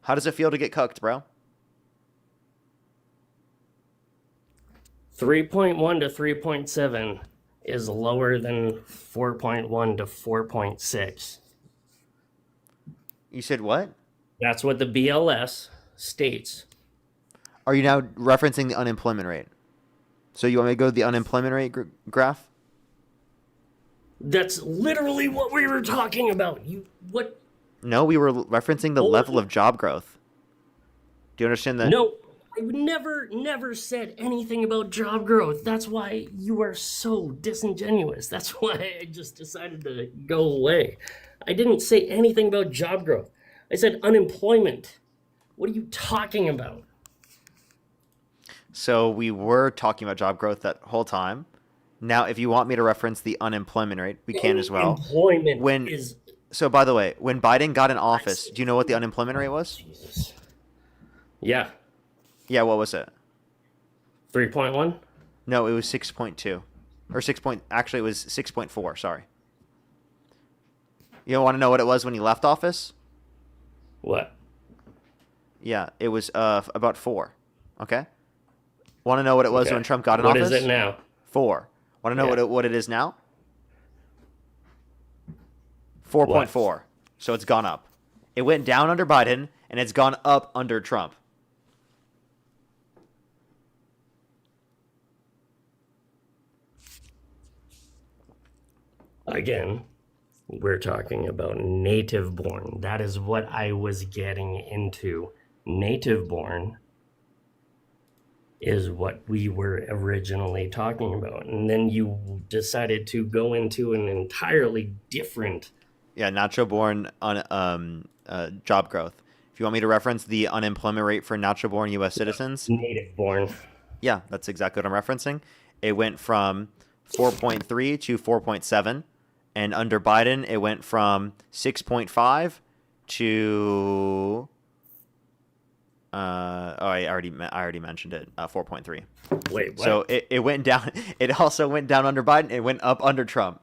How does it feel to get cooked, bro? 3.1 to 3.7 is lower than 4.1 to 4.6. You said what? That's what the BLS states. Are you now referencing the unemployment rate? So you want me to go to the unemployment rate graph? That's literally what we were talking about. What? No, we were referencing the level of job growth. Do you understand that? No, I never said anything about job growth. That's why you are so disingenuous. That's why I just decided to go away. I didn't say anything about job growth. I said unemployment. What are you talking about? So we were talking about job growth that whole time. Now, if you want me to reference the unemployment rate, we can as well. Employment is... So, by the way, when Biden got in office, do you know what the unemployment rate was? Jesus. Yeah. Yeah, what was it? 3.1? No, it was 6.2. Or 6 point... Actually, it was 6.4, sorry. You want to know what it was when he left office? What? Yeah, it was about 4. Okay? Want to know what it was when Trump got in office? What is it now? 4. Want to know what it is now? 4.4. So it's gone up. It went down under Biden, and it's gone up under Trump. Again, we're talking about native born. That is what I was getting into. Native born is what we were originally talking about. And then you decided to go into an entirely different... Yeah, natural born on job growth. If you want me to reference the unemployment rate for natural-born U.S. citizens, Native-born. yeah, that's exactly what I'm referencing. It went from 4.3 to 4.7, and under Biden, it went from 6.5 to I already mentioned it, 4.3. Wait, what? So it went down. It also went down under Biden. It went up under Trump.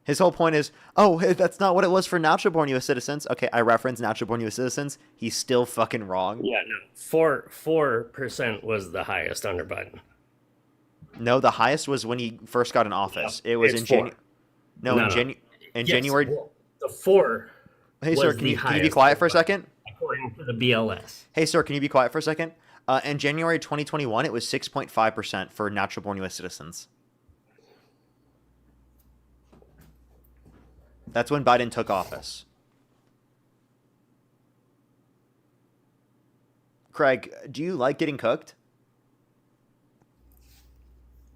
His whole point is, oh, that's not what it was for natural-born U.S. citizens. Okay, I referenced natural-born U.S. citizens. He's still fucking wrong. Yeah, no. 4% was the highest under Biden. No, the highest was when he first got in office. It was in January. No, in January. Well, the 4. Hey, sir, can you be quiet for a second? According to the BLS. Hey, sir, can you be quiet for a second? In January 2021, it was 6.5% for natural-born U.S. citizens. That's when Biden took office. Craig, do you like getting cooked?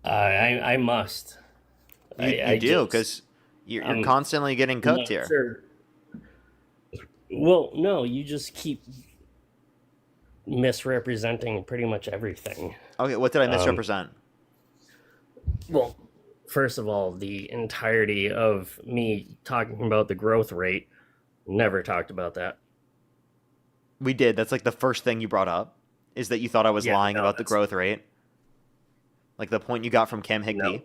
I must. You do, because you're constantly getting cooked here. Sure. Well, no, you just keep misrepresenting pretty much everything. Okay, what did I misrepresent? Well, first of all, the entirety of me talking about the growth rate, never talked about that. We did. That's like the first thing you brought up, is that you thought I was lying about the growth rate. Like the point you got from Cam Higby. No.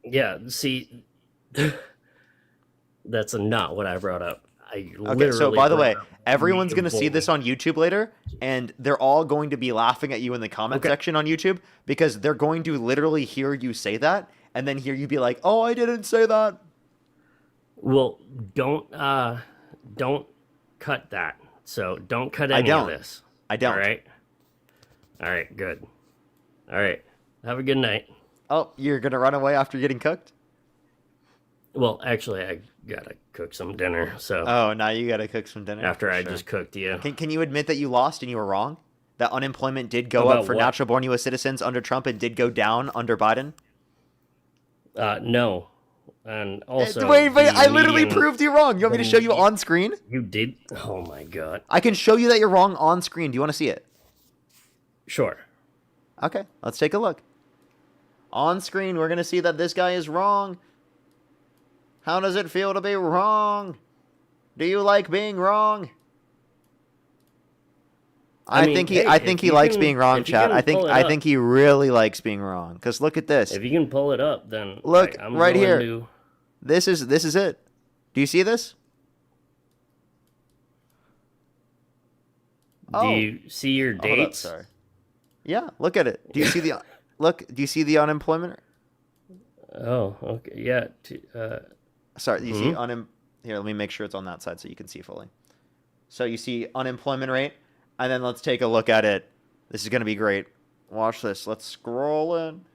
Yeah, see, that's not what I brought up. Okay, so by the way, everyone's going to see this on YouTube later, and they're all going to be laughing at you in the comment section on YouTube, because they're going to literally hear you say that, and then hear you be like, oh, I didn't say that. Well, don't cut that. So don't cut any of this. I don't. All right, good. All right, have a good night. Oh, you're going to run away after getting cooked? Well, actually, I gotta cook some dinner. So. Oh, now you gotta cook some dinner. After I just cooked you. Can you admit that you lost and you were wrong? That unemployment did go up for natural-born U.S. citizens under Trump and did go down under Biden? No. And also, wait, I literally proved you wrong. You want me to show you on screen? You did? Oh my god. I can show you that you're wrong on screen. Do you want to see it? Sure. Okay, let's take a look. On screen, we're gonna see that this guy is wrong. How does it feel to be wrong? Do you like being wrong? I think he likes being wrong, chat. I think he really likes being wrong. Cause look at this. If you can pull it up, then look right here. This is it. Do you see this? Do you see your dates? Sorry. Yeah, look at it. Do you see the look? Do you see the unemployment? Oh, okay. Yeah. Sorry, you see here, let me make sure it's on that side so you can see fully. So you see unemployment rate, and then let's take a look at it. This is going to be great. Watch this. Let's scroll in.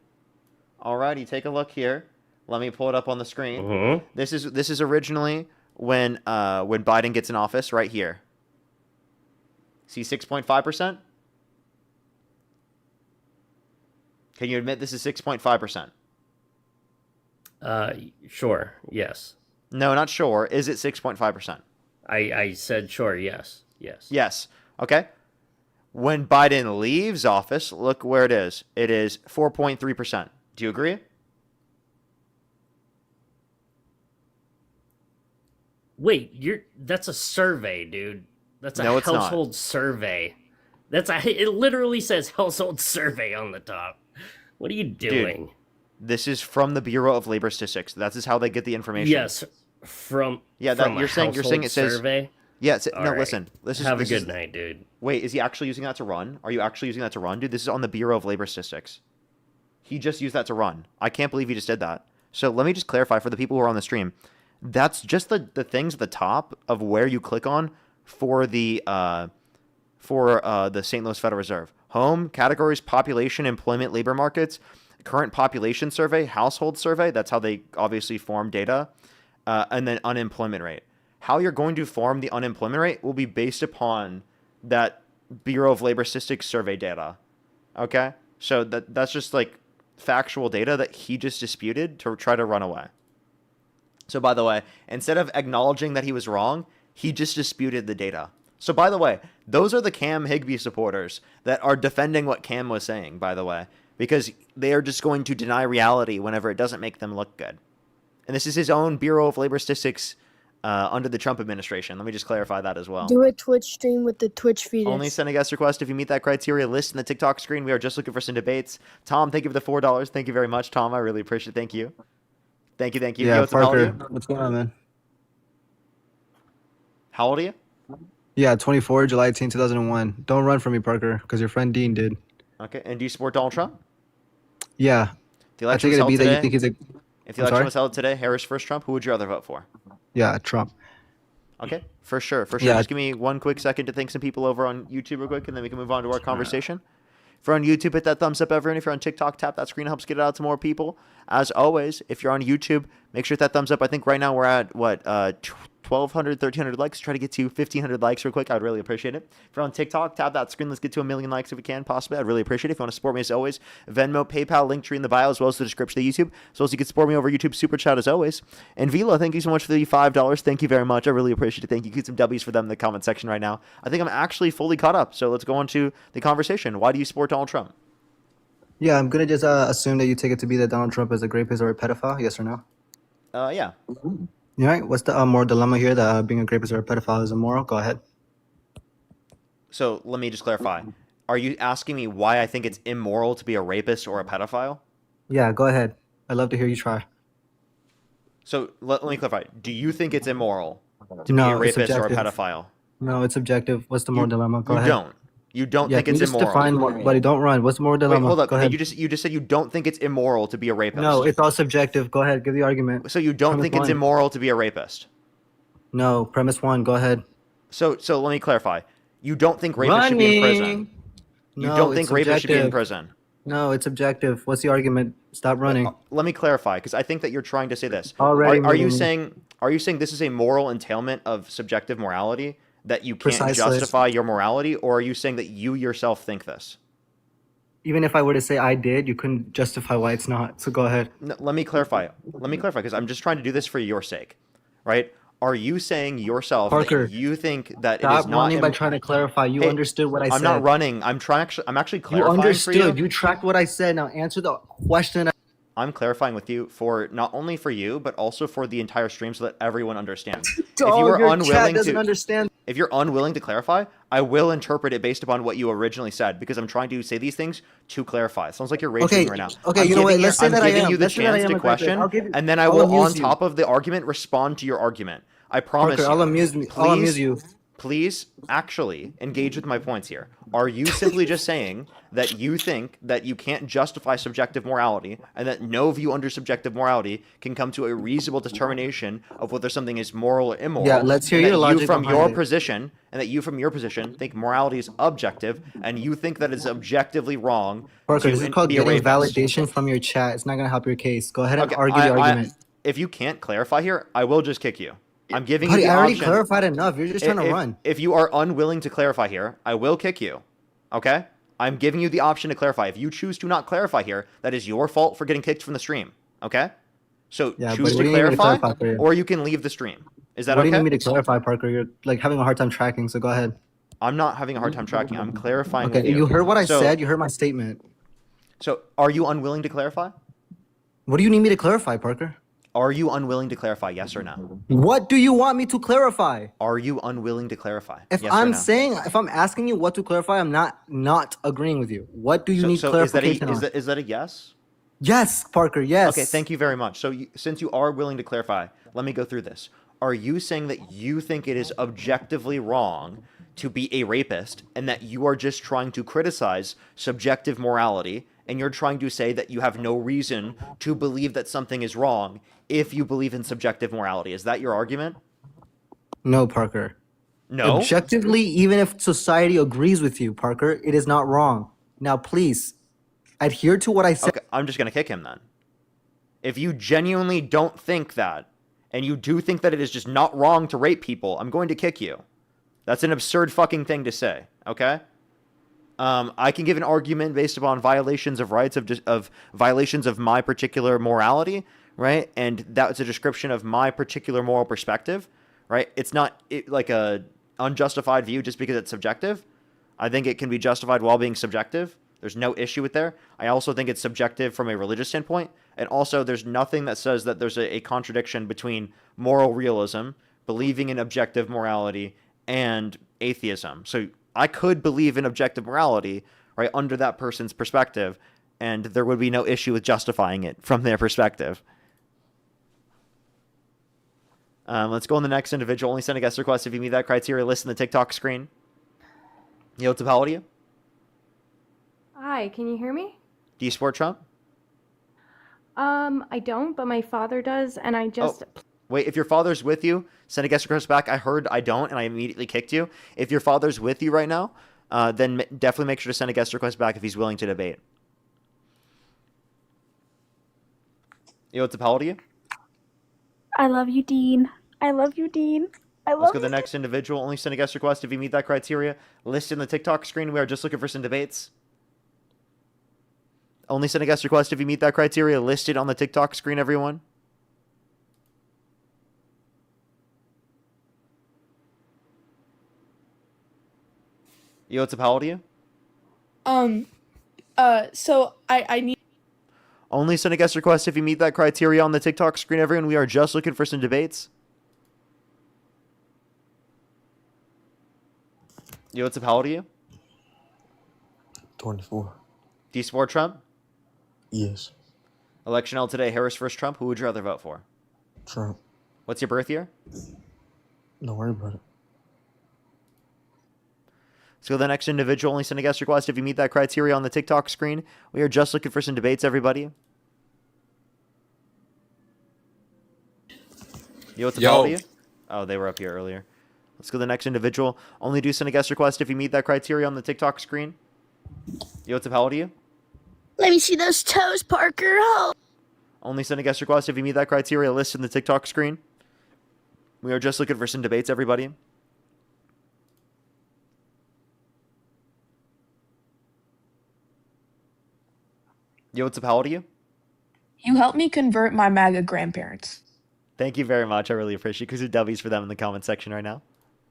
Alrighty, take a look here. Let me pull it up on the screen. This is originally when Biden gets in office, right here. See 6.5%? Can you admit this is 6.5%? Sure, yes. No, not sure. Is it 6.5%? I said sure, yes. Yes. Okay. When Biden leaves office, look where it is. It is 4.3%. Do you agree? Wait, that's a survey, dude. That's a household survey. It literally says household survey on the top. What are you doing? Dude, this is from the Bureau of Labor Statistics. That is how they get the information. Yes, you're saying it says survey? Yeah, no, right. Listen. Have a good night, dude. Wait, is he actually using that to run? Are you actually using that to run? Dude, this is on the Bureau of Labor Statistics. He just used that to run. I can't believe he just did that. So let me just clarify for the people who are on the stream. That's just the things at the top of where you click on for the St. Louis Federal Reserve. Home, categories, population, employment, labor markets, current population survey, household survey. That's how they obviously form data. And then unemployment rate. How you're going to form the unemployment rate will be based upon that Bureau of Labor Statistics survey data. Okay? So that's just like factual data that he just disputed to try to run away. So by the way, instead of acknowledging that he was wrong, He just disputed the data. So, by the way, those are the Cam Higbee supporters that are defending what Cam was saying, by the way, because they are just going to deny reality whenever it doesn't make them look good. And this is his own Bureau of Labor Statistics under the Trump administration. Let me just clarify that as well. Do a Twitch stream with the Twitch fetus. Only send a guest request if you meet that criteria. List in the TikTok screen. We are just looking for some debates. Tom, thank you for the $4. Thank you very much, Tom. I really appreciate it. Thank you. Thank you. Yeah, what's up, how old are Parker, you? what's going on, man? How old are you? Yeah, 24, July 18, 2001. Don't run from me, Parker, because your friend Dean did. Okay, and do you support Donald Trump? Yeah. The I election think was it'd held be that you today. think he's a. If the I'm election sorry? was held today, Harris versus Trump, who would you rather vote for? Yeah, Trump. Okay, for sure. Yeah. Just give me one quick second to thank some people over on YouTube real quick, and then we can move on to our conversation. If you're on YouTube, hit that thumbs up, everyone. If you're on TikTok, tap that screen. It helps get it out to more people. As always, if you're on YouTube, make sure to hit that thumbs up. I think right now we're at, 1,200, 1,300 likes. Try to get to 1,500 likes real quick. I'd really appreciate it. If you're on TikTok, tap that screen. Let's get to 1 million likes if we can, possibly. I'd really appreciate it. If you want to support me, as always, Venmo, PayPal, link tree in the bio, as well as the description of YouTube. As well as you can support me over YouTube Super Chat, as always. And Vila, thank you so much for the $5. Thank you very much. I really appreciate it. Thank you. Get some W's for them in the comment section right now. I think I'm actually fully caught up. So let's go on to the conversation. Why do you support Donald Trump? Yeah, I'm gonna just assume that you take it to be that Donald Trump is a rapist or a pedophile. Yes or no? Yeah. You right? What's the moral dilemma here that being a rapist or a pedophile is immoral? Go ahead. So let me just clarify. Are you asking me why I think it's immoral to be a rapist or a pedophile? Yeah, go ahead. I'd love to hear you try. So let me clarify. Do you think it's immoral to be No, a it's rapist or a subjective. pedophile? No, it's subjective. What's the moral dilemma? Go You ahead. don't. You don't Yeah, think can it's you just immoral. define, buddy? Don't run. What's the moral Wait, dilemma? hold up. Go Okay, ahead. you just said you don't think it's immoral to be a rapist. No, it's all subjective. Go ahead. Give the argument. So you don't Premise think it's one. immoral to be a rapist? No, premise one. Go ahead. So let me clarify. You don't think rapists should be in prison. Running. You No, don't it's think rapists should be in subjective. prison. No, it's objective. What's the argument? Stop running. Let me clarify, because I think that you're trying to say this. Already Are you moving. saying this is a moral entailment of subjective morality, that you can't Precisely. justify your morality, or are you saying that you yourself think this? Even if I were to say I did, you couldn't justify why it's not. So go ahead. No, let me clarify. Because I'm just trying to do this for your sake, right? Are you saying yourself Parker, that you think that it Stop is not? running by trying to clarify. You Hey, understood what I I'm said. not running. I'm actually You clarifying understood. for you. You tracked what I said. Now answer the question. I'm clarifying with you for not only for you, but also for the entire stream, so that everyone understands. Dog, If you are your chat unwilling doesn't to understand. If you're unwilling to clarify, I will interpret it based upon what you originally said, because I'm trying to say these things to clarify. It sounds like you're raging Okay, right now. okay, I'm you know what? giving Let's say I'm that I giving am. you the Let's say that I chance am to a rapist. question, I'll give you- and then I I'll will, on amuse you. top of the argument, respond to your argument. I promise Parker, you. I'll amuse me. I'll amuse you. Please actually engage with my points here. Are you simply just saying that you think that you can't justify subjective morality, and that no view under subjective morality can come to a reasonable determination of whether something is moral or immoral? Yeah, let's hear and that your logic you from behind your it. position, and that you from your position think morality is objective, and you think that it's objectively wrong Parker, to this is called be a getting rapist. validation from your chat. It's not going to help your case. Go ahead and Okay, argue the argument. if you can't clarify here, I will just kick you. I'm giving Buddy, you the I already option. clarified enough. You're just trying to run. If you are unwilling to clarify here, I will kick you. Okay? I'm giving you the option to clarify. If you choose to not clarify here, that is your fault for getting kicked from the stream. Okay? So Yeah, choose but what to do you need me to clarify, clarify for you? or you can leave the stream. Is that What do okay? you need me to clarify, Parker? You're like having a hard time tracking, so go ahead. I'm not having a hard time tracking. I'm clarifying Okay, with you. you heard what I So- said. You heard my statement. So are you unwilling to clarify? What do you need me to clarify, Parker? Are you unwilling to clarify, yes or no? What do you want me to clarify? Are you unwilling to clarify? If yes or I'm no? saying, if I'm asking you what to clarify, I'm not agreeing with you. What do you need so clarification is on? that a yes? Yes, Parker. Yes. Okay, thank you very much. So since you are willing to clarify, let me go through this. Are you saying that you think it is objectively wrong to be a rapist, and that you are just trying to criticize subjective morality, and you're trying to say that you have no reason to believe that something is wrong if you believe in subjective morality? Is that your argument? No, Parker. No? Objectively, even if society agrees with you, Parker, it is not wrong. Now, please adhere to what I said. Okay, I'm just going to kick him then. If you genuinely don't think that, and you do think that it is just not wrong to rape people, I'm going to kick you. That's an absurd fucking thing to say, okay? I can give an argument based upon violations of rights, of violations of my particular morality, right? And that's a description of my particular moral perspective, right? It's not like a unjustified view just because it's subjective. I think it can be justified while being subjective. There's no issue with there. I also think it's subjective from a religious standpoint. And also, there's nothing that says that there's a contradiction between moral realism, believing in objective morality, and atheism. So I could believe in objective morality, right, under that person's perspective, and there would be no issue with justifying it from their perspective. Let's go on the next individual. Only send a guest request if you meet that criteria. List in the TikTok screen. Yseph, how old are you? Hi, can you hear me? Do you support Trump? I don't, but my father does, and I just... Oh, wait, if your father's with you, send a guest request back. I heard I don't, and I immediately kicked you. If your father's with you right now, then definitely make sure to send a guest request back if he's willing to debate. Yseph, how old are you? I love you, Dean. I love you, Dean. Let's go to the next individual. Only send a guest request if you meet that criteria. List in the TikTok screen. We are just looking for some debates. Only send a guest request if you meet that criteria. Listed on the TikTok screen, everyone. Yseph, how old are you? So I need... Only send a guest request if you meet that criteria on the TikTok screen, everyone. We are just looking for some debates. Yseph, how old are you? 24. Do you support Trump? Yes. Election held today. Harris versus Trump. Who would you rather vote for? Trump. What's your birth year? Don't worry about it. Let's go to the next individual. Only send a guest request if you meet that criteria on the TikTok screen. We are just looking for some debates, everybody. Yseph, how old are you? Oh, they were up here earlier. Let's go to the next individual. Only do send a guest request if you meet that criteria on the TikTok screen. Yseph, how old are you? Let me see those toes, Parker. Oh. Only send a guest request if you meet that criteria listed in the TikTok screen. We are just looking for some debates, everybody. Yseph, how old are you? You helped me convert my MAGA grandparents. Thank you very much. I really appreciate it. Because your W's for them in the comment section right now.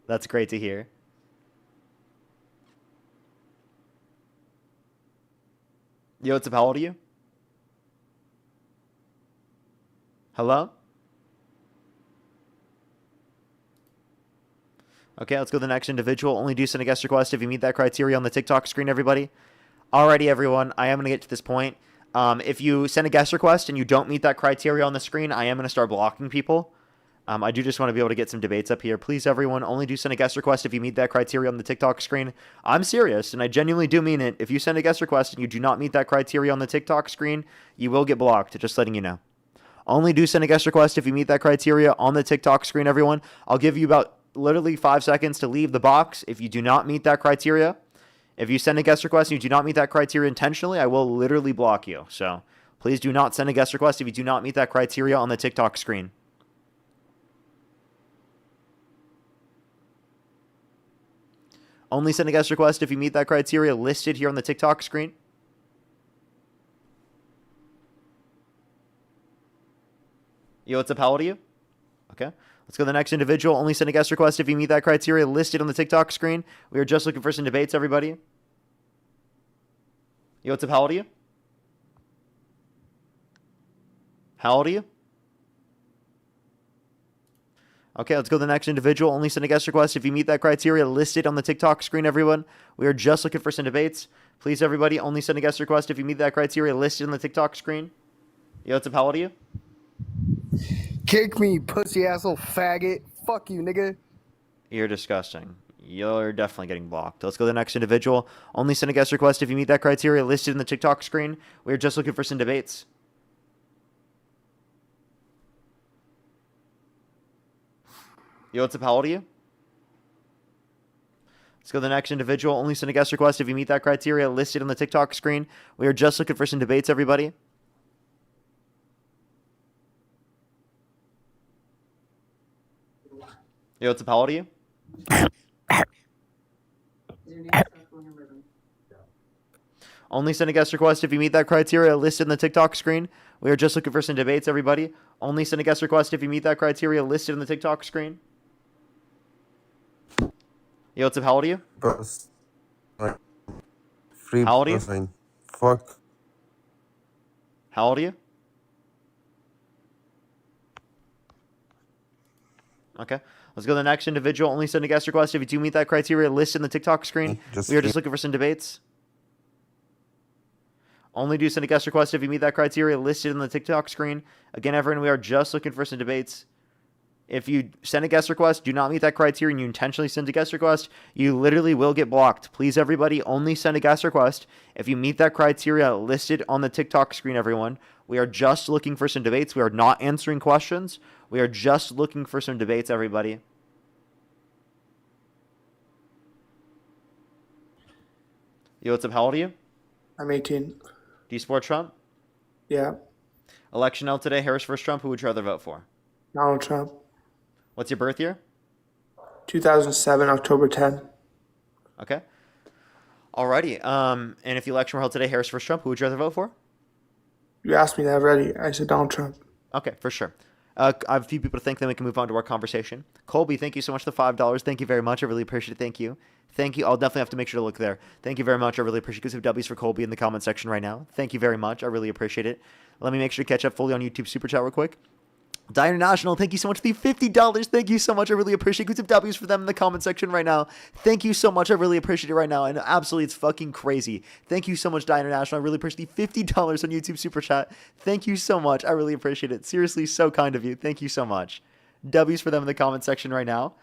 That's great to hear. Yseph, how old are you? Hello? Okay, let's go to the next individual. Only do send a guest request if you meet that criteria on the TikTok screen, everybody. Alrighty, everyone. I am going to get to this point. If you send a guest request and you don't meet that criteria on the screen, I am going to start blocking people. I do just want to be able to get some debates up here. Please, everyone, only do send a guest request if you meet that criteria on the TikTok screen. I'm serious, and I genuinely do mean it. If you send a guest request and you do not meet that criteria on the TikTok screen, you will get blocked, just letting you know. Only do send a guest request if you meet that criteria on the TikTok screen, everyone. I'll give you about literally 5 seconds to leave the box if you do not meet that criteria. If you send a guest request and you do not meet that criteria intentionally, I will literally block you. So please do not send a guest request if you do not meet that criteria on the TikTok screen. Only send a guest request if you meet that criteria listed here on the TikTok screen. Yseph, how old are you? Okay. Let's go to the next individual. Only send a guest request if you meet that criteria listed on the TikTok screen. We are just looking for some debates, everybody. Yseph, how old are you? How old are you? Okay, let's go to the next individual. Only send a guest request if you meet that criteria listed on the TikTok screen, everyone. We are just looking for some debates. Please, everybody, only send a guest request if you meet that criteria listed on the TikTok screen. Yseph, how old are you? Kick me, pussy asshole faggot. Fuck you, nigga. You're disgusting. You're definitely getting blocked. Let's go to the next individual. Only send a guest request if you meet that criteria listed in the TikTok screen. We are just looking for some debates. Yseph, how old are you? Let's go to the next individual. Only send a guest request if you meet that criteria listed on the TikTok screen. We are just looking for some debates, everybody. Yseph, how old are you? Only send a guest request if you meet that criteria listed in the TikTok screen. We are just looking for some debates, everybody. Only send a guest request if you meet that criteria listed in the TikTok screen. Yo, what's up? How old are you? Bro, it's like free How old are you? Palestine. Fuck. How old are you? Okay. Let's go to the next individual. Only send a guest request if you do meet that criteria listed in the TikTok screen. We are just looking for some debates. Only do send a guest request if you meet that criteria listed in the TikTok screen. Again, everyone, we are just looking for some debates. If you send a guest request, do not meet that criteria, and you intentionally send a guest request, you literally will get blocked. Please, everybody, only send a guest request if you meet that criteria listed on the TikTok screen, everyone. We are just looking for some debates. We are not answering questions. We are just looking for some debates, everybody. Yo, what's up? How old are you? I'm 18. Do you support Trump? Yeah. Election held today, Harris versus Trump. Who would you rather vote for? Donald Trump. What's your birth year? 2007, October 10. Okay. Alrighty. And if the election were held today, Harris versus Trump, who would you rather vote for? You asked me that already. I said Donald Trump. Okay, for sure. I have a few people to thank, then we can move on to our conversation. Colby, thank you so much for the $5. Thank you very much. I really appreciate it. Thank you. Thank you. I'll definitely have to make sure to look there. Thank you very much. I really appreciate it. Give some W's for Colby in the comment section right now. Thank you very much. I really appreciate it. Let me make sure to catch up fully on YouTube Super Chat real quick. Diner National, thank you so much for the $50. Thank you so much. I really appreciate it. Give some W's for them in the comment section right now. Thank you so much. I really appreciate it right now. And absolutely, it's fucking crazy. Thank you so much, Diner National. I really appreciate the $50 on YouTube Super Chat. Thank you so much. I really appreciate it. Seriously, so kind of you. Thank you so much. W's for them in the comment section right now.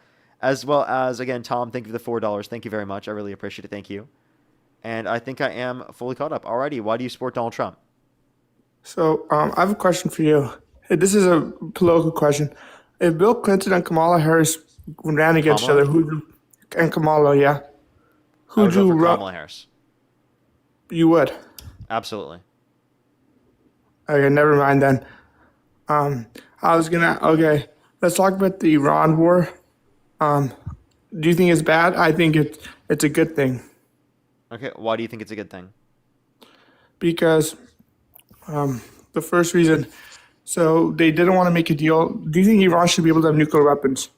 As well as, again, Tom, thank you for the $4. Thank you very much. I really appreciate it. Thank you. And I think I am fully caught up. Alrighty, why do you support Donald Trump? So, I have a question for you. This is a political question. If Bill Clinton and Kamala Harris ran against each other, and Kamala, yeah, who'd you run? Kamala Harris. You would. Absolutely. Okay, never mind then. Okay, let's talk about the Iran war. Do you think it's bad? I think it's a good thing. Okay, why do you think it's a good thing? Because the first reason, so they didn't want to make a deal. Do you think Iran should be able to have nuclear weapons?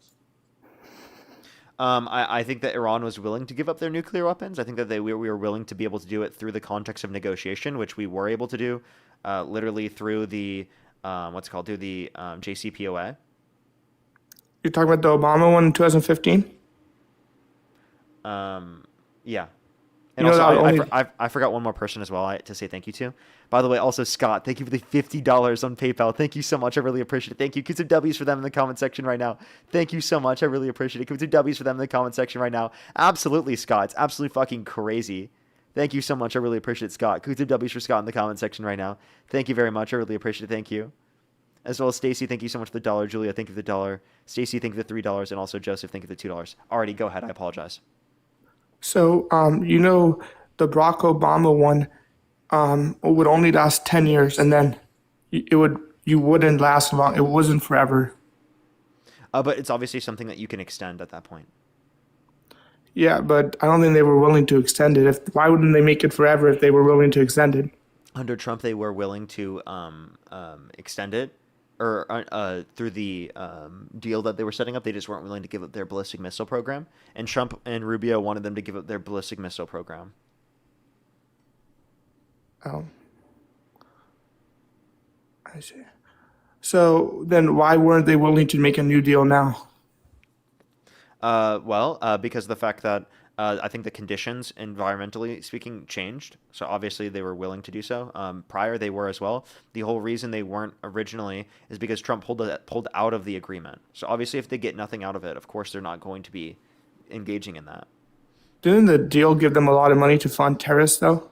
I think that Iran was willing to give up their nuclear weapons. I think that we were willing to be able to do it through the context of negotiation, which we were able to do, literally through the through the JCPOA. You're talking about the Obama one in 2015? Yeah. And also, I forgot one more person as well to say thank you to. By the way, also, Scott, thank you for the $50 on PayPal. Thank you so much. I really appreciate it. Thank you. Give some W's for them in the comment section right now. Thank you so much. I really appreciate it. Give some W's for them in the comment section right now. Absolutely, Scott. It's absolutely fucking crazy. Thank you so much. I really appreciate it, Scott. Give some W's for Scott in the comment section right now. Thank you very much. I really appreciate it. Thank you. As well as Stacy, thank you so much for the $1. Julia, thank you for the $1. Stacy, thank you for the $3. And also Joseph, thank you for the $2. Alrighty, go ahead. I apologize. So, the Barack Obama one would only last 10 years, and then you wouldn't last long. It wasn't forever. But it's obviously something that you can extend at that point. Yeah, but I don't think they were willing to extend it. Why wouldn't they make it forever if they were willing to extend it? Under Trump, they were willing to extend it, or through the deal that they were setting up. They just weren't willing to give up their ballistic missile program. And Trump and Rubio wanted them to give up their ballistic missile program. Oh, I see. So then why weren't they willing to make a new deal now? Because of the fact that I think the conditions, environmentally speaking, changed. So obviously they were willing to do so. Prior they were as well. The whole reason they weren't originally is because Trump pulled out of the agreement. So obviously if they get nothing out of it, of course they're not going to be engaging in that. Didn't the deal give them a lot of money to fund terrorists though?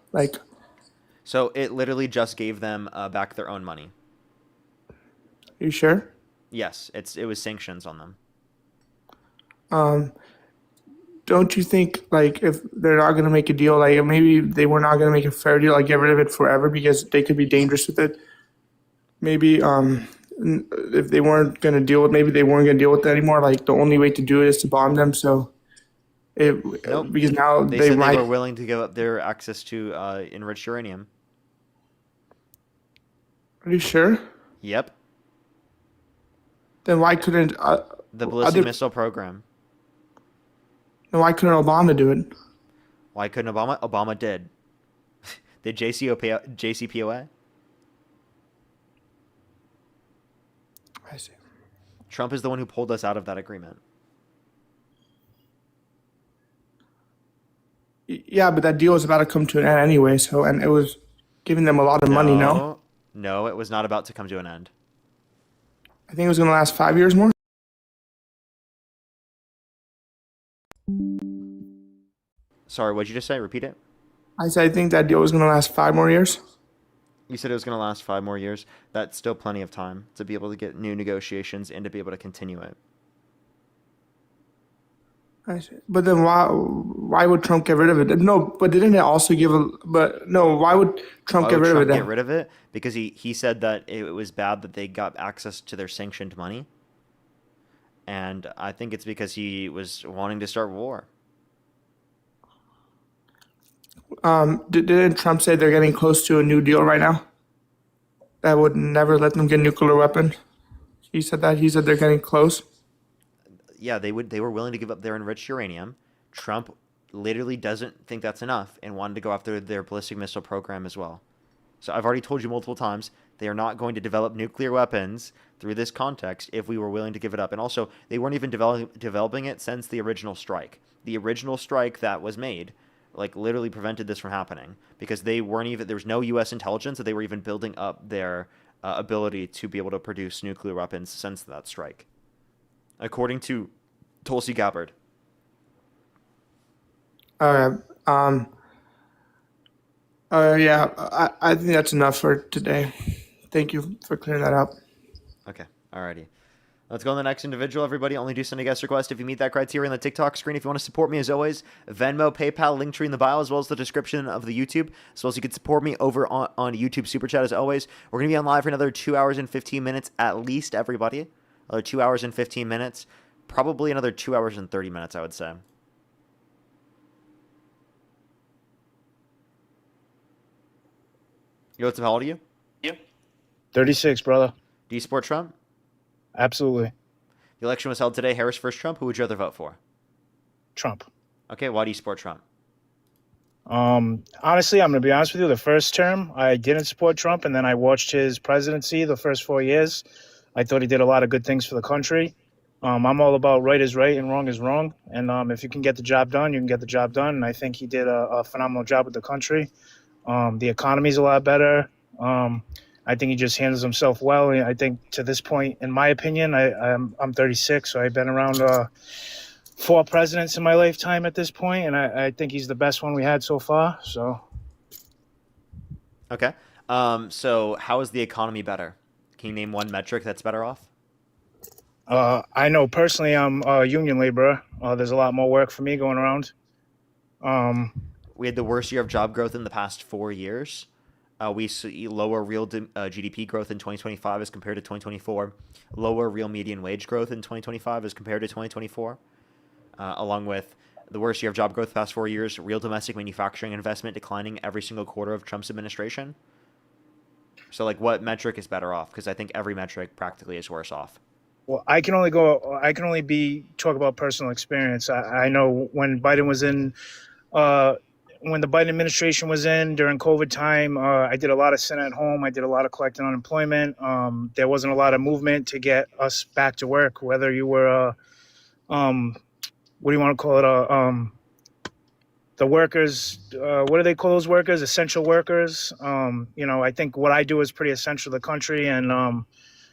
So it literally just gave them back their own money. Are you sure? Yes, it was sanctions on them. Don't you think if they're not going to make a deal, maybe they were not going to make a fair deal, get rid of it forever because they could be dangerous with it? Maybe if they weren't going to deal with, maybe they weren't going to deal with it anymore. The only way to do it is to bomb them. So Nope. Because now they said they were willing to give up their access to enriched uranium. Are you sure? Yep. Then why couldn't the ballistic missile program? Then why couldn't Obama do it? Why couldn't Obama? Obama did. Did JCPOA? I see. Trump is the one who pulled us out of that agreement. Yeah, but that deal was about to come to an end anyway. So, and it was giving them a lot of money. No, No, it was not about to come to an end. I think it was going to last 5 years more. Sorry, what'd you just say? Repeat it. I said I think that deal was going to last 5 more years. You said it was going to last 5 more years. That's still plenty of time to be able to get new negotiations and to be able to continue it. I see. But then why would Trump get rid of it? No, but didn't it also give a? But no, why would Trump get rid of it? Get rid of it because he said that it was bad that they got access to their sanctioned money, and I think it's because he was wanting to start war. Didn't Trump say they're getting close to a new deal right now? That would never let them get nuclear weapons. He said that. He said they're getting close. Yeah, they were willing to give up their enriched uranium. Trump literally doesn't think that's enough and wanted to go after their ballistic missile program as well. So I've already told you multiple times, they are not going to develop nuclear weapons through this context if we were willing to give it up. And also, they weren't even developing it since the original strike. The original strike that was made, like, literally prevented this from happening because they weren't even, there was no U.S. intelligence that they were even building up their ability to be able to produce nuclear weapons since that strike. According to Tulsi Gabbard. Yeah, I think that's enough for today. Thank you for clearing that up. Okay, alrighty. Let's go on the next individual, everybody. Only do send a guest request if you meet that criteria in the TikTok screen. If you want to support me, as always, Venmo, PayPal, Linktree in the bio, as well as the description of the YouTube, as well as you can support me over on YouTube Super Chat, as always. We're going to be on live for another 2 hours and 15 minutes at least, everybody. Another 2 hours and 15 minutes. Probably another 2 hours and 30 minutes, I would say. Yseph, how old are you? 36, brother. Do you support Trump? Absolutely. The election was held today. Harris versus Trump. Who would you rather vote for? Trump. Okay, why do you support Trump? Honestly, I'm going to be honest with you. The first term, I didn't support Trump, and then I watched his presidency the first 4 years. I thought he did a lot of good things for the country. I'm all about right is right and wrong is wrong. And if you can get the job done, you can get the job done. And I think he did a phenomenal job with the country. The economy's a lot better. I think he just handles himself well. And I think to this point, in my opinion, I'm 36, so I've been around 4 presidents in my lifetime at this point, and I think he's the best one we had so far. So. Okay. So how is the economy better? Can you name one metric that's better off? I know personally I'm a union laborer. There's a lot more work for me going around. We had the worst year of job growth in the past 4 years. We see lower real GDP growth in 2025 as compared to 2024. Lower real median wage growth in 2025 as compared to 2024. Along with the worst year of job growth the past 4 years, real domestic manufacturing investment declining every single quarter of Trump's administration. So, like, what metric is better off? Because I think every metric practically is worse off. Well, I can only talk about personal experience. I know when Biden was in, when the Biden administration was in during COVID time, I did a lot of sitting at home. I did a lot of collecting unemployment. There wasn't a lot of movement to get us back to work, whether you were, what do you want to call it? The workers, what do they call those workers? Essential workers. I think what I do is pretty essential to the country. And,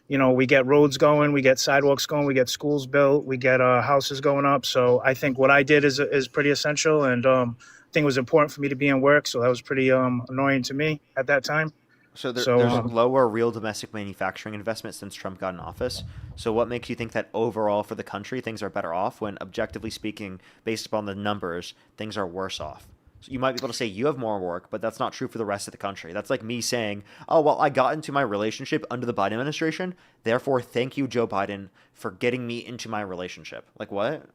we get roads going, we get sidewalks going, we get schools built, we get houses going up. So I think what I did is pretty essential, and I think it was important for me to be in work. So that was pretty annoying to me at that time. So there's lower real domestic manufacturing investment since Trump got in office. So what makes you think that overall for the country things are better off when, objectively speaking, based upon the numbers, things are worse off? So you might be able to say you have more work, but that's not true for the rest of the country. That's like me saying, oh, well, I got into my relationship under the Biden administration. Therefore, thank you, Joe Biden, for getting me into my relationship. Like, what?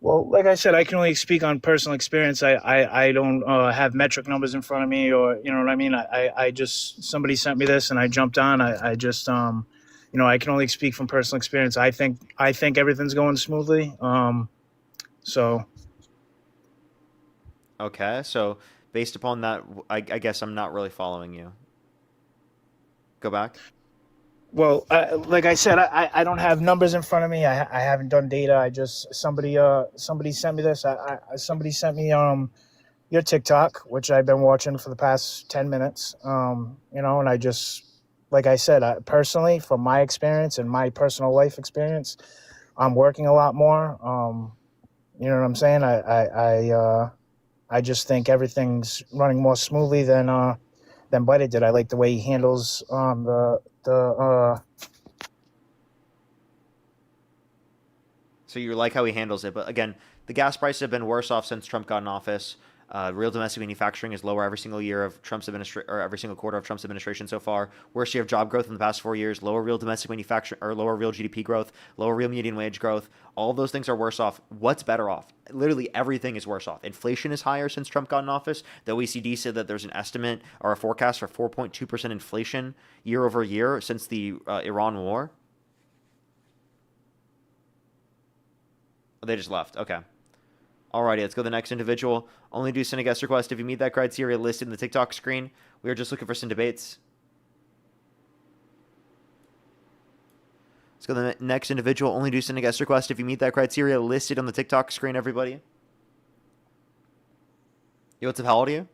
Well, like I said, I can only speak on personal experience. I don't have metric numbers in front of me, or, you know what I mean? I just, somebody sent me this and I jumped on. I just, I can only speak from personal experience. I think everything's going smoothly. So. Okay, so based upon that, I guess I'm not really following you. Go back. Well, like I said, I don't have numbers in front of me. I haven't done data. I just somebody sent me this. Somebody sent me your TikTok, which I've been watching for the past 10 minutes. And I just, like I said, personally, from my experience and my personal life experience, I'm working a lot more. You know what I'm saying? I just think everything's running more smoothly than Buddy did. I like the way he handles the So you like how he handles it, but again, the gas prices have been worse off since Trump got in office. Real domestic manufacturing is lower every single year of Trump's administration, or every single quarter of Trump's administration so far. Worst year of job growth in the past 4 years. Lower real domestic manufacturing, or lower real GDP growth. Lower real median wage growth. All of those things are worse off. What's better off? Literally everything is worse off. Inflation is higher since Trump got in office. The OECD said that there's an estimate or a forecast for 4.2% inflation year over year since the Iran war. They just left. Okay. Alrighty, let's go to the next individual. Only do send a guest request if you meet that criteria listed in the TikTok screen. We are just looking for some debates. Let's go to the next individual. Only do send a guest request if you meet that criteria listed on the TikTok screen, everybody. Yo, what's up? How old are you?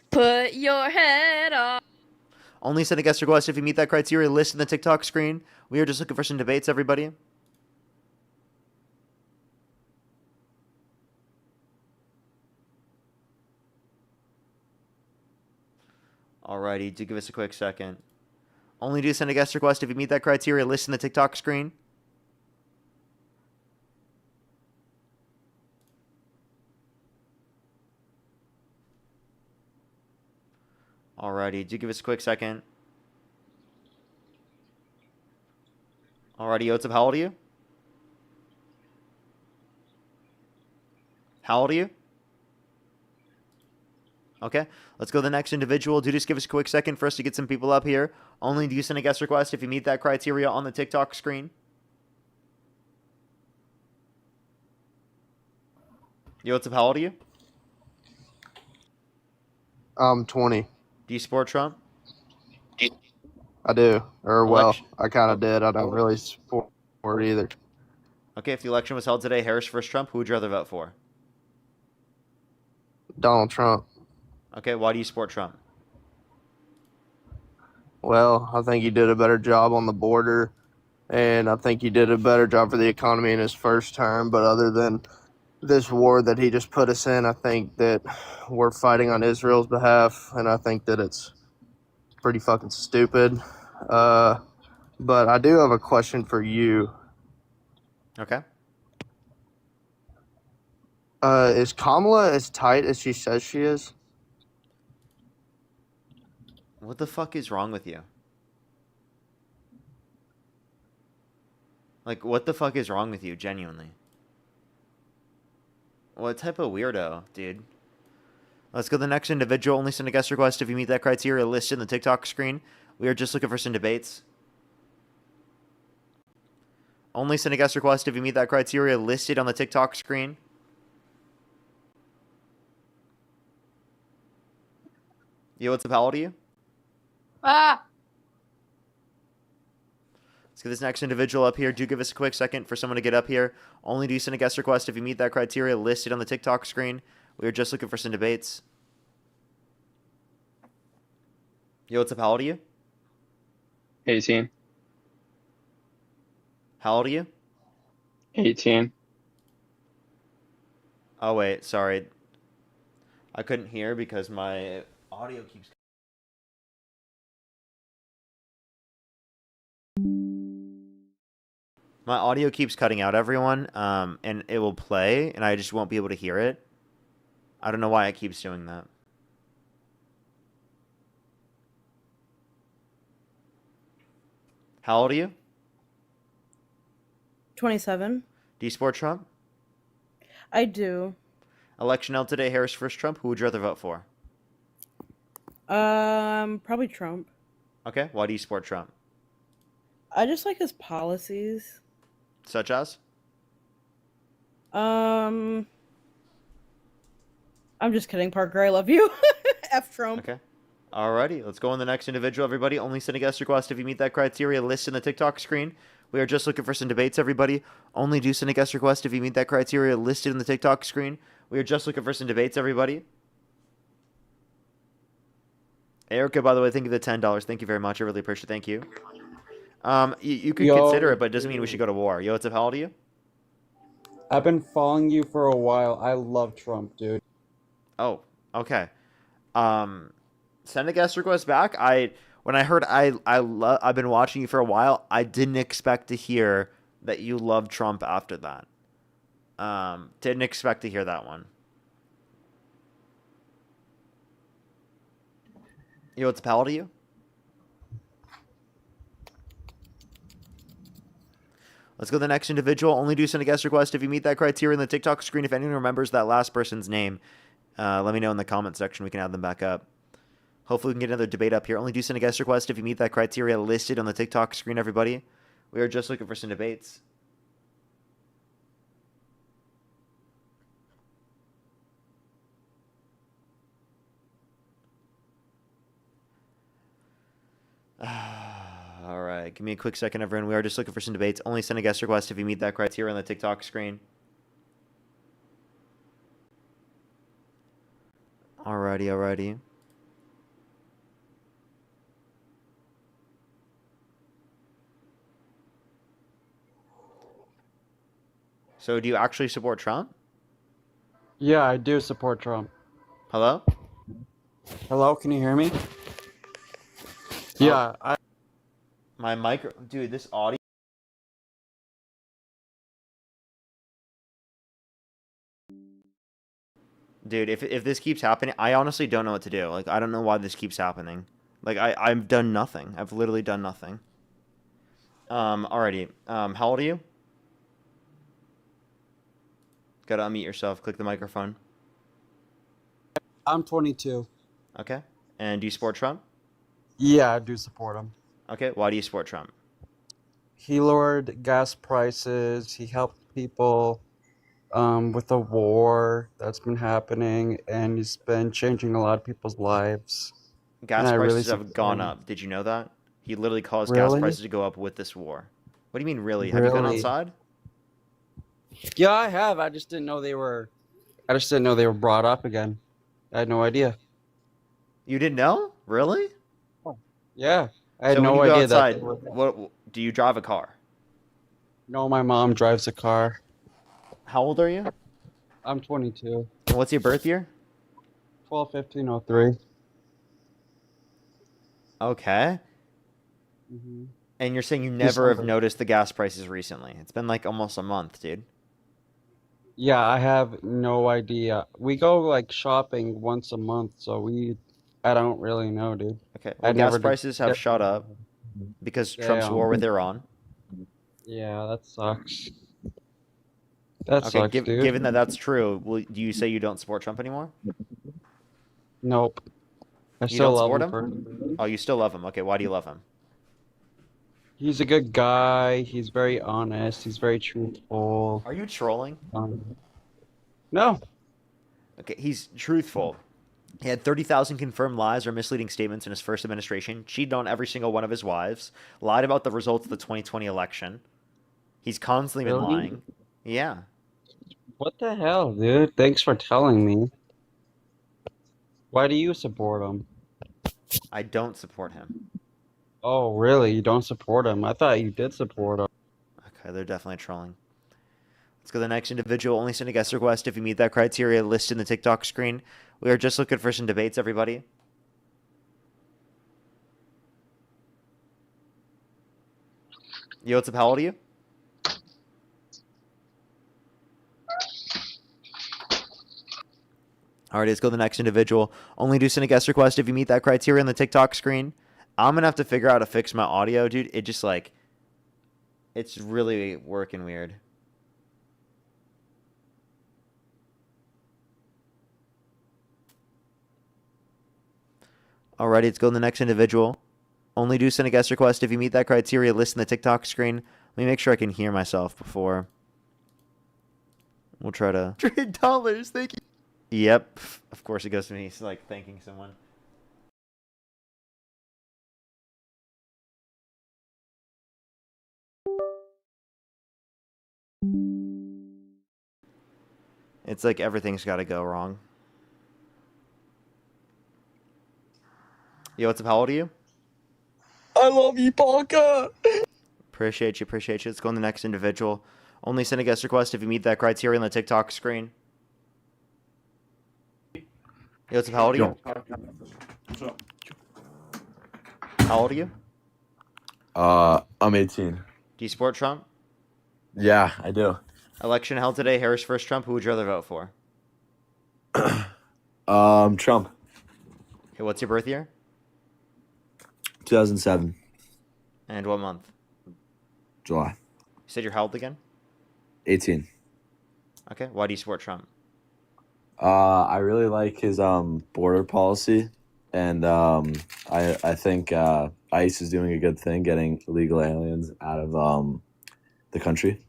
Put your head on. Only send a guest request if you meet that criteria listed in the TikTok screen. We are just looking for some debates, everybody. Alrighty, do give us a quick second. Only do send a guest request if you meet that criteria listed in the TikTok screen. Alrighty, do give us a quick second. Alrighty, what's up? How old are you? How old are you? Okay, let's go to the next individual. Do just give us a quick second for us to get some people up here. Only do you send a guest request if you meet that criteria on the TikTok screen. Yo, what's up? How old are you? I'm 20. Do you support Trump? I do. Or, well, Election. I kind of did. I don't really support it either. Okay, if the election was held today, Harris versus Trump, who would you rather vote for? Donald Trump. Okay, why do you support Trump? Well, I think he did a better job on the border, and I think he did a better job for the economy in his first term. But other than this war that he just put us in, I think that we're fighting on Israel's behalf, and I think that it's pretty fucking stupid. But I do have a question for you. Okay. Is Kamala as tight as she says she is? What the fuck is wrong with you? Like, what the fuck is wrong with you, genuinely? What type of weirdo, dude? Let's go to the next individual. Only send a guest request if you meet that criteria listed in the TikTok screen. We are just looking for some debates. Only send a guest request if you meet that criteria listed on the TikTok screen. Yo, what's up? How old are you? Ah! Let's get this next individual up here. Do give us a quick second for someone to get up here. Only do send a guest request if you meet that criteria listed on the TikTok screen. We are just looking for some debates. Yo, what's up? How old are you? 18. How old are you? 18. Oh, wait. Sorry. I couldn't hear because my audio keeps... My audio keeps cutting out, everyone, and it will play, and I just won't be able to hear it. I don't know why it keeps doing that. How old are you? 27. Do you support Trump? I do. Election held today, Harris versus Trump. Who would you rather vote for? Probably Trump. Okay, why do you support Trump? I just like his policies. Such as? I'm just kidding, Parker. I love you. F Trump. Okay. Alrighty, let's go on the next individual, everybody. Only send a guest request if you meet that criteria listed in the TikTok screen. We are just looking for some debates, everybody. Only do send a guest request if you meet that criteria listed in the TikTok screen. We are just looking for some debates, everybody. Erica, by the way, thank you for the $10. Thank you very much. I really appreciate it. Thank you. You could consider it, but it doesn't mean we should go to war. Yo, Yseph, how old are you? I've been following you for a while. I love Trump, dude. Oh, okay. Send a guest request back. When I heard I've been watching you for a while, I didn't expect to hear that you love Trump after that. Didn't expect to hear that one. Yo, what's how old are you? Let's go to the next individual. Only do send a guest request if you meet that criteria in the TikTok screen. If anyone remembers that last person's name, let me know in the comment section. We can add them back up. Hopefully we can get another debate up here. Only do send a guest request if you meet that criteria listed on the TikTok screen, everybody. We are just looking for some debates. All right, give me a quick second, everyone. We are just looking for some debates. Only send a guest request if you meet that criteria on the TikTok screen. Alrighty. So, do you actually support Trump? Yeah, I do support Trump. Hello? Hello, can you hear me? Yeah, My micro... Dude, this audio... Dude, if this keeps happening, I honestly don't know what to do. Like, I don't know why this keeps happening. Like, I've done nothing. I've literally done nothing. Alrighty. How old are you? Gotta unmute yourself. Click the microphone. I'm 22. Okay. And do you support Trump? Yeah, I do support him. Okay. Why do you support Trump? He lowered gas prices. He helped people with the war that's been happening, and he's been changing a lot of people's lives. Gas prices have gone up. Did you know that? He literally caused gas prices to go up with this war. What do you mean, really? Have you gone outside? Yeah, I have. I just didn't know they were brought up again. I had no idea. You didn't know? Really? Yeah, I had So when no you go idea outside, that. what do you drive a car? No, my mom drives a car. How old are you? I'm 22. And what's your birth year? 12/15/03. Okay. Mhm. And you're saying you never have December. noticed the gas prices recently? It's been like almost a month, dude. Yeah, I have no idea. We go like shopping once a month, so I don't really know, dude. Okay. Well, gas prices have shot up because Trump's Damn. war with Iran. Yeah, that sucks. That Okay. sucks, dude. Given that that's true, do you say you don't support Trump anymore? Nope. I You still don't love support him. him? Oh, you still love him. Okay. Why do you love him? He's a good guy. He's very honest. He's very truthful. Are you trolling? No. Okay. He's truthful. He had 30,000 confirmed lies or misleading statements in his first administration, cheated on every single one of his wives, lied about the results of the 2020 election. He's constantly been Really? lying. Yeah. What the hell, dude? Thanks for telling me. Why do you support him? I don't support him. Oh, really? You don't support him? I thought you did support him. Okay, they're definitely trolling. Let's go to the next individual. Only send a guest request if you meet that criteria listed in the TikTok screen. We are just looking for some debates, everybody. Yo, what's up? How old are you? All right, let's go to the next individual. Only do send a guest request if you meet that criteria on the TikTok screen. I'm going to have to figure out how to fix my audio, dude. It just like, it's really working weird. Alrighty, let's go to the next individual. Only do send a guest request if you meet that criteria listed in the TikTok screen. Let me make sure I can hear myself before. We'll try to... $3, thank you. Yep. Of course it goes to me. He's like thanking someone. It's like everything's got to go wrong. Yo, what's up? How old are you? I love you, Polka. Appreciate you. Appreciate you. Let's go on the next individual. Only send a guest request if you meet that criteria on the TikTok screen. Yo, what's up? How old are you? How old are you? I'm 18. Do you support Trump? Yeah, I do. Election held today. Harris versus Trump. Who would you rather vote for? Trump. Okay, what's your birth year? 2007, And what month? July. You said you're how old again? 18. Okay, why do you support Trump? I really like his border policy, and I think ICE is doing a good thing getting illegal aliens out of the country.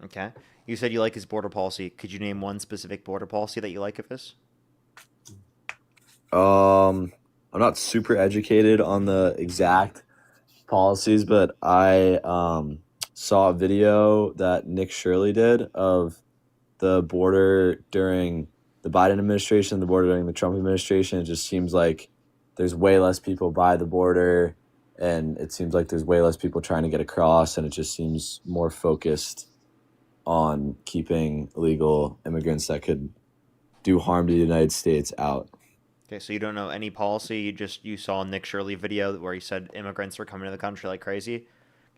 Okay. You said you like his border policy. Could you name one specific border policy that you like of his? I'm not super educated on the exact policies, but I saw a video that Nick Shirley did of the border during the Biden administration, the border during the Trump administration. It just seems like there's way less people by the border, and it seems like there's way less people trying to get across, and it just seems more focused on keeping illegal immigrants that could do harm to the United States out. Okay, so you don't know any policy. You saw a Nick Shirley video where he said immigrants were coming to the country like crazy.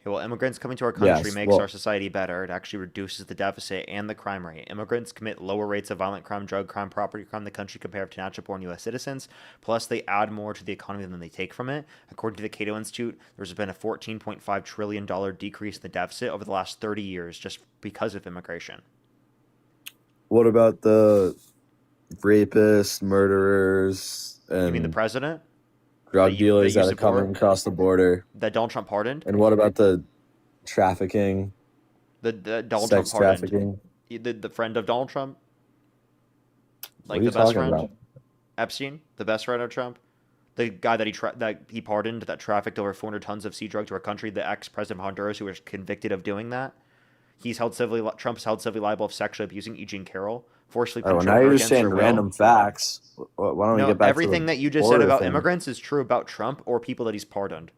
Okay, well, immigrants coming to our country Yes, makes well- our society better. It actually reduces the deficit and the crime rate. Immigrants commit lower rates of violent crime, drug crime, property crime in the country compared to natural-born U.S. citizens. Plus, they add more to the economy than they take from it. According to the Cato Institute, there's been a $14.5 trillion decrease in the deficit over the last 30 years just because of immigration. What about the rapists, murderers, and You mean the president? drug dealers that you that are coming support? across the border? That Donald Trump pardoned? And what about the trafficking, The Donald Trump sex pardoned. trafficking? The friend of Donald Trump? What Like are you the best talking friend? about? Epstein? The best friend of Trump? The guy that he pardoned that trafficked over 400 tons of sea drug to our country, the ex-president of Honduras who was convicted of doing that. Trump's held civilly liable of sexually abusing Eugene Carroll, forcibly Oh, penetrating now her you're just against her saying will. random facts. Why don't we No, get back everything to that the you just said border about thing? immigrants is true about Trump or people that he's pardoned.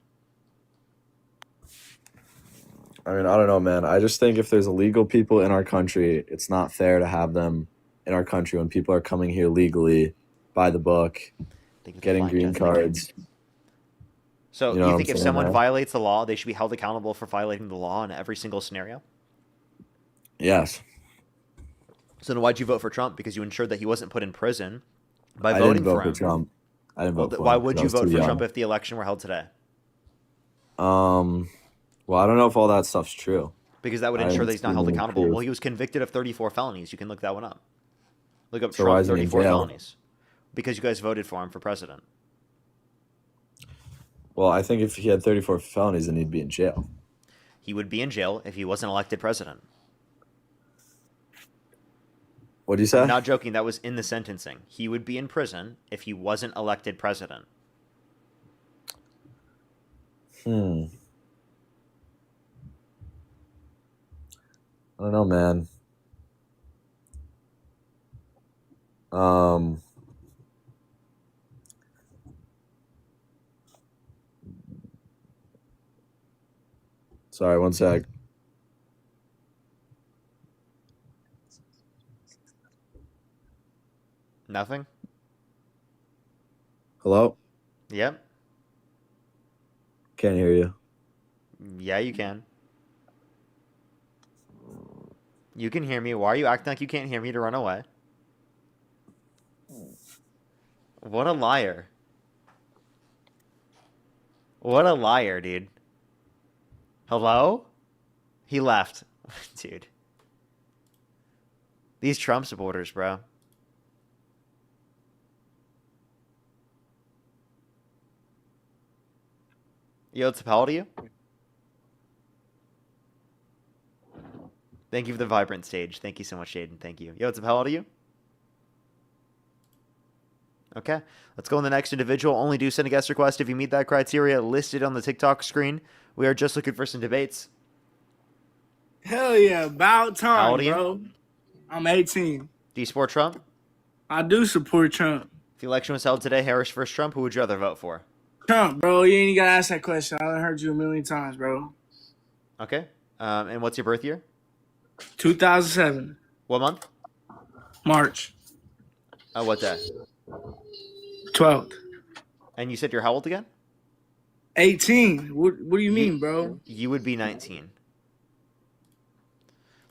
I mean, I don't know, man. I just think if there's illegal people in our country, it's not fair to have them in our country when people are coming here legally, by the book, getting green cards. So You know you what think I'm if saying, someone man? violates the law, they should be held accountable for violating the law in every single scenario? Yes. So then why'd you vote for Trump? Because you ensured that he wasn't put in prison by I voting didn't vote for for him. Trump. I didn't Well, vote for why him would 'cause I you was vote too for young. Trump if the election were held today? Well, I don't know if all that stuff's true. Because that would I ensure haven't that he's not seen held any accountable. proof. Well, he was convicted of 34 felonies. You can look that one up. Look up So why Trump is he in 34 jail? felonies. Because you guys voted for him for president. Well, I think if he had 34 felonies, then he'd be in jail. He would be in jail if he wasn't elected president. What do you say? I'm not joking. That was in the sentencing. He would be in prison if he wasn't elected president. I don't know, man. Sorry, one sec. Nothing? Hello? Yep. Can't hear you. Yeah, you can. You can hear me. Why are you acting like you can't hear me to run away? What a liar. What a liar, dude. Hello? He left. Dude. These Trump supporters, bro. Yo, it's how old are you? Thank you for the vibrant stage. Thank you so much, Jaden. Thank you. Yo, it's how old are you? Okay, let's go on the next individual. Only do send a guest request if you meet that criteria listed on the TikTok screen. We are just looking for some debates. Hell yeah, about time, How old are you? bro. I'm 18. Do you support Trump? I do support Trump. If the election was held today, Harris versus Trump, who would you rather vote for? Trump, bro. You ain't gotta ask that question. I heard you a million times, bro. Okay. And what's your birth year? 2007. What month? March. What day? 12th. And you said you're how old again? 18. What do you mean, bro? You would be 19.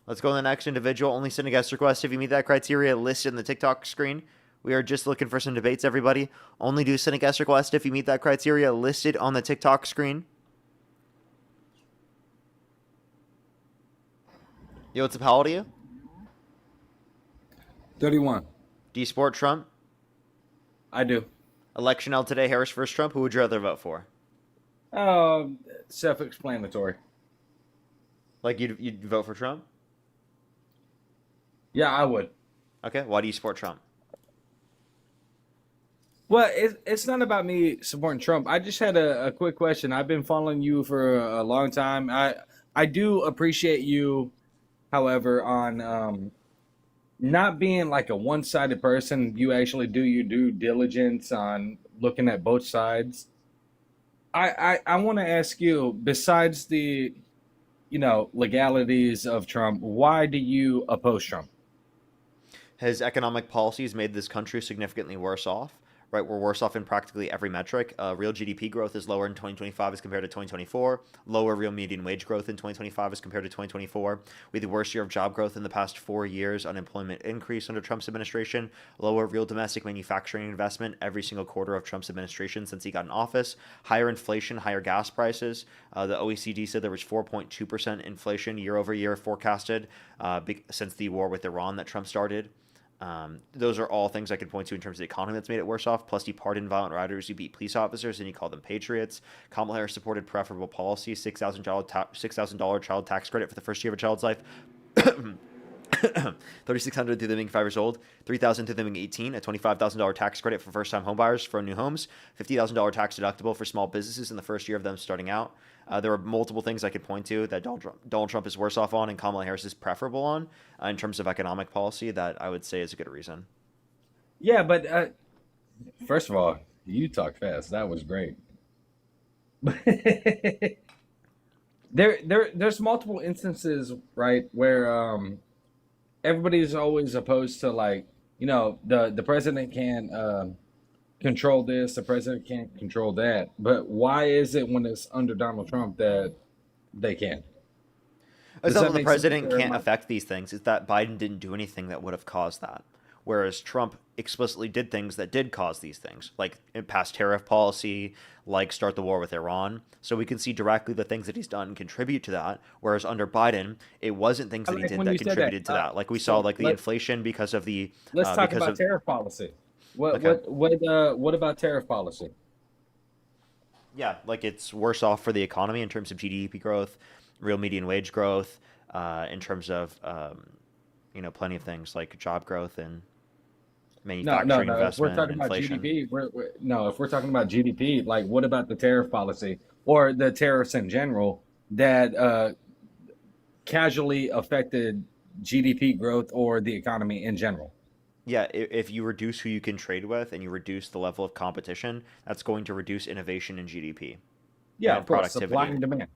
Let's go on the next individual. Only send a guest request if you meet that criteria listed in the TikTok screen. We are just looking for some debates, everybody. Only do send a guest request if you meet that criteria listed on the TikTok screen. Yo, what's up? How old are you? 31. Do you support Trump? I do. Election held today, Harris versus Trump. Who would you rather vote for? Self-explanatory. Like you'd vote for Trump? Yeah, I would. Okay, why do you support Trump? Well, it's not about me supporting Trump. I just had a quick question. I've been following you for a long time. I do appreciate you, however, on not being like a one-sided person. You actually do your due diligence on looking at both sides. I want to ask you, besides the, legalities of Trump, why do you oppose Trump? His economic policies made this country significantly worse off. Right, we're worse off in practically every metric. Real GDP growth is lower in 2025 as compared to 2024. Lower real median wage growth in 2025 as compared to 2024. We had the worst year of job growth in the past 4 years. Unemployment increased under Trump's administration. Lower real domestic manufacturing investment every single quarter of Trump's administration since he got in office. Higher inflation, higher gas prices. The OECD said there was 4.2% inflation year over year forecasted since the war with Iran that Trump started. Those are all things I could point to in terms of the economy that's made it worse off. Plus, he pardoned violent rioters who beat police officers, and he called them patriots. Kamala Harris supported preferable policy, $6,000 child tax credit for the first year of a child's life. $3,600 through them being 5 years old, $3,000 through them being 18, a $25,000 tax credit for first-time homebuyers for new homes, $50,000 tax deductible for small businesses in the first year of them starting out. There are multiple things I could point to that Donald Trump is worse off on and Kamala Harris is preferable on in terms of economic policy that I would say is a good reason. Yeah, but first of all, you talk fast. That was great. There's multiple instances, right, where everybody's always opposed to, like, the president can't control this, the president can't control that. But why is it when it's under Donald Trump that they can? It's not that the president can't affect these things. It's that Biden didn't do anything that would have caused that. Whereas Trump explicitly did things that did cause these things, like pass tariff policy, like start the war with Iran. So we can see directly the things that he's done contribute to that. Whereas under Biden, it wasn't things that he did that contributed to that. Like we saw, like the inflation because of the. Let's talk about tariff policy. What about tariff policy? Yeah, like it's worse off for the economy in terms of GDP growth, real median wage growth, in terms of plenty of things like job growth and manufacturing investment. If we're talking inflation. about GDP, if we're talking about GDP, like what about the tariff policy or the tariffs in general that casually affected GDP growth or the economy in general? Yeah, if you reduce who you can trade with and you reduce the level of competition, that's going to reduce innovation in GDP. Yeah, of course, productivity. supply and demand.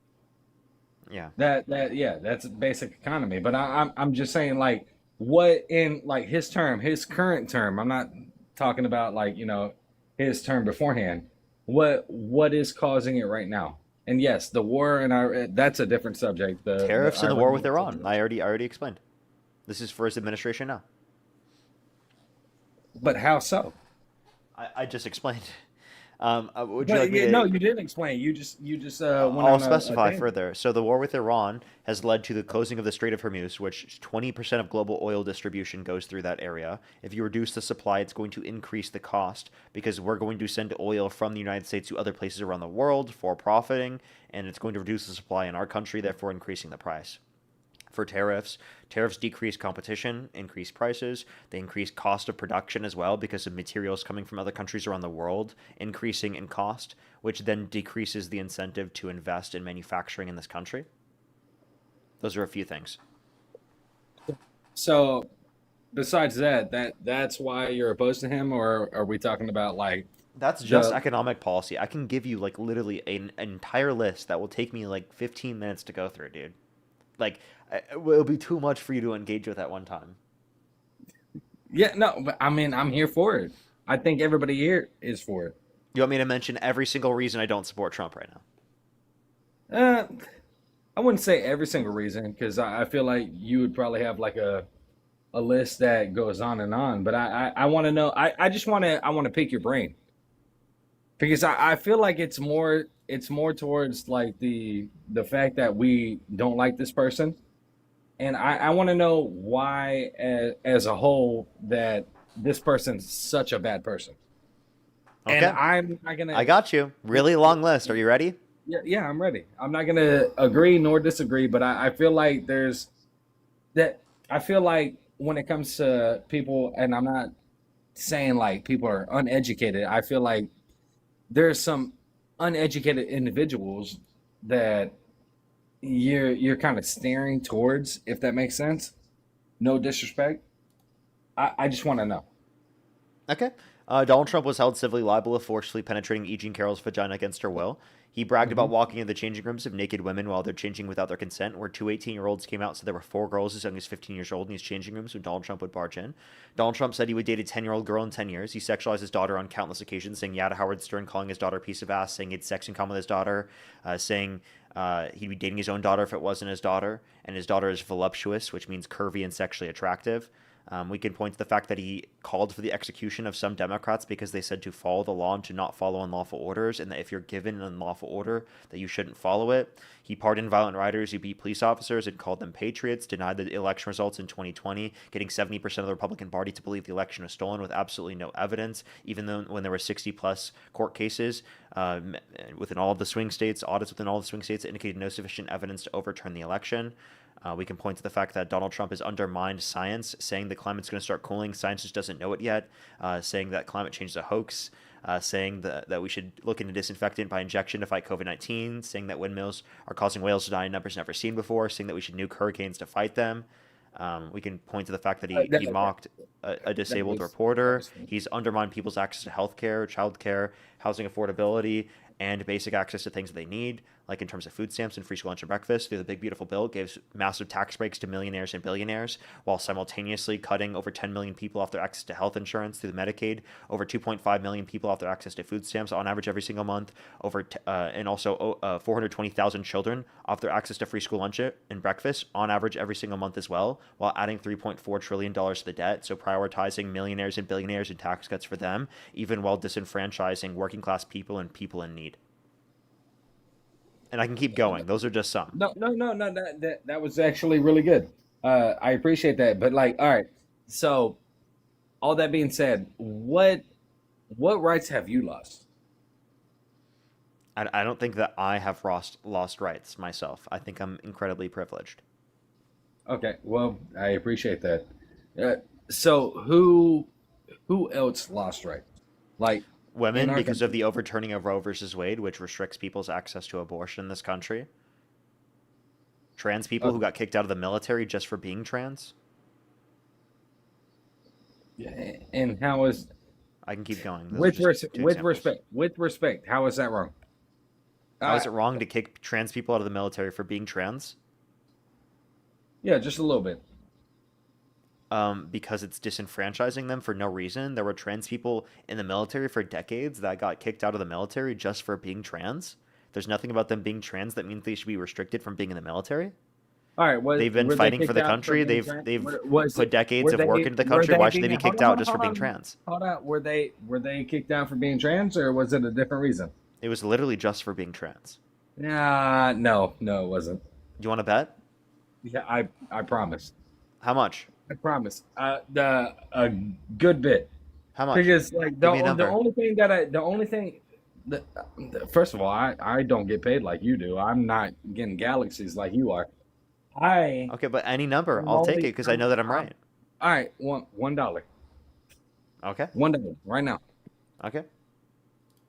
Yeah. That's basic economy. But I'm just saying, like, what in like his current term. I'm not talking about his term beforehand. What is causing it right now? And yes, the war and that's a different subject. Tariffs and the war with Iran. I already explained. This is for his administration now. But how so? I just explained. Would you like me to... No, you didn't explain. You just went I'll specify further. So the war with Iran has led to the closing of the Strait of Hormuz, which 20% of global oil distribution goes through that area. If you reduce the supply, it's going to increase the cost because we're going to send oil from the United States to other places around the world for profiting, and it's going to reduce the supply in our country, therefore increasing the price. for tariffs. Tariffs decrease competition, increase prices. They increase cost of production as well because of materials coming from other countries around the world increasing in cost, which then decreases the incentive to invest in manufacturing in this country. Those are a few things. So, besides that's why you're opposed to him, or are we talking about like That's just the economic policy. I can give you like literally an entire list that will take me like 15 minutes to go through, dude. Like, it'll be too much for you to engage with at one time. Yeah, no, but I mean, I'm here for it. I think everybody here is for it. You want me to mention every single reason I don't support Trump right now? I wouldn't say every single reason because I feel like you would probably have like a list that goes on and on. But I want to know. I just want to pick your brain because I feel like it's more towards like the fact that we don't like this person, and I want to know why as a whole that this person's such a bad person. Okay. And I'm not gonna. I got you. Really long list. Are you ready? Yeah, I'm ready. I'm not gonna agree nor disagree, but I feel like there's that. I feel like when it comes to people, and I'm not saying like people are uneducated. I feel like there's some uneducated individuals that you're kind of staring towards, if that makes sense. No disrespect. I just want to know. Okay. Donald Trump was held civilly liable of forcefully penetrating E. Jean Carroll's vagina against her will. He bragged about walking into the changing rooms of naked women while they're changing without their consent, where two 18-year-olds came out, so there were 4 girls as young as 15 years old in these changing rooms when Donald Trump would barge in. Donald Trump said he would date a 10-year-old girl in 10 years. He sexualized his daughter on countless occasions, saying yeah to Howard Stern, calling his daughter a piece of ass, saying he had sex in common with his daughter, saying he'd be dating his own daughter if it wasn't his daughter, and his daughter is voluptuous, which means curvy and sexually attractive. We can point to the fact that he called for the execution of some Democrats because they said to follow the law and to not follow unlawful orders, and that if you're given an unlawful order, that you shouldn't follow it. He pardoned violent rioters who beat police officers and called them patriots, denied the election results in 2020, getting 70% of the Republican Party to believe the election was stolen with absolutely no evidence, even though when there were 60-plus court cases within all of the swing states, audits within all the swing states that indicated no sufficient evidence to overturn the election. We can point to the fact that Donald Trump has undermined science, saying the climate's going to start cooling. Science just doesn't know it yet, saying that climate change is a hoax, saying that we should look into disinfectant by injection to fight COVID-19, saying that windmills are causing whales to die in numbers never seen before, saying that we should nuke hurricanes to fight them. We can point to the fact that he mocked a disabled reporter. He's undermined people's access to health care, child care, housing affordability, and basic access to things that they need, like in terms of food stamps and free school lunch and breakfast. Through the big, beautiful bill, gives massive tax breaks to millionaires and billionaires, while simultaneously cutting over 10 million people off their access to health insurance through the Medicaid, over 2.5 million people off their access to food stamps on average every single month, and also 420,000 children off their access to free school lunch and breakfast on average every single month as well, while adding $3.4 trillion to the debt, so prioritizing millionaires and billionaires and tax cuts for them, even while disenfranchising working class people and people in need. And I can keep going. Those are just some. No. That was actually really good. I appreciate that. But like, all right. So, all that being said, what rights have you lost? I don't think that I have lost rights myself. I think I'm incredibly privileged. Okay. Well, I appreciate that. So who else lost rights? Like women, because of the overturning of Roe versus Wade, which restricts people's access to abortion in this country. Trans people who got kicked out of the military just for being trans. And how is? I can keep going. With respect, how is that wrong? How is it wrong to kick trans people out of the military for being trans? Yeah, just a little bit. Because it's disenfranchising them for no reason. There were trans people in the military for decades that got kicked out of the military just for being trans. There's nothing about them being trans that means they should be restricted from being in the military. All right, they've been fighting for the country. They've put decades of work into the country. Why should they be kicked out just for being trans? Hold on, were they kicked out for being trans, or was it a different reason? It was literally just for being trans. No, it wasn't. Do you want to bet? Yeah, I promise. How much? I promise. A good bit. How much? Because like the only thing first of all, I don't get paid like you do. I'm not getting galaxies like you are. I Okay, but any number, I'm I'll take it only because I know that I'm right. all right. $1. Okay. $1 right now. Okay.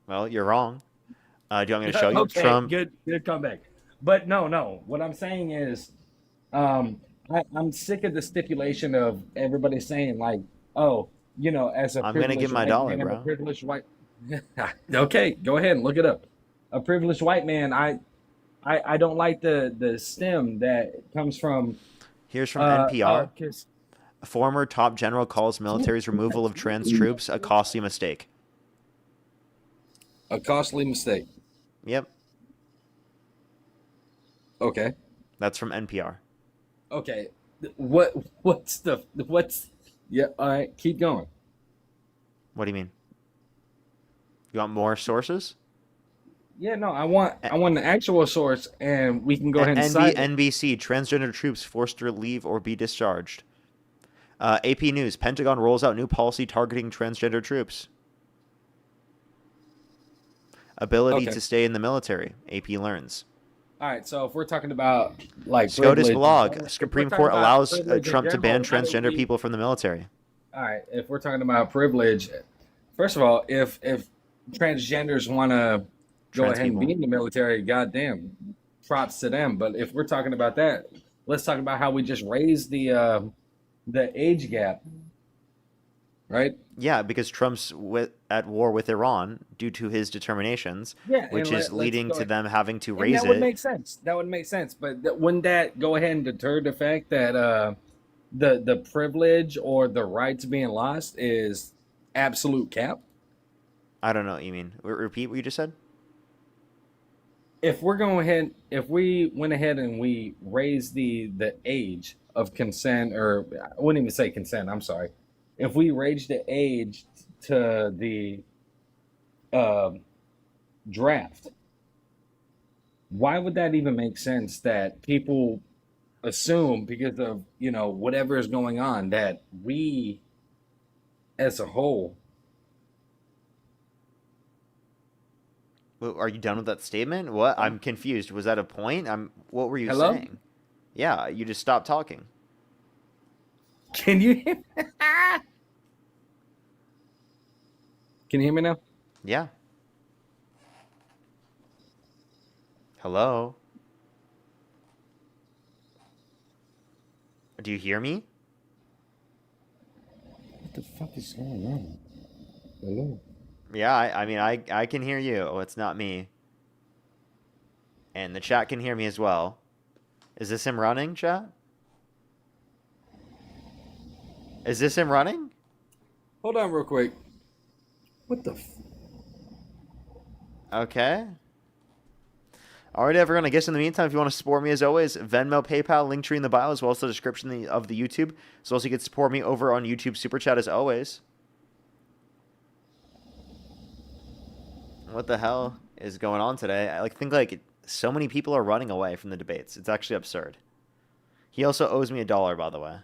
Well, you're wrong. Do you want me to show you? Okay, Trump. good comeback. But no. What I'm saying is, I'm sick of the stipulation of everybody saying like, oh, as a I'm gonna privileged give my white dollar, man, a bro. privileged white. Okay, go ahead and look it up. A privileged white man. I don't like the stem that comes from. Here's from NPR. 'Cause A former top general calls military's removal of trans troops a costly mistake. a costly mistake. Yep. Okay. That's from NPR. Okay. What's yeah, all right, keep going. What do you mean? You want more sources? Yeah, no, I want the actual source, and we can go ahead and cite it. NBC, transgender troops forced to leave or be discharged. AP News, Pentagon rolls out new policy targeting transgender troops. Ability Okay. to stay in the military, AP learns. All right, so if we're talking about like SCOTUS privilege- blog, if we're Supreme talking Court about allows privilege in Trump to ban general, how do transgender we- people from the military. All right, if we're talking about privilege, first of all, if transgenders want to go Trans ahead and be people. in the military, goddamn, props to them. But if we're talking about that, let's talk about how we just raised the age gap, right? Yeah, because Trump's at war with Iran due to his determinations, Yeah, which and is let's leading go- to them having to And raise that would it. make sense. That would make sense. But wouldn't that go ahead and deter the fact that the privilege or the rights being lost is absolute cap? I don't know what you mean. Repeat what you just said? If we went ahead and we raised the age of consent, or I wouldn't even say consent, I'm sorry. If we raised the age to the draft, why would that even make sense that people assume because of whatever is going on that we as a whole. Well, are you done with that statement? What? I'm confused. Was that a point? What were you Hello? saying? Yeah, you just stopped talking. Can you hear me? Can you hear me now? Yeah. Hello? Do you hear me? What the fuck is going on? Hello? Yeah, I mean, I can hear you. Oh, it's not me. And the chat can hear me as well. Is this him running, chat? Is this him running? Hold on real quick. What the Okay. Alright, everyone. I guess in the meantime, if you want to support me as always, Venmo, PayPal, link tree in the bio, as well as the description of the YouTube. As well as you can support me over on YouTube Super Chat as always. What the hell is going on today? I think so many people are running away from the debates. It's actually absurd. He also owes me $1, by the way.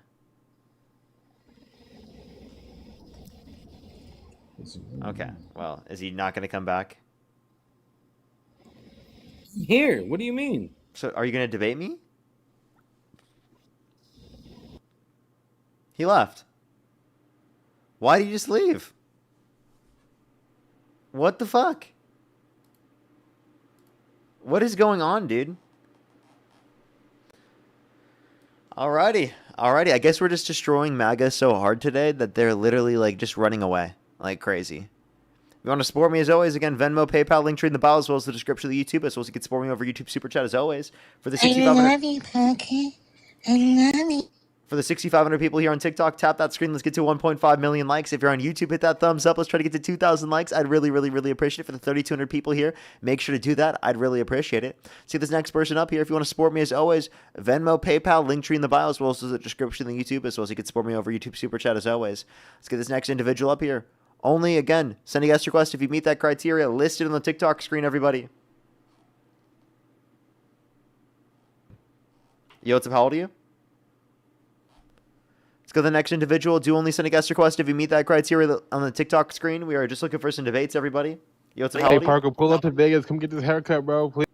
Okay. Well, is he not going to come back? Here, what do you mean? So, are you going to debate me? He left. Why did you just leave? What the fuck? What is going on, dude? Alrighty. I guess we're just destroying MAGA so hard today that they're literally just running away like crazy. If you want to support me as always, again, Venmo, PayPal, link tree in the bio, as well as the description of the YouTube, as well as you can support me over YouTube Super Chat as always. For the 6,500 you, Parker. I love you. For the 6,500 people here on TikTok, tap that screen. Let's get to 1.5 million likes. If you're on YouTube, hit that thumbs up. Let's try to get to 2,000 likes. I'd really, really, really appreciate it. For the 3,200 people here, make sure to do that. I'd really appreciate it. See this next person up here. If you want to support me as always, Venmo, PayPal, link tree in the bio, as well as the description of the YouTube, as well as you can support me over YouTube Super Chat as always. Let's get this next individual up here. Only, again, send a guest request if you meet that criteria listed on the TikTok screen, everybody. Yseph, how old are you? Let's go to the next individual. Do only send a guest request if you meet that criteria on the TikTok screen. We are just looking for some debates, everybody. Yseph, how old are you? Parker, pull up to Vegas. Come get this haircut, bro. Please.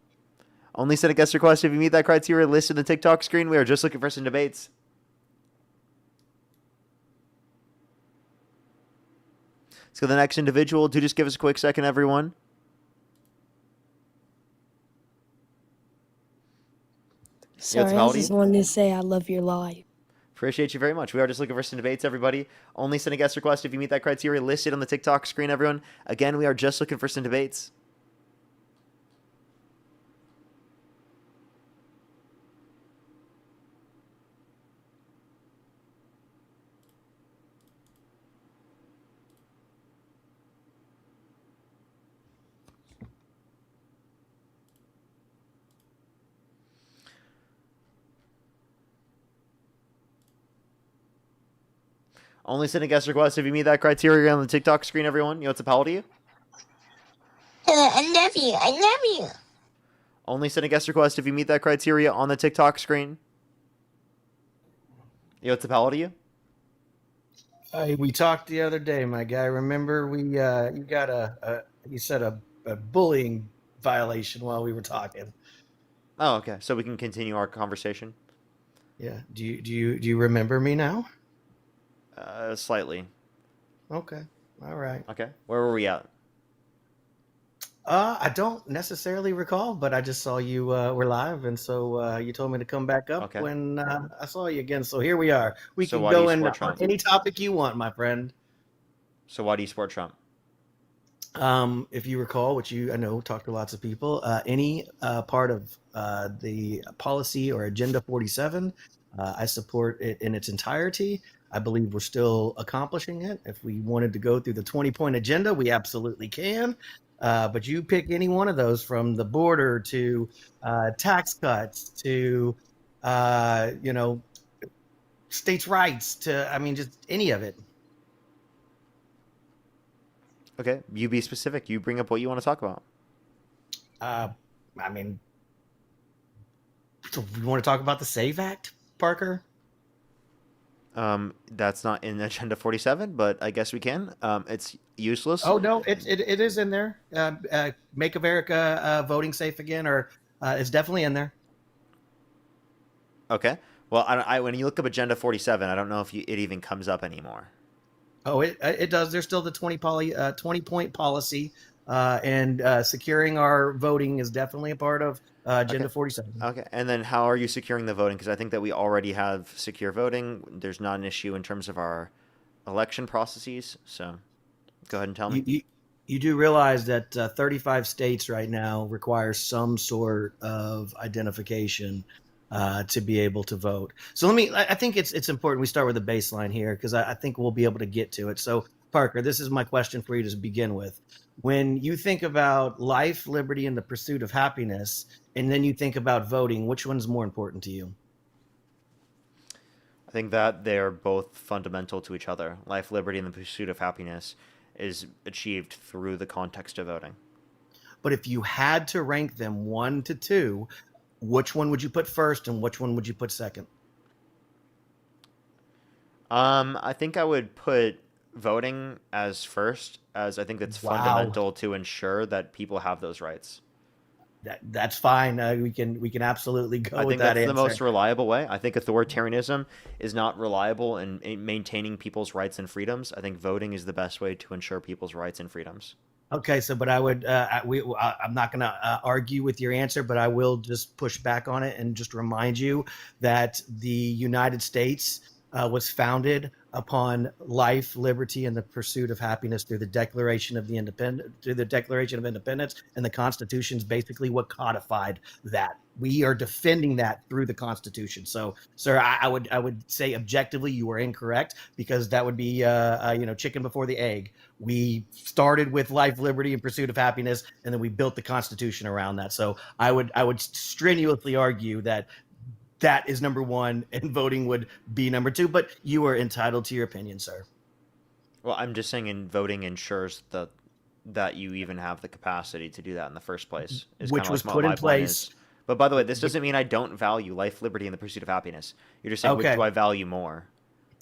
Only send a guest request if you meet that criteria listed in the TikTok screen. We are just looking for some debates. Let's go to the next individual. Do just give us a quick second, everyone. Sorry, I just wanted to say I love your live. Appreciate you very much. We are just looking for some debates, everybody. Only send a guest request if you meet that criteria listed on the TikTok screen, everyone. Again, we are just looking for some debates. Only send a guest request if you meet that criteria on the TikTok screen, everyone. Yseph, how old are you? I love you. I love you. Only send a guest request if you meet that criteria on the TikTok screen. Yseph, how old are you? We talked the other day, my guy. Remember, you got you said a bullying violation while we were talking. Oh, okay. So we can continue our conversation. Yeah. Do you remember me now? Slightly. Okay. All right. Okay. Where were we at? I don't necessarily recall, but I just saw you were live, and so you told me to come back up when I saw you again. So here we are. We So can why do go you in support on Trump? any topic you want, my friend. So why do you support Trump? If you recall, which I know talked to lots of people, any part of the policy or Agenda 47, I support it in its entirety. I believe we're still accomplishing it. If we wanted to go through the 20-point agenda, we absolutely can. But you pick any one of those, from the border to tax cuts to, states' rights to, just any of it. Okay. You be specific. You bring up what you want to talk about. So you want to talk about the SAVE Act, Parker? That's not in Agenda 47, but I guess we can. It's useless. Oh no, it is in there. Make America voting safe again, or it's definitely in there. Okay. Well, when you look up Agenda 47, I don't know if it even comes up anymore. Oh, it does. There's still the 20-point policy, and securing our voting is definitely a part of Agenda 47. Okay. And then how are you securing the voting? Because I think that we already have secure voting. There's not an issue in terms of our election processes. So go ahead and tell me. You do realize that 35 states right now require some sort of identification to be able to vote. So I think it's important we start with a baseline here, because I think we'll be able to get to it. So Parker, this is my question for you to begin with. When you think about life, liberty, and the pursuit of happiness, and then you think about voting, which one's more important to you? I think that they're both fundamental to each other. Life, liberty, and the pursuit of happiness is achieved through the context of voting. But if you had to rank them 1 to 2, which one would you put first and which one would you put second? I think I would put voting as first, as I think that's fundamental to ensure that people have those rights. That's fine. We can absolutely go I with think that that's answer. the most reliable way. I think authoritarianism is not reliable in maintaining people's rights and freedoms. I think voting is the best way to ensure people's rights and freedoms. Okay, so but I would I'm not going to argue with your answer, but I will just push back on it and just remind you that the United States was founded upon life, liberty, and the pursuit of happiness through the Declaration of Independence, and the Constitution's basically what codified that. We are defending that through the Constitution. So, sir, I would say objectively you are incorrect, because that would be chicken before the egg. We started with life, liberty, and pursuit of happiness, and then we built the Constitution around that. So I would strenuously argue that is number one and voting would be number 2, but you are entitled to your opinion, sir. Well, I'm just saying voting ensures that you even have the capacity to do that in the first place. Which was put in place. But by the way, this doesn't mean I don't value life, liberty, and the pursuit of happiness. You're just saying, which do I value more?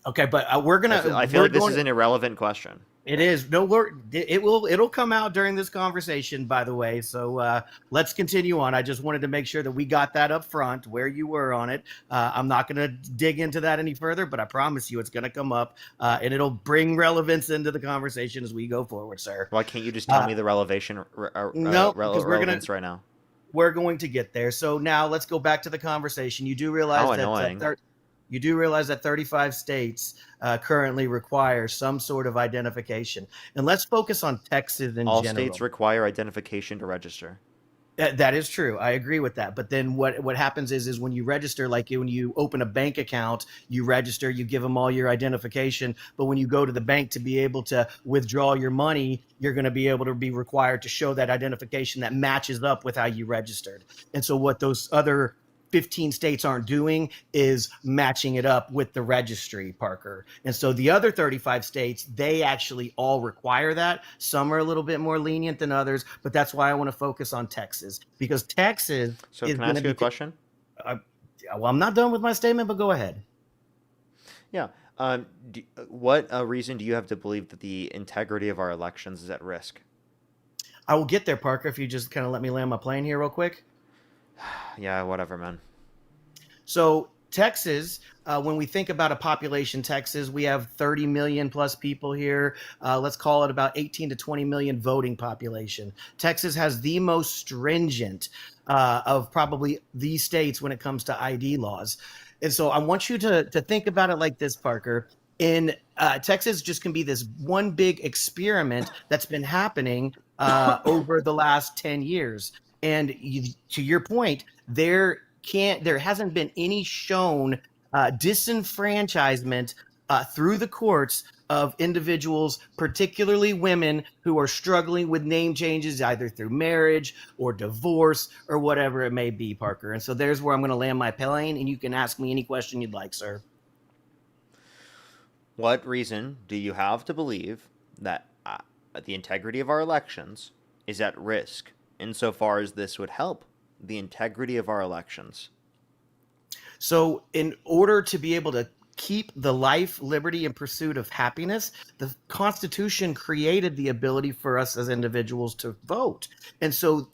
Okay, but we're going to... I feel like this is an irrelevant question. It is no work. It'll come out during this conversation, by the way. So let's continue on. I just wanted to make sure that we got that up front where you were on it. I'm not going to dig into that any further, but I promise you it's going to come up and it'll bring relevance into the conversation as we go forward, sir. Why can't you just tell me the relevation? No, because we're relevance right now. We're going to get there. So now let's go back to the conversation. You do realize you do realize that 35 states currently require some sort of identification. And let's focus on Texas in All general. states require identification to register. That is true. I agree with that. But then what happens is when you register, like when you open a bank account, you register, you give them all your identification. But when you go to the bank to be able to withdraw your money, you're going to be able to be required to show that identification that matches up with how you registered. And so what those other 15 states aren't doing is matching it up with the registry, Parker. And so the other 35 states, they actually all require that. Some are a little bit more lenient than others, but that's why I want to focus on Texas, because Texas So is can I going ask to you be a question? well, I'm not done with my statement, but go ahead. Yeah. What reason do you have to believe that the integrity of our elections is at risk? I will get there, Parker, if you just kind of let me land my plane here real quick. Yeah, whatever, man. So Texas, when we think about a population, Texas, we have 30 million plus people here. Let's call it about 18 to 20 million voting population. Texas has the most stringent of probably these states when it comes to ID laws. And so I want you to think about it like this, Parker. In Texas just can be this one big experiment that's been happening over the last 10 years. And to your point, there hasn't been any shown disenfranchisement through the courts of individuals, particularly women who are struggling with name changes, either through marriage or divorce or whatever it may be, Parker. And so there's where I'm going to land my plane, and you can ask me any question you'd like, sir. What reason do you have to believe that the integrity of our elections is at risk insofar as this would help the integrity of our elections? So in order to be able to keep the life, liberty, and pursuit of happiness, the Constitution created the ability for us as individuals to vote. And so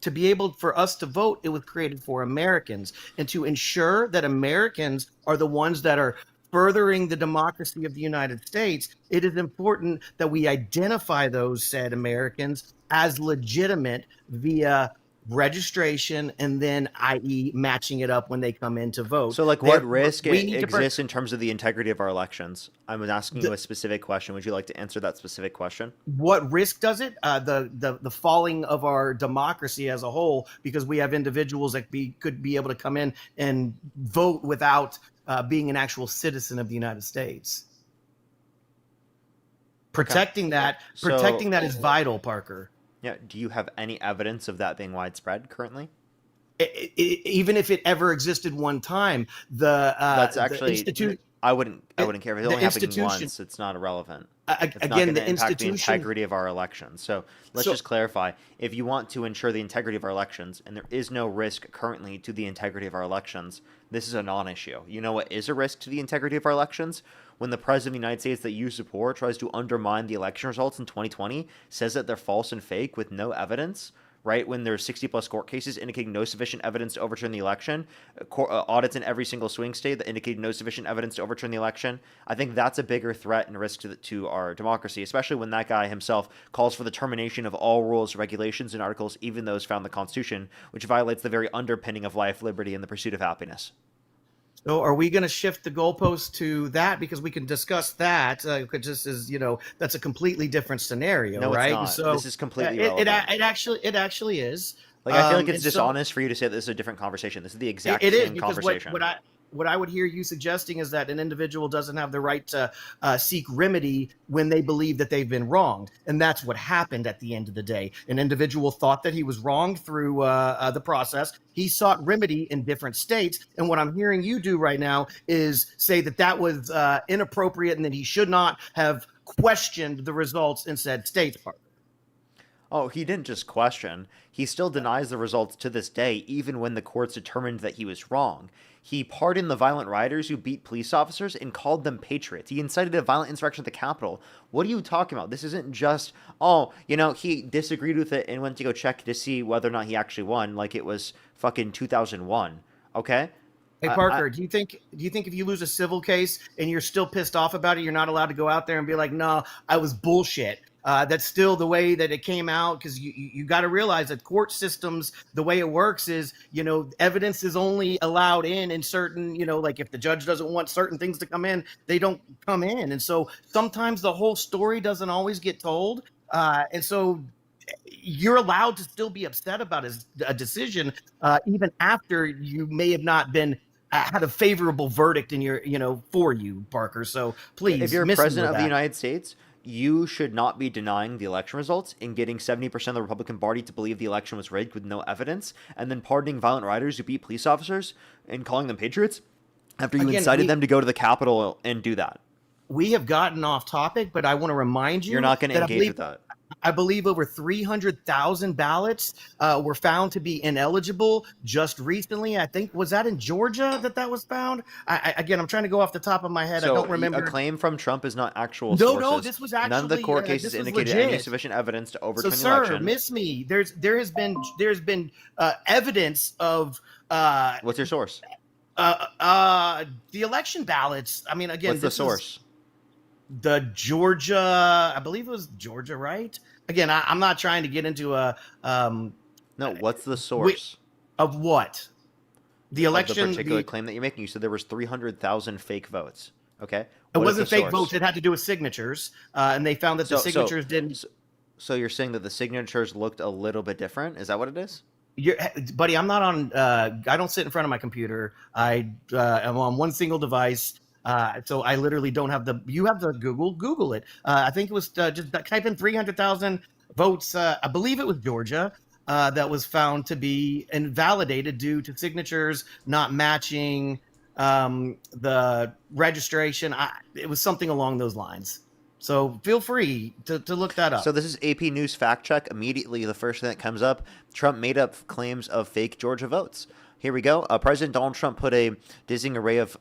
to be able for us to vote, it was created for Americans. And to ensure that Americans are the ones that are furthering the democracy of the United States, it is important that we identify those said Americans as legitimate via registration and then, i.e., matching it up when they come in to vote. So, like, what risk exists in terms of the integrity of our elections? I'm asking you a specific question. Would you like to answer that specific question? What risk does it? The falling of our democracy as a whole, because we have individuals that could be able to come in and vote without being an actual citizen of the United States. Protecting that is vital, Parker. Yeah. Do you have any evidence of that being widespread currently? Even if it ever existed one time, that's actually I wouldn't care if it only happened institution- once. It's not irrelevant. Again, It's not going the to impact the institution- integrity of our elections. So let's just clarify. If you want to ensure the integrity of our elections, and there is no risk currently to the integrity of our elections, this is a non-issue. You know what is a risk to the integrity of our elections? When the president of the United States that you support tries to undermine the election results in 2020, says that they're false and fake with no evidence, right? When there's 60-plus court cases indicating no sufficient evidence to overturn the election, audits in every single swing state that indicate no sufficient evidence to overturn the election, I think that's a bigger threat and risk to our democracy, especially when that guy himself calls for the termination of all rules, regulations, and articles, even those found in the Constitution, which violates the very underpinning of life, liberty, and the pursuit of happiness. So are we going to shift the goalpost to that? Because we can discuss that. Just as that's a completely different scenario, no, right? It's not. So this is completely relevant. It actually is. Like, I feel like it's dishonest for you to say that this is a different conversation. This is the exact same conversation. What I would hear you suggesting is that an individual doesn't have the right to seek remedy when they believe that they've been wronged. And that's what happened at the end of the day. An individual thought that he was wronged through the process. He sought remedy in different states. And what I'm hearing you do right now is say that was inappropriate and that he should not have questioned the results in said states. Oh, he didn't just question. He still denies the results to this day, even when the courts determined that he was wrong. He pardoned the violent rioters who beat police officers and called them patriots. He incited a violent insurrection at the Capitol. What are you talking about? This isn't just, oh, he disagreed with it and went to go check to see whether or not he actually won, like it was fucking 2001. Okay? Hey Parker, do you think if you lose a civil case and you're still pissed off about it, you're not allowed to go out there and be like, no, I was bullshit? That's still the way that it came out, because you got to realize that court systems, the way it works is, evidence is only allowed in certain, like if the judge doesn't want certain things to come in, they don't come in. And so sometimes the whole story doesn't always get told. And so you're allowed to still be upset about a decision, even after you may have not been had a favorable verdict in your, for you, Parker. So please, if you're president of the United States, you should not be denying the election results and getting 70% of the Republican Party to believe the election was rigged with no evidence, and then pardoning violent rioters who beat police officers and calling them patriots after you incited them to go to the Capitol and do that. We have gotten off topic, but I want to remind you, you're not going to engage with that. I believe over 300,000 ballots were found to be ineligible just recently. I think, was that in Georgia that was found? Again, I'm trying to go off the top of my head. So I don't remember. A claim from Trump is not actual sources. No, this was actually... None of the court cases indicated any sufficient evidence to overturn the election. Sir, miss me. There has been evidence of... What's your source? The election ballots. I mean, again... What's the source? The Georgia, I believe it was Georgia, right? Again, I'm not trying to get into a... no, what's the source? Of what? The election... Of the particular claim that you're making. You said there was 300,000 fake votes, okay? It wasn't fake votes. It had to do with signatures, and they found that the signatures didn't... So you're saying that the signatures looked a little bit different? Is that what it is? Buddy, I'm not on... I don't sit in front of my computer. I am on one single device. So I literally don't have you have the Google it. I think it was just type in 300,000 votes. I believe it was Georgia that was found to be invalidated due to signatures not matching the registration. It was something along those lines. So feel free to look that up. So this is AP News Fact Check. Immediately, the first thing that comes up, Trump made up claims of fake Georgia votes. Here we go. President Donald Trump put a dizzying array of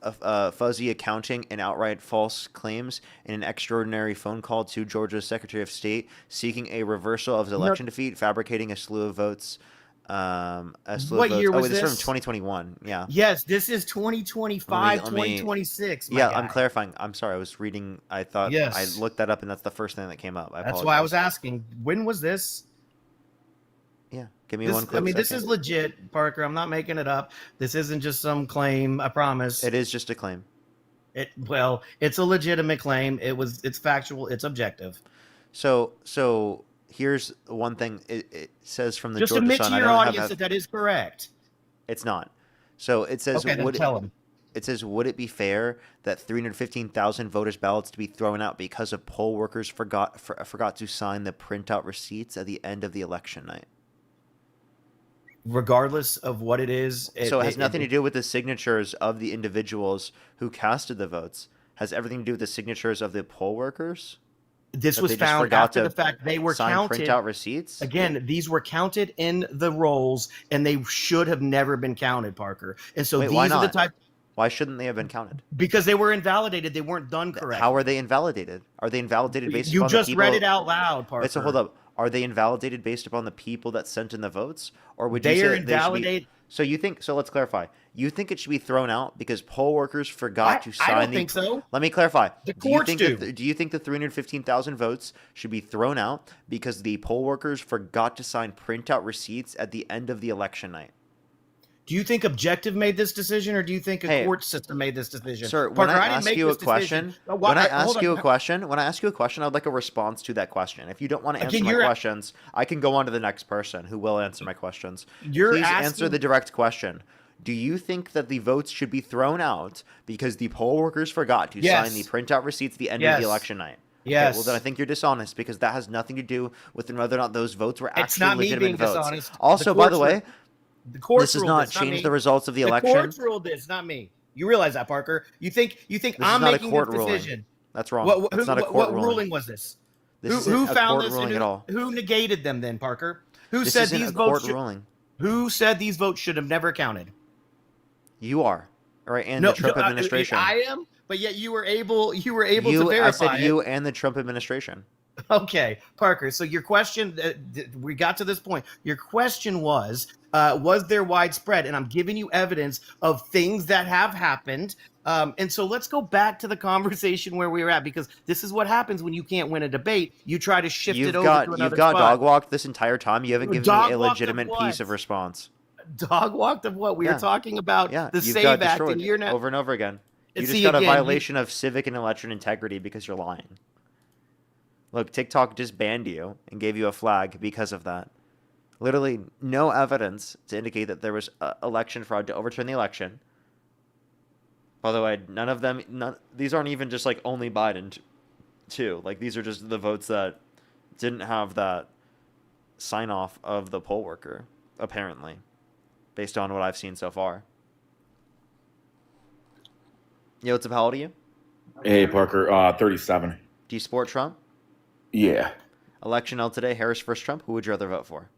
fuzzy accounting and outright false claims in an extraordinary phone call to Georgia's Secretary of State, seeking a reversal of his election defeat, fabricating a slew of votes. What year was this? This is from 2021. Yeah. Yes, this is 2025, 2026. Yeah, I'm clarifying. I'm sorry. I was reading. I thought Yes. I looked that up, and that's the first thing that came up. That's why I was asking. When was this? Yeah, give me one quick this second. is legit, Parker. I'm not making it up. This isn't just some claim. I promise. It is just a claim. It's a legitimate claim. It's factual. It's objective. So here's one thing. It says from the just Georgia admit Sun. to your audience that is correct. It's not. So it says. Okay, then tell them. It says, would it be fair that 315,000 voters' ballots to be thrown out because of poll workers forgot to sign the printout receipts at the end of the election night? Regardless of what it is. So it has nothing to do with the signatures of the individuals who casted the votes. It has everything to do with the signatures of the poll workers? This was found after the fact. They were counted. Printout receipts? Again, these were counted in the rolls, and they should have never been counted, Parker. And so these are the type... Why shouldn't they have been counted? Because they were invalidated. They weren't done correctly. How are they invalidated? Are they invalidated based upon the people... You just read it out loud, Parker. So hold up. Are they invalidated based upon the people that sent in the votes? Or would you they say are invalidated? So you think... So let's clarify. You think it should be thrown out because poll workers forgot to sign I don't think so. Let me clarify. The courts do. Do you think the 315,000 votes should be thrown out because the poll workers forgot to sign printout receipts at the end of the election night? Do you think Objective made this decision, or do you think a court system made this decision? Sir, Parker, when I ask you a question, I'd like a response to that question. If you don't want to answer my questions, I can go on to the next person who will answer my questions. Please answer the direct question. Do you think that the votes should be thrown out because the poll workers forgot to sign the printout receipts at the end of the election night? Yes. Okay, well, then I think you're dishonest because that has nothing to do with whether or not those votes were actually legitimate votes. Dishonest. Also, by the way, the courts this does not change the results of the election. The courts ruled this, not me. You realize that, Parker? You think I'm making this decision? That's wrong. What That's not a court ruling. ruling was this? This Who isn't a found court this ruling and at all. who negated them then, Parker? Who This said isn't these a votes? court ruling. Who said these votes should have never counted? You are, right? And No, the Trump administration. I am, but yet you were able to verify I said it. you and the Trump administration. Okay, Parker. So your question, we got to this point. Your question was there widespread? And I'm giving you evidence of things that have happened. And so let's go back to the conversation where we were at, because this is what happens when you can't win a debate. You try to shift it over to another You've got spot. dog walked this entire time. You haven't given me a Dog-walked of legitimate what? piece of response. Dog walked of what? We Yeah. were talking about the You've SAVE got Act, destroyed and you're not. over and over again. You just See, got a again, violation of civic and election integrity because you're lying. Look, TikTok just banned you and gave you a flag because of that. Literally no evidence to indicate that there was election fraud to overturn the election. By the way, these aren't even just like only Biden too. Like, these are just the votes that didn't have that sign off of the poll worker, apparently, based on what I've seen so far. Yo, what's up? How old are you? Hey, Parker. 37. Do you support Trump? Yeah. Election held today, Harris versus Trump. Who would you rather vote for?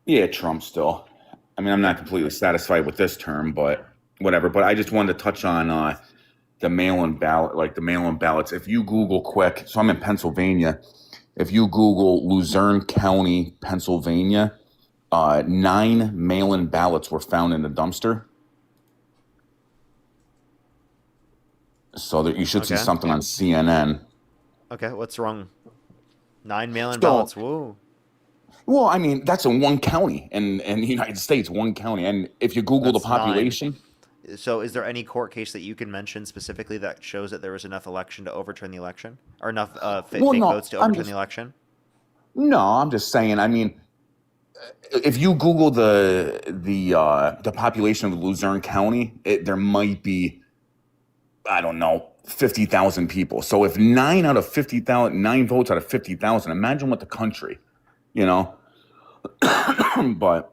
Yeah, Trump still. I mean, I'm not completely satisfied with this term, but whatever. But I just wanted to touch on the mail-in ballot, like the mail-in ballots. If you Google quick, so I'm in Pennsylvania. If you Google Luzerne County, Pennsylvania, 9 mail-in ballots were found in a dumpster. So that you should see something on CNN. Okay, what's wrong? 9 mail-in So- ballots. Whoa. Well, I mean, that's in one county in the United States, one county. And if you Google That's the population, 9. So is there any court case that you can mention specifically that shows that there was enough election to overturn the election? Or enough fake votes to overturn the election? no, I'm just saying, I mean, if you Google the population of Luzerne County, there might be, I don't know, 50,000 people. So if 9 votes out of 50,000, imagine what the country, you know. But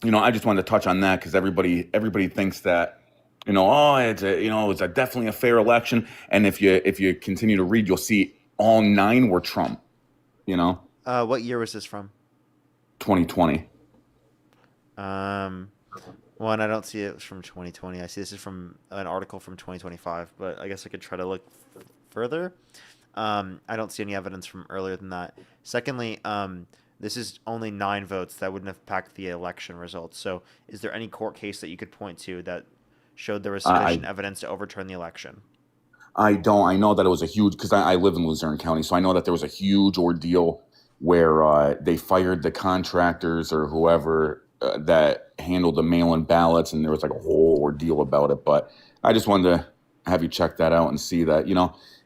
I just wanted to touch on that because everybody thinks that, it's definitely a fair election. And if you continue to read, you'll see all 9 were Trump. What year was this from? 2020. One, I don't see it from 2020. I see this is from an article from 2025, but I guess I could try to look further. I don't see any evidence from earlier than that. Secondly, this is only 9 votes. That wouldn't impact the election results. So is there any court case that you could point to that showed there was sufficient evidence to overturn the election? I don't. I know that it was a huge, because I live in Luzerne County, so I know that there was a huge ordeal where they fired the contractors or whoever that handled the mail-in ballots, and there was like a whole ordeal about it. But I just wanted to have you check that out and see that,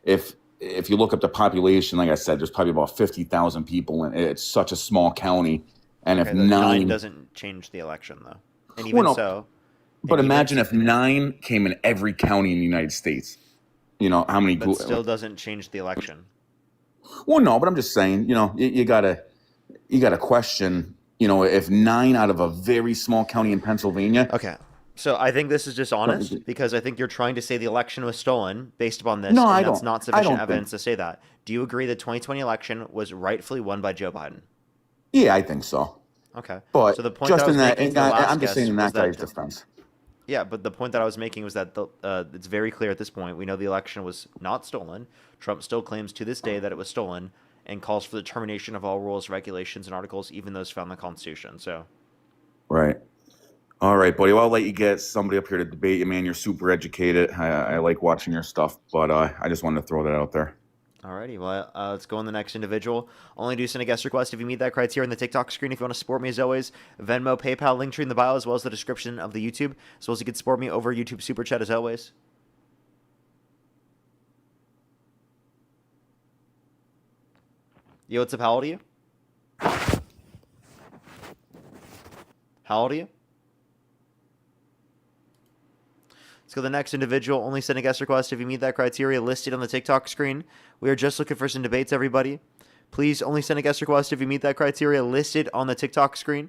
if you look up the population, like I said, there's probably about 50,000 people, and it's such a small county. And if 9 doesn't change the election, though, and even so. But imagine if 9 came in every county in the United States. How many? That still doesn't change the election. Well, no, but I'm just saying, you gotta question, if 9 out of a very small county in Pennsylvania. Okay. So I think this is dishonest because I think you're trying to say the election was stolen based upon this. No, and I that's don't. not sufficient evidence to say that. Do you agree the 2020 election was rightfully won by Joe Biden? Yeah, I think so. Okay. But so the point just that I was in that, making to the last I'm just saying in guest that was guy's defense. Yeah, but the point that I was making was that it's very clear at this point. We know the election was not stolen. Trump still claims to this day that it was stolen and calls for the termination of all rules, regulations, and articles, even those found in the Constitution. So, right. All right, buddy. Well, I'll let you get somebody up here to debate you, man. You're super educated. I like watching your stuff, but I just wanted to throw that out there. Alrighty, well, let's go on the next individual. Only do send a guest request if you meet that criteria in the TikTok screen. If you want to support me, as always, Venmo, PayPal, link tree in the bio, as well as the description of the YouTube, as well as you can support me over YouTube Super Chat, as always. Yo, what's up? How old are you? How old are you? Let's go to the next individual. Only send a guest request if you meet that criteria listed on the TikTok screen. We are just looking for some debates, everybody. Please only send a guest request if you meet that criteria listed on the TikTok screen.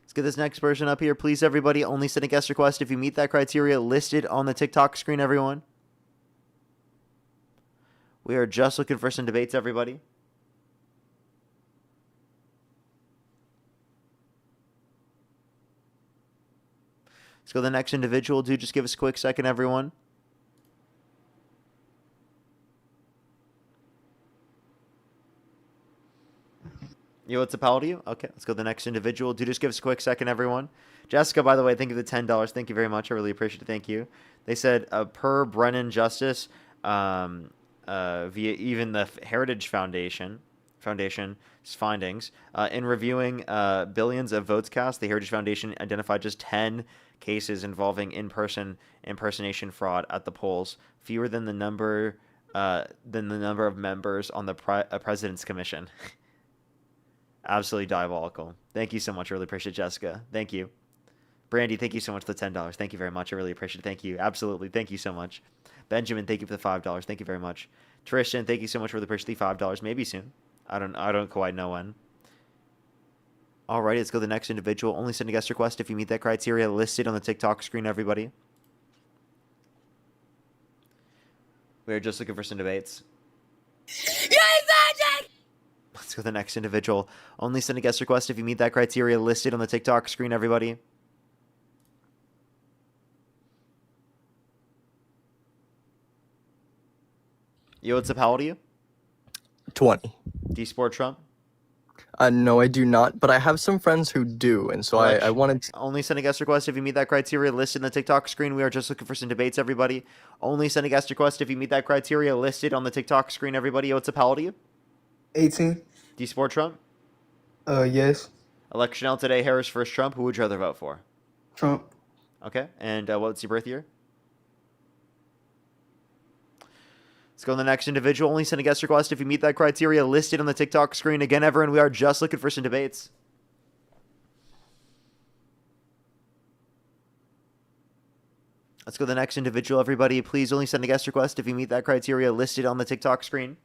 Let's get this next person up here. Please, everybody, only send a guest request if you meet that criteria listed on the TikTok screen, everyone. We are just looking for some debates, everybody. Let's go to the next individual. Do just give us a quick second, everyone. Yo, what's up, how old are you? Okay, let's go to the next individual. Do just give us a quick second, everyone. Jessica, by the way, thank you for the $10. Thank you very much. I really appreciate it. Thank you. They said, per Brennan Justice, via even the Heritage Foundation's findings, in reviewing billions of votes cast, the Heritage Foundation identified just 10 cases involving in-person impersonation fraud at the polls, fewer than the number of members on the President's Commission. Absolutely diabolical. Thank you so much. I really appreciate it, Jessica. Thank you. Brandy, thank you so much for the $10. Thank you very much. I really appreciate it. Thank you. Absolutely. Thank you so much. Benjamin, thank you for the $5. Thank you very much. Tristan, thank you so much for the $5. Maybe soon. I don't quite know when. Alrighty, let's go to the next individual. Only send a guest request if you meet that criteria listed on the TikTok screen, everybody. We are just looking for some debates. Let's go to the next individual. Only send a guest request if you meet that criteria listed on the TikTok screen, everybody. Yo, what's up? How old are you? 20. Do you support Trump? No, I do not, but I have some friends who do, and so I wanted to... Only send a guest request if you meet that criteria listed in the TikTok screen. We are just looking for some debates, everybody. Only send a guest request if you meet that criteria listed on the TikTok screen, everybody. Yo, what's up? How old are you? 18. Do you support Trump? Yes. Election out today, Harris versus Trump. Who would you rather vote for? Trump. Okay, and what's your birth year? Let's go to the next individual. Only send a guest request if you meet that criteria listed on the TikTok screen. Again, everyone, we are just looking for some debates. Let's go to the next individual, everybody. Please only send a guest request if you meet that criteria listed on the TikTok screen.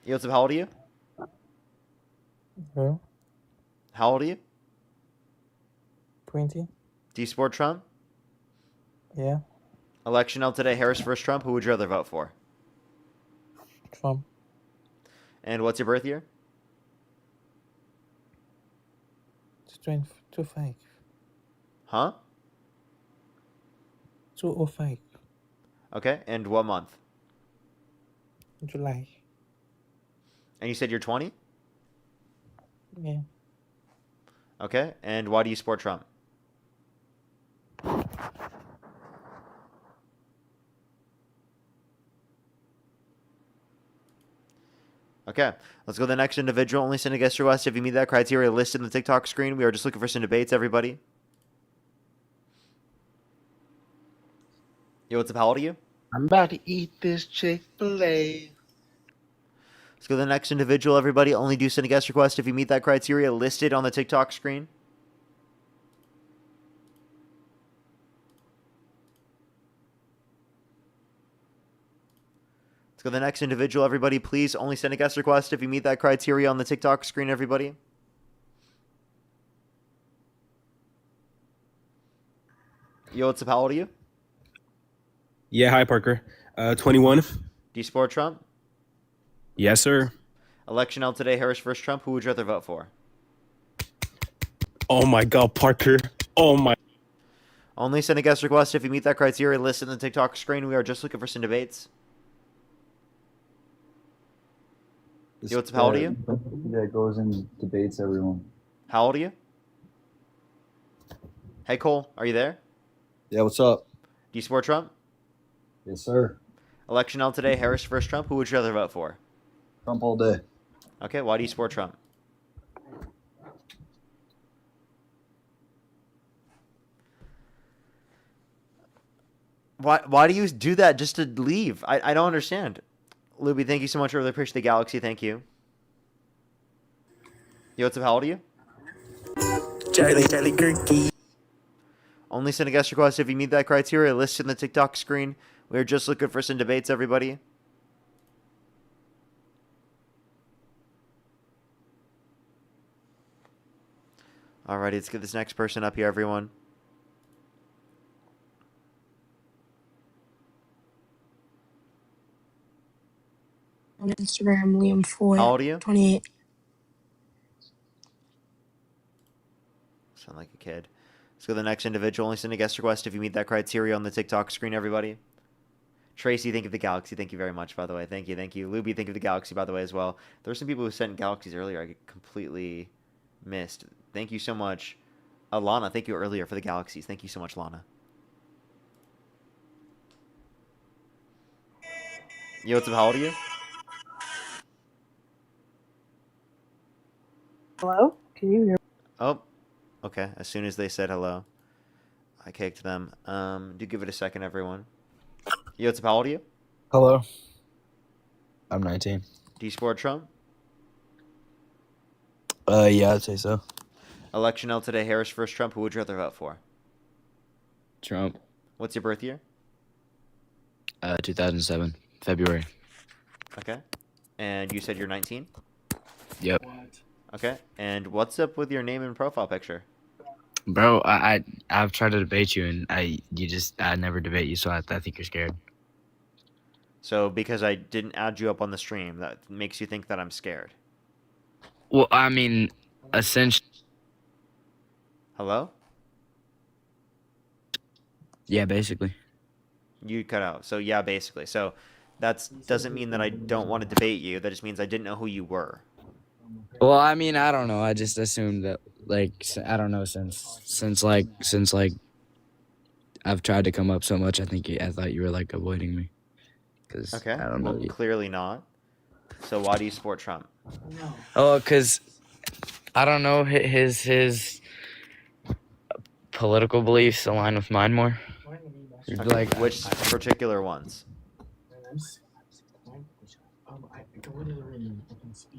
Yo, what's up? How old are you? Who? How old are you? 20. Do you support Trump? Yeah. Election out today, Harris versus Trump. Who would you rather vote for? Trump. And what's your birth year? 25. Huh? 205. Okay, and what month? July. And you said you're 20? Yeah. Okay, and why do you support Trump? Okay, let's go to the next individual. Only send a guest request if you meet that criteria listed in the TikTok screen. We are just looking for some debates, everybody. Yo, what's up? How old are you? I'm about to eat this Chick-fil-A. Let's go to the next individual, everybody. Only do send a guest request if you meet that criteria listed on the TikTok screen. Let's go to the next individual, everybody. Please only send a guest request if you meet that criteria on the TikTok screen, everybody. Yo, what's up? How old are you? Yeah, hi, Parker. 21. Do you support Trump? Yes, sir. Election out today, Harris versus Trump. Who would you rather vote for? Oh, my God, Parker. Oh, my. Only send a guest request if you meet that criteria listed in the TikTok screen. We are just looking for some debates. Yo, what's up? How old are you? That goes in debates, everyone. How old are you? Hey, Cole, are you there? Yeah, what's up? Do you support Trump? Yes, sir. Election out today, Harris versus Trump. Who would you rather vote for? Trump all day. Okay, why do you support Trump? Why do you do that just to leave? I don't understand. Luby, thank you so much. I really appreciate the galaxy. Thank you. Yo, what's up? How old are you? Charlie Kirky. Only send a guest request if you meet that criteria listed in the TikTok screen. We're just looking for some debates, everybody. Alrighty, let's get this next person up here, everyone. On Instagram, Liam Foy. How old are you? 28. Sound like a kid. Let's go to the next individual. Only send a guest request if you meet that criteria on the TikTok screen, everybody. Tracy, think of the galaxy. Thank you very much, by the way. Thank you, thank you. Luby, think of the galaxy, by the way, as well. There were some people who sent galaxies earlier. I completely missed. Thank you so much. Lana, thank you earlier for the galaxies. Thank you so much, Lana. Yo, what's up? How old are you? Hello? Can you hear me? Oh, okay. As soon as they said hello, I kicked them. Do give it a second, everyone. Yo, what's up? How old are you? Hello. I'm 19. Do you support Trump? Yeah, I'd say so. Election held today. Harris versus Trump. Who would you rather vote for? Trump. What's your birth year? 2007, February. Okay. And you said you're 19? Yep. Okay. And what's up with your name and profile picture? Bro, I've tried to debate you, and I never debate you, so I think you're scared. So because I didn't add you up on the stream, that makes you think that I'm scared. Well, I mean, essentially. Hello? Yeah, basically. You cut out. So yeah, basically. So that doesn't mean that I don't want to debate you. That just means I didn't know who you were. Well, I mean, I don't know. I just assumed that, like, I don't know, since I've tried to come up so much, I thought you were like avoiding me. Cause Okay. I don't know. Well, clearly not. So why do you support Trump? Oh, cause I don't know, his political beliefs align with mine more. Okay. Like, which particular ones?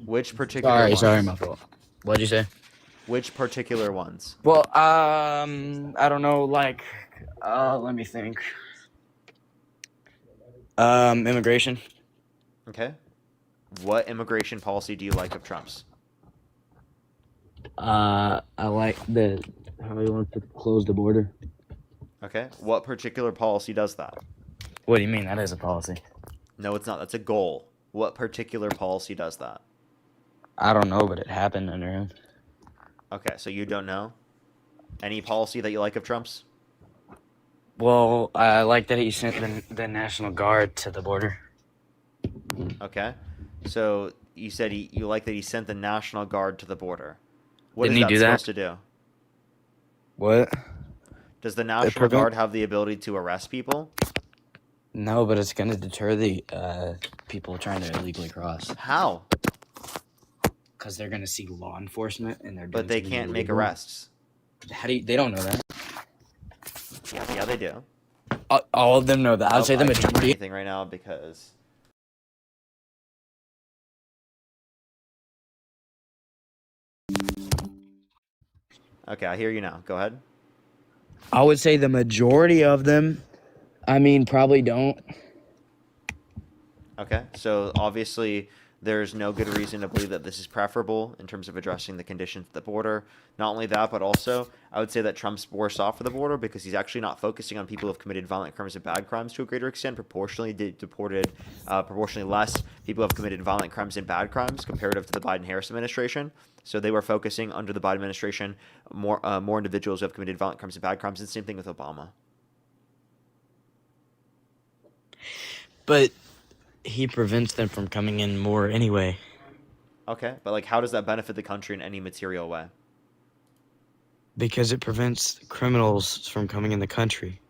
Which particular ones? Sorry, my fault. What'd you say? Which particular ones? Well, I don't know, like, let me think. Immigration. Okay. What immigration policy do you like of Trump's? I like how he wants to close the border. Okay. What particular policy does that? What do you mean? That is a policy. No, it's not. That's a goal. What particular policy does that? I don't know, but it happened under him. Okay, so you don't know? Any policy that you like of Trump's? Well, I like that he sent the National Guard to the border. Okay. So you said you like that he sent the National Guard to the border. What Didn't is he that do supposed that? to do? What? Does the National Guard have the ability to arrest people? No, but it's going to deter the people trying to illegally cross. How? Because they're going to see law enforcement and they're doing But they something can't make illegal. arrests. They don't know that. Yeah, they do. All of them know that. I'd say the I can't do majority. anything right now because... Okay, I hear you now. Go ahead. I would say the majority of them, probably don't. Okay, so obviously there's no good reason to believe that this is preferable in terms of addressing the conditions at the border. Not only that, but also I would say that Trump's worse off for the border because he's actually not focusing on people who have committed violent crimes and bad crimes to a greater extent. Proportionally deported proportionally less people have committed violent crimes and bad crimes comparative to the Biden-Harris administration. So they were focusing under the Biden administration more individuals who have committed violent crimes and bad crimes, and same thing with Obama. But he prevents them from coming in more anyway. Okay, but like, how does that benefit the country in any material way? Because it prevents criminals from coming in the country.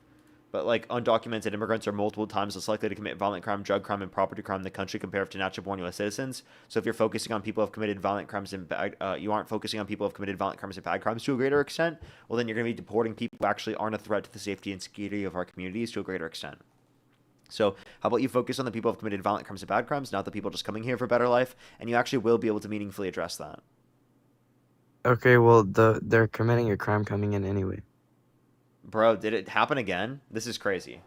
But like, undocumented immigrants are multiple times less likely to commit violent crime, drug crime, and property crime in the country compared to natural-born U.S. citizens. So if you're focusing on people who have committed violent crimes and you aren't focusing on people who have committed violent crimes and bad crimes to a greater extent, well then you're going to be deporting people who actually aren't a threat to the safety and security of our communities to a greater extent. So how about you focus on the people who have committed violent crimes and bad crimes, not the people just coming here for a better life, and you actually will be able to meaningfully address that. Okay, well, they're committing a crime coming in anyway. Bro, did it happen again? This is crazy.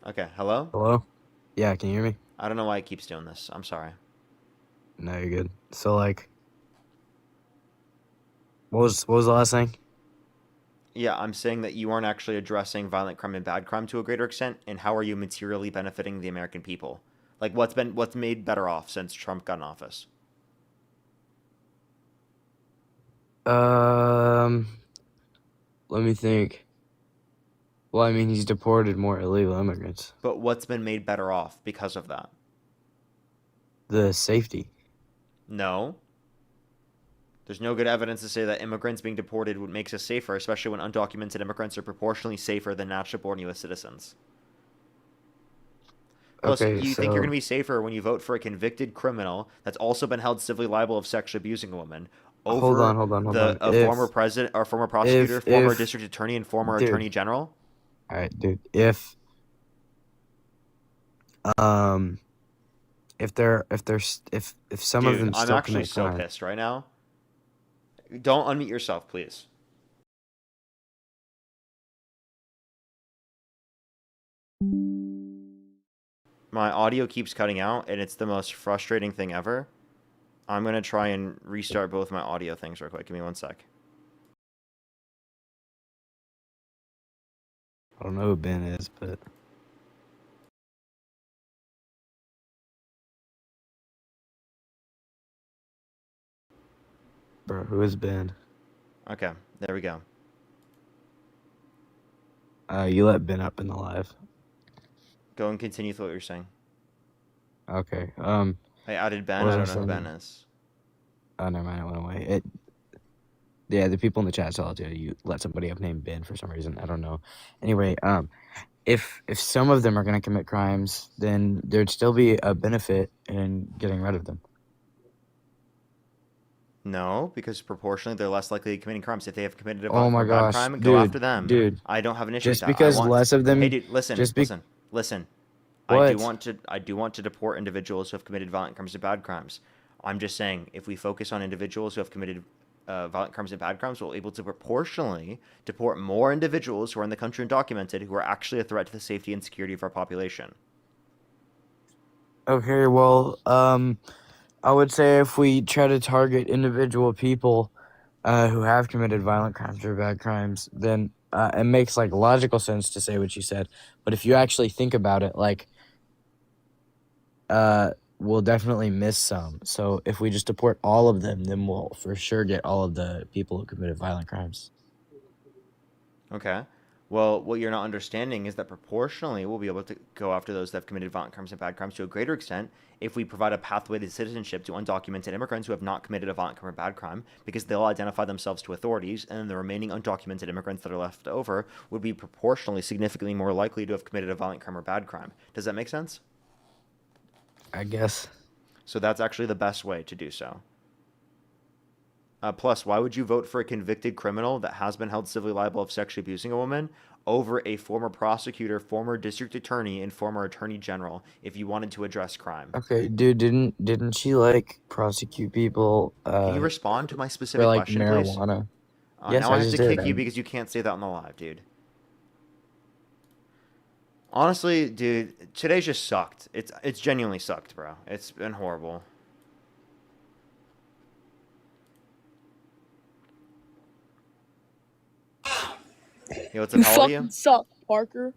Okay, hello? Hello? Yeah, can you hear me? I don't know why it keeps doing this. I'm sorry. No, you're good. So like, what was the last thing? Yeah, I'm saying that you aren't actually addressing violent crime and bad crime to a greater extent, and how are you materially benefiting the American people? Like, what's made better off since Trump got in office? Let me think. Well, I mean, he's deported more illegal immigrants. But what's been made better off because of that? The safety. No. There's no good evidence to say that immigrants being deported makes us safer, especially when undocumented immigrants are proportionally safer than naturally born U.S. citizens. Plus, Okay, do you think you're so going to be safer when you vote for a convicted criminal that's also been held civilly liable of sexually abusing a woman hold over on. a former president or former prosecutor, former district attorney, and former dude, attorney general? all right, dude. If some of Dude, them I'm still actually commit so crime. pissed right now. Don't unmute yourself, please. My audio keeps cutting out, and it's the most frustrating thing ever. I'm going to try and restart both my audio things real quick. Give me 1 sec. I don't know who Ben is, but bro, who is Ben? Okay, there we go. You let Ben up in the live. Go and continue with what you're saying. Okay. I added Ben. What I was don't know who saying? Ben is. Oh, never mind. It went away. Yeah, the people in the chat told you let somebody up named Ben for some reason. I don't know. Anyway, if some of them are gonna commit crimes, then there'd still be a benefit in getting rid of them. No, because proportionally they're less likely to committing crimes. If they have committed a Oh my bad gosh, crime, go after them. dude. I don't have an issue with Just that. because less of them. Hey, dude, listen. What? I do want to deport individuals who have committed violent crimes and bad crimes. I'm just saying, if we focus on individuals who have committed violent crimes and bad crimes, we'll be able to proportionally deport more individuals who are in the country undocumented who are actually a threat to the safety and security of our population. Okay, well, I would say if we try to target individual people who have committed violent crimes or bad crimes, then it makes like logical sense to say what you said. But if you actually think about it, like, we'll definitely miss some. So if we just deport all of them, then we'll for sure get all of the people who committed violent crimes. Okay. Well, what you're not understanding is that proportionally we'll be able to go after those that have committed violent crimes and bad crimes to a greater extent if we provide a pathway to citizenship to undocumented immigrants who have not committed a violent crime or bad crime, because they'll identify themselves to authorities, and then the remaining undocumented immigrants that are left over would be proportionally significantly more likely to have committed a violent crime or bad crime. Does that make sense? I guess. So that's actually the best way to do so. Plus, why would you vote for a convicted criminal that has been held civilly liable of sexually abusing a woman over a former prosecutor, former district attorney, and former attorney general if you wanted to address crime? Okay, dude, didn't she like prosecute people? Can you respond to my specific for like question, please? marijuana? Yes, now I have just to did. kick you because you can't say that on the live, dude. Honestly, dude, today just sucked. It's genuinely sucked, bro. It's been horrible. Yo, what's up, how old are you? Suck, Parker.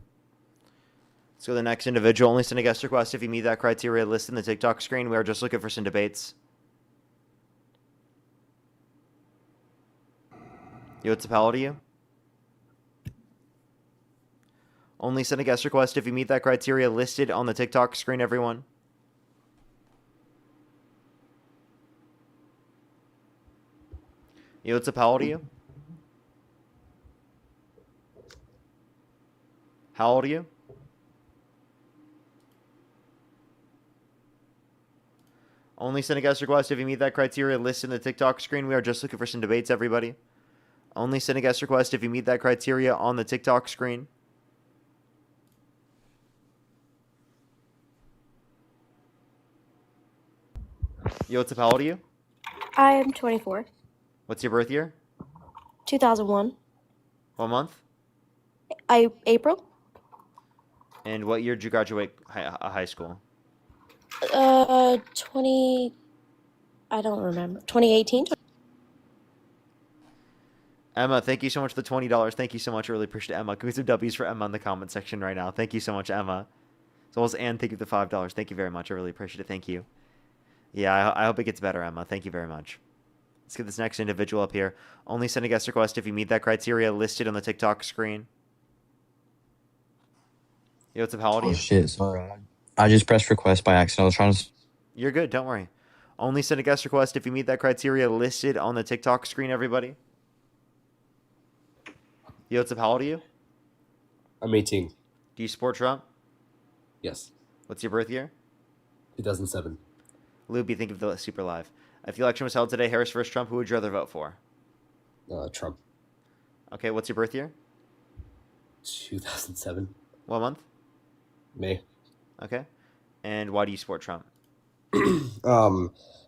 Let's go to the next individual. Only send a guest request if you meet that criteria listed in the TikTok screen. We are just looking for some debates. Yo, what's up, how old are you? Only send a guest request if you meet that criteria listed on the TikTok screen, everyone. Yo, what's up, how old are you? How old are you? Only send a guest request if you meet that criteria listed in the TikTok screen. We are just looking for some debates, everybody. Only send a guest request if you meet that criteria on the TikTok screen. Yo, what's up? How old are you? I am 24. What's your birth year? 2001. What month? April. And what year did you graduate high school? 20. I don't remember. 2018. Emma, thank you so much for the $20. Thank you so much. I really appreciate it, Emma. Can we some W's for Emma in the comment section right now? Thank you so much, Emma. As well as Ann, thank you for the $5. Thank you very much. I really appreciate it. Thank you. Yeah, I hope it gets better, Emma. Thank you very much. Let's get this next individual up here. Only send a guest request if you meet that criteria listed on the TikTok screen. Yo, what's up? How old are Oh you? shit, sorry. I just pressed request by accident. I was trying to. You're good. Don't worry. Only send a guest request if you meet that criteria listed on the TikTok screen, everybody. Yo, what's up? How old are you? I'm 18. Do you support Trump? Yes. What's your birth year? 2007. Luby, think of the super live. If the election was held today, Harris versus Trump, who would you rather vote for? Trump. Okay, what's your birth year? 2007. What month? May. Okay. And why do you support Trump?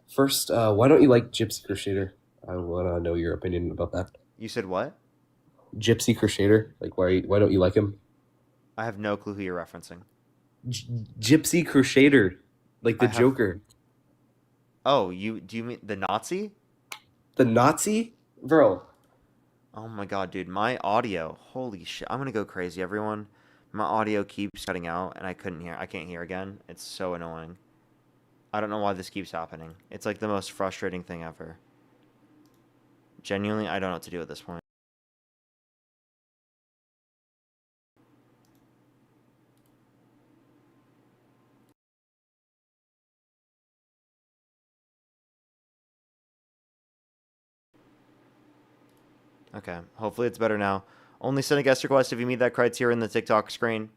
First, why don't you like Gypsy Crusader? I want to know your opinion about that. You said what? Gypsy Crusader. Like, why don't you like him? I have no clue who you're referencing. Gypsy Crusader, like the Joker. Oh, do you mean the Nazi? The Nazi? Bro. Oh my god, dude, my audio. Holy shit. I'm gonna go crazy, everyone. My audio keeps cutting out and I can't hear again. It's so annoying. I don't know why this keeps happening. It's like the most frustrating thing ever. Genuinely, I don't know what to do at this point. Okay, hopefully it's better now. Only send a guest request if you meet that criteria in the TikTok screen.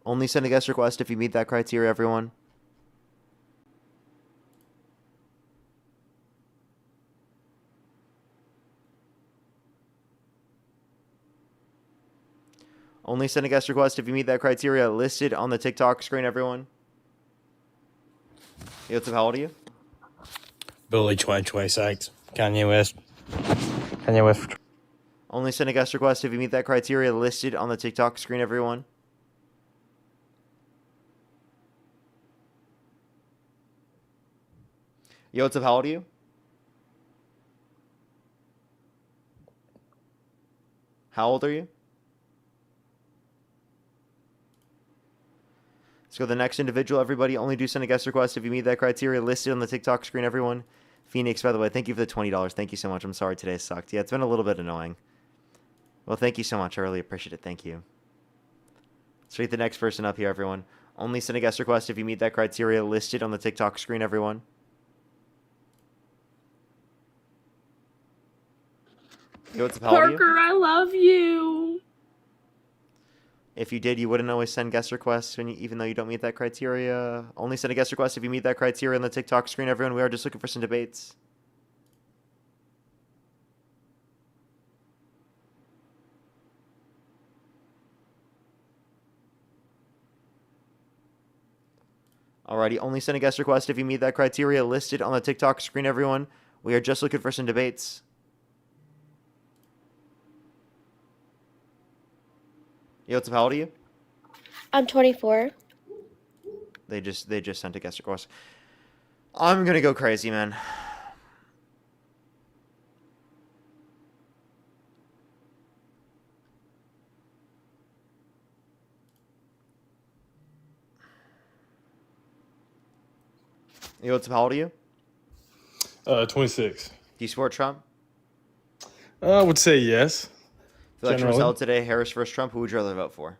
Only send a guest request if you meet that criteria, everyone. Only send a guest request if you meet that criteria listed on the TikTok screen, everyone. Yo, what's up? How old are you? Bully 2026. Kanye West. Kanye West. Only send a guest request if you meet that criteria listed on the TikTok screen, everyone. Yo, what's up? How old are you? How old are you? Let's go to the next individual, everybody. Only do send a guest request if you meet that criteria listed on the TikTok screen, everyone. Phoenix, by the way, thank you for the $20. Thank you so much. I'm sorry today sucked. Yeah, it's been a little bit annoying. Well, thank you so much. I really appreciate it. Thank you. Let's read the next person up here, everyone. Only send a guest request if you meet that criteria listed on the TikTok screen, everyone. Yo, what's up? How old are you? Parker, I love you. If you did, you wouldn't always send guest requests even though you don't meet that criteria. Only send a guest request if you meet that criteria on the TikTok screen, everyone. We are just looking for some debates. Alrighty, only send a guest request if you meet that criteria listed on the TikTok screen, everyone. We are just looking for some debates. Yo, what's up? How old are you? I'm 24. They just sent a guest request. I'm gonna go crazy, man. Yo, what's up? How old are you? 26. Do you support Trump? I would say yes. If the election was Generally. held today, Harris versus Trump, who would you rather vote for?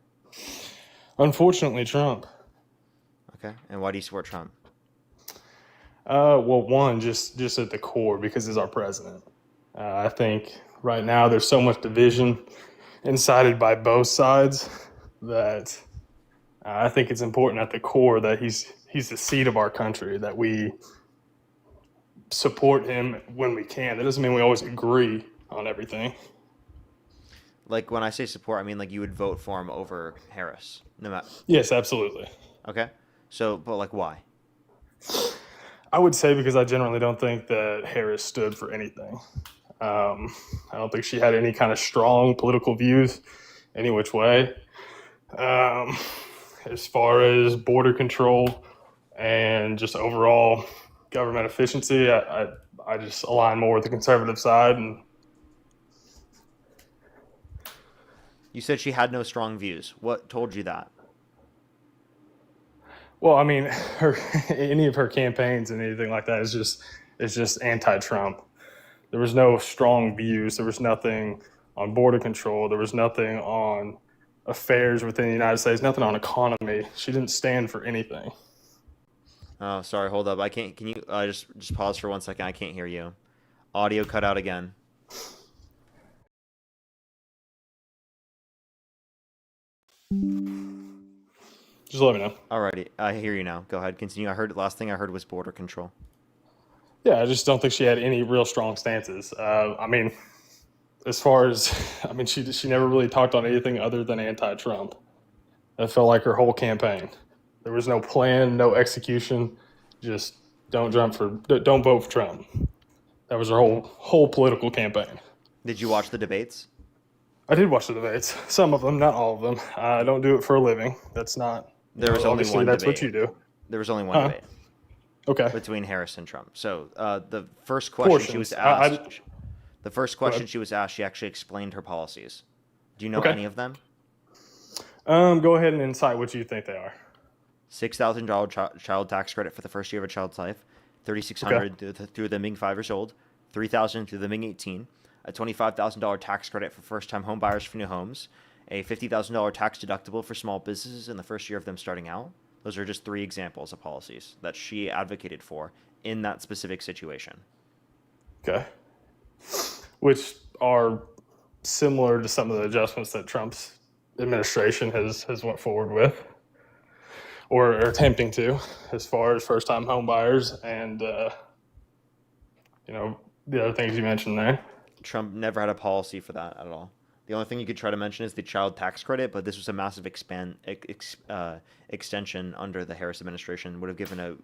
Unfortunately, Trump. Okay, and why do you support Trump? Well, one, just at the core, because he's our president. I think right now there's so much division incited by both sides that I think it's important at the core that he's the seat of our country, that we support him when we can. That doesn't mean we always agree on everything. Like, when I say support, I mean, like, you would vote for him over Harris. No matter. Yes, absolutely. Okay. So, but, like, why? I would say because I generally don't think that Harris stood for anything. I don't think she had any kind of strong political views any which way. as far as border control and just overall government efficiency, I just align more with the conservative side. And You said she had no strong views. What told you that? well, I mean, any of her campaigns and anything like that is just anti-Trump. There was no strong views. There was nothing on border control. There was nothing on affairs within the United States. Nothing on economy. She didn't stand for anything. Oh, sorry. Hold up. I can't. Can you just pause for 1 second? I can't hear you. Audio cut out again. Just let me know. Alrighty, I hear you now. Go ahead, continue. Last thing I heard was border control. Yeah, I just don't think she had any real strong stances. I mean, as far as she never really talked on anything other than anti-Trump. That felt like her whole campaign. There was no plan, no execution. Just don't vote for Trump. That was her whole political campaign. Did you watch the debates? I did watch the debates. Some of them, not all of them. I don't do it for a living. That's not. There was only obviously one that's debate. what you do. There was only one debate. Okay. Between Harris and Trump. So the first question she was asked. The first question she was asked, she actually explained her policies. Do you know any of them? Go ahead and incite what you think they are. $6,000 child tax credit for the first year of a child's life, $3,600 through them being 5 years old, $3,000 through them being 18, a $25,000 tax credit for first-time home buyers for new homes, a $50,000 tax deductible for small businesses in the first year of them starting out. Those are just 3 examples of policies that she advocated for in that specific situation. Okay. Which are similar to some of the adjustments that Trump's administration has went forward with or are attempting to, as far as first-time home buyers and the other things you mentioned there. Trump never had a policy for that at all. The only thing you could try to mention is the child tax credit, but this was a massive extension under the Harris administration. Would have given a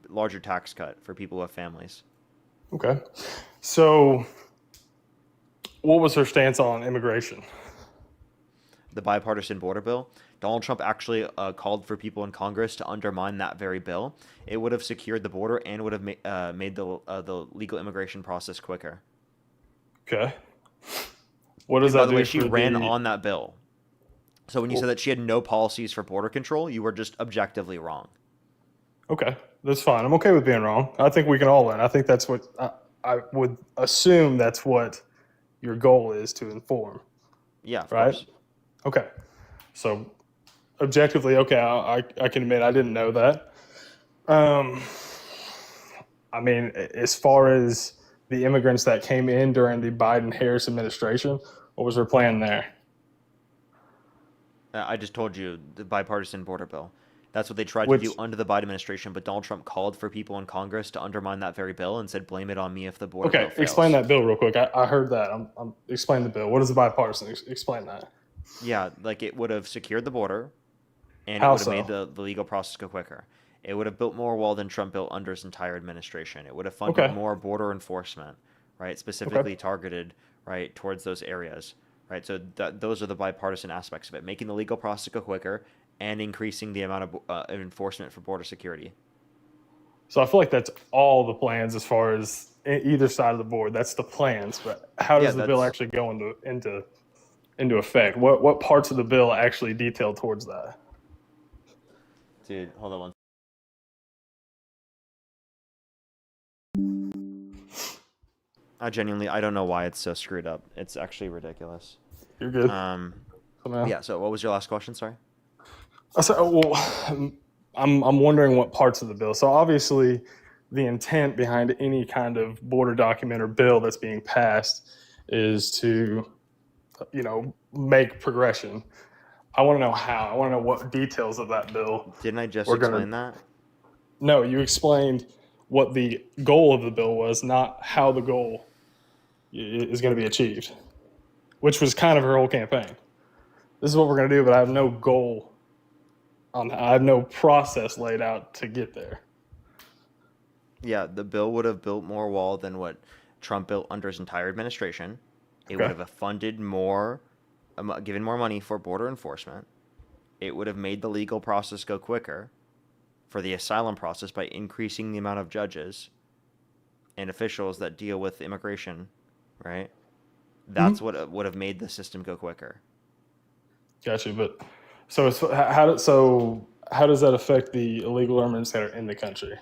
larger tax cut for people who have families. Okay. So what was her stance on immigration? The bipartisan border bill. Donald Trump actually called for people in Congress to undermine that very bill. It would have secured the border and would have made the legal immigration process quicker. Okay. What does that do? By the way, do she for ran the- on that bill. So when you said that she had no policies for border control, you were just objectively wrong. Okay, that's fine. I'm okay with being wrong. I think we can all win. I think that's what I would assume that's what your goal is, to inform. Yeah, of right? course. Okay. So objectively, okay, I can admit I didn't know that. I mean, as far as the immigrants that came in during the Biden-Harris administration, what was her plan there? I just told you the bipartisan border bill. That's what they tried Which- to do under the Biden administration, but Donald Trump called for people in Congress to undermine that very bill and said, blame it on me if the border bill Okay, fails. explain that bill real quick. I heard that. Explain the bill. What is the bipartisan? Explain that. Yeah, like it would have secured the border, and How it would have made so? the legal process go quicker. It would have built more wall than Trump built under his entire administration. It would have funded Okay. more border enforcement, right, specifically targeted, right, towards those areas, right? So those are the bipartisan aspects of it, making the legal process go quicker and increasing the amount of enforcement for border security. So I feel like that's all the plans as far as either side of the board. That's the plans, but how does the bill actually go into effect? What parts of the bill actually detail towards that? Dude, hold on one. I don't know why it's so screwed up. It's actually ridiculous. You're good. Yeah. So what was your last question? Sorry. I'm wondering what parts of the bill. So obviously, the intent behind any kind of border document or bill that's being passed is to, make progression. I want to know how. I want to know what details of that bill. Didn't I just we're gonna- explain that? No, you explained what the goal of the bill was, not how the goal is going to be achieved, which was kind of her whole campaign. This is what we're going to do, but I have no goal. I have no process laid out to get there. Yeah, the bill would have built more wall than what Trump built under his entire administration. It would have funded more, given more money for border enforcement, it would have made the legal process go quicker for the asylum process by increasing the amount of judges and officials that deal with immigration, right? That's what would have made the system go quicker. Gotcha. But so how does that affect the illegal immigrants that are in the country?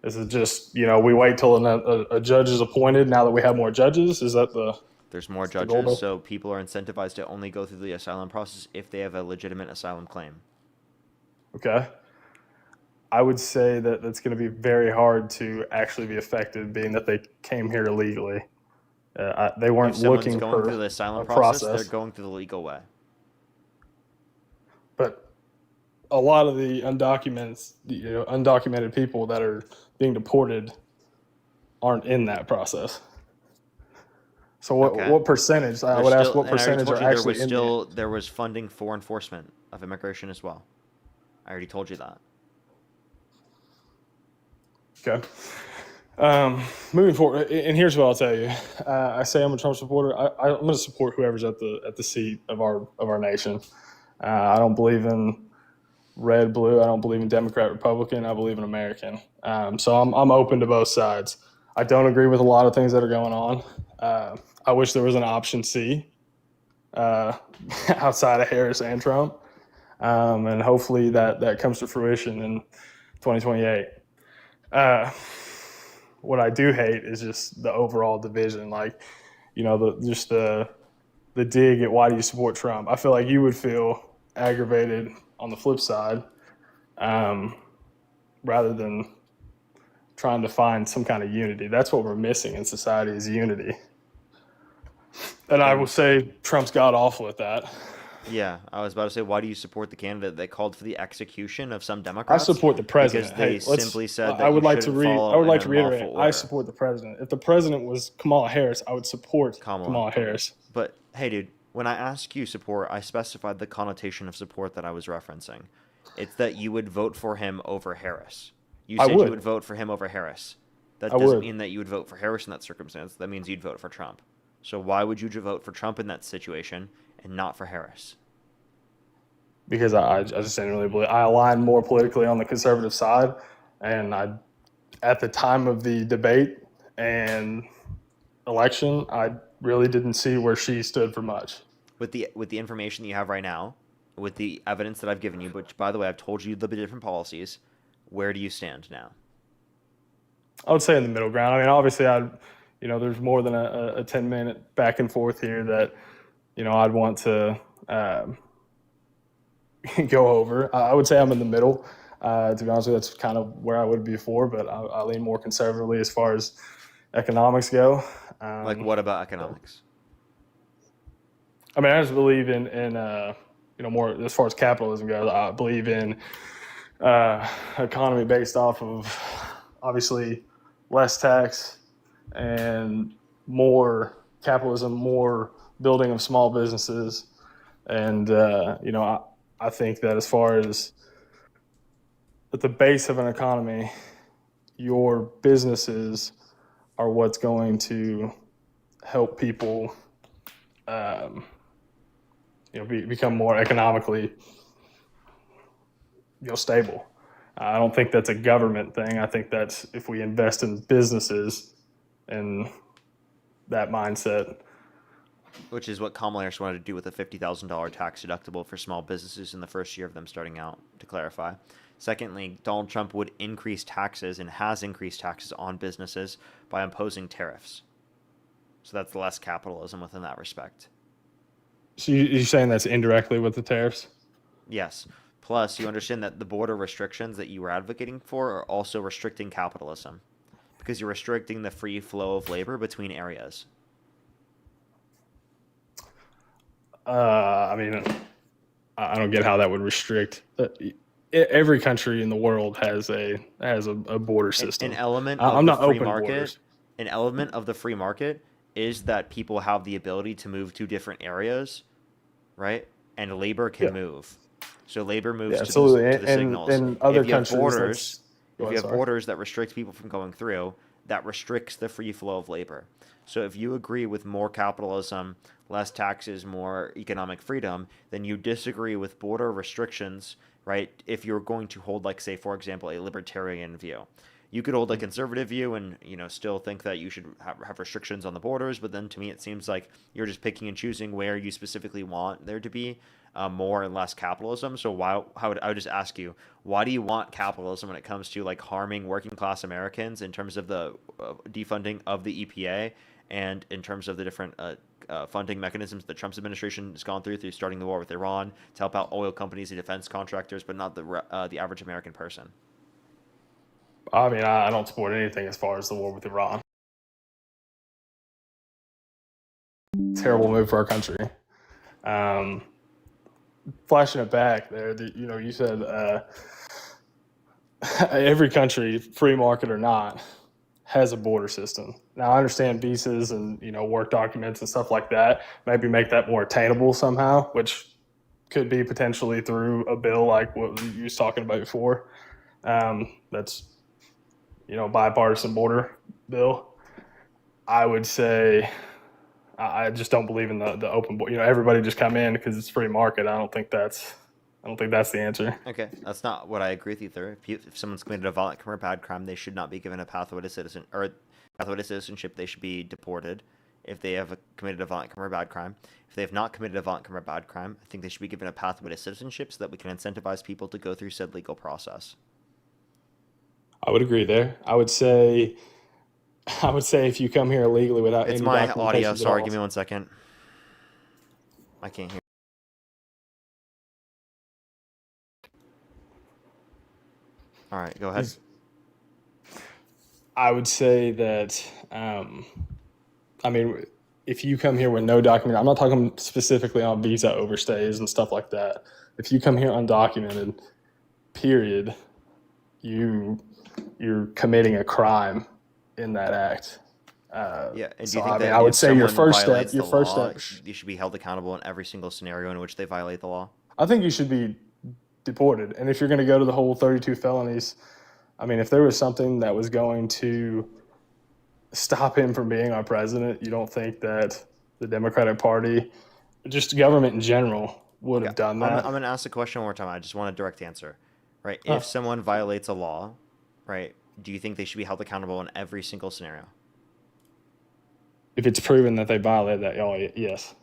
Is it just, we wait till a judge is appointed now that we have more judges? Is that There's more the goal? judges, so people are incentivized to only go through the asylum process if they have a legitimate asylum claim. Okay. I would say that that's going to be very hard to actually be effective, being that they came here illegally. They weren't If someone's looking going for through the asylum a process, they're going through the legal way. But a lot of the undocumented people that are being deported aren't in that process. So what percentage? I would ask what percentage are actually in there. There was funding for enforcement of immigration as well. I already told you that. Okay. Moving forward, and here's what I'll tell you. I say I'm a Trump supporter. I'm going to support whoever's at the seat of our nation. I don't believe in red, blue. I don't believe in Democrat, Republican. I believe in American. So I'm open to both sides. I don't agree with a lot of things that are going on. I wish there was an option C outside of Harris and Trump, and hopefully that comes to fruition in 2028. What I do hate is just the overall division, the dig at why do you support Trump. I feel like you would feel aggravated on the flip side, rather than trying to find some kind of unity. That's what we're missing in society is unity. And I will say Trump's god awful at that. Yeah, I was about to say, why do you support the candidate that called for the execution of some Democrats? I support the president. Because they simply said that I would like to reiterate. I support the president. If the president was Kamala Harris, I would support Kamala Harris. But hey, dude, when I ask you support, I specified the connotation of support that I was referencing. It's that you would vote for him over Harris. You said you would vote for him over Harris. That doesn't mean that you would vote for Harris in that circumstance. That means you'd vote for Trump. So why would you vote for Trump in that situation and not for Harris? Because I just didn't really believe. I align more politically on the conservative side, and at the time of the debate and election, I really didn't see where she stood for much. With the information that you have right now, with the evidence that I've given you, which by the way I've told you the different policies, where do you stand now? I would say in the middle ground. I mean, obviously, there's more than a 10-minute back and forth here that, I'd want to go over. I would say I'm in the middle. To be honest with you, that's kind of where I would be before, but I lean more conservatively as far as economics go. What about economics? I mean, I just believe in more as far as capitalism goes. I believe in economy based off of obviously less tax and more capitalism, more building of small businesses, and I think that as far as at the base of an economy, your businesses are what's going to help people become more economically stable. I don't think that's a government thing. I think that's if we invest in businesses and that mindset. Which is what Kamala Harris wanted to do with a $50,000 tax deductible for small businesses in the first year of them starting out, to clarify. Secondly, Donald Trump would increase taxes and has increased taxes on businesses by imposing tariffs. So that's less capitalism within that respect. So you're saying that's indirectly with the tariffs? Yes. Plus, you understand that the border restrictions that you were advocating for are also restricting capitalism because you're restricting the free flow of labor between areas. I mean, I don't get how that would restrict. Every country in the world has a border system. An element I'm not the free open market. borders. An element of the free market is that people have the ability to move to different areas, right? And labor can move. So labor moves to absolutely. the signals. In other countries, If you have borders that restrict people from going through, that restricts the free flow of labor. So if you agree with more capitalism, less taxes, more economic freedom, then you disagree with border restrictions, right? If you're going to hold, like, say, for example, a libertarian view. You could hold a conservative view and, still think that you should have restrictions on the borders, but then to me it seems like you're just picking and choosing where you specifically want there to be more and less capitalism. So I would just ask you, why do you want capitalism when it comes to, like, harming working class Americans in terms of the defunding of the EPA and in terms of the different funding mechanisms that Trump's administration has gone through starting the war with Iran to help out oil companies and defense contractors, but not the average American person? I mean, I don't support anything as far as the war with Iran. Terrible move for our country. Flashing it back there, you said every country, free market or not, has a border system. Now, I understand visas and, work documents and stuff like that. Maybe make that more attainable somehow, which could be potentially through a bill like what you was talking about before. That's, bipartisan border bill. I would say I just don't believe in the open border. Everybody just come in because it's free market. I don't think that's the answer. Okay, that's not what I agree with either. If someone's committed a violent crime or bad crime, they should not be given a pathway to citizenship. They should be deported if they have committed a violent crime or bad crime. If they have not committed a violent crime or bad crime, I think they should be given a pathway to citizenship so that we can incentivize people to go through said legal process. I would agree there. I would say if you come here illegally without It's any my documentation audio. at Sorry, all- give me 1 second. I can't hear. All right, go ahead. I would say that, if you come here with no document, I'm not talking specifically on visa overstays and stuff like that. If you come here undocumented, period, you're committing a crime in that act. And do you so, think that I would if say your someone first violates step, the law, you should be held accountable in every single scenario in which they violate the law? I think you should be deported. And if you're going to go to the whole 32 felonies, if there was something that was going to stop him from being our president, you don't think that the Democratic Party, just government in general, would have done that? I'm going to ask the question one more time. I just want a direct answer. Right? If someone violates a law, right, do you think they should be held accountable in every single scenario? If it's proven that they violated that, yes.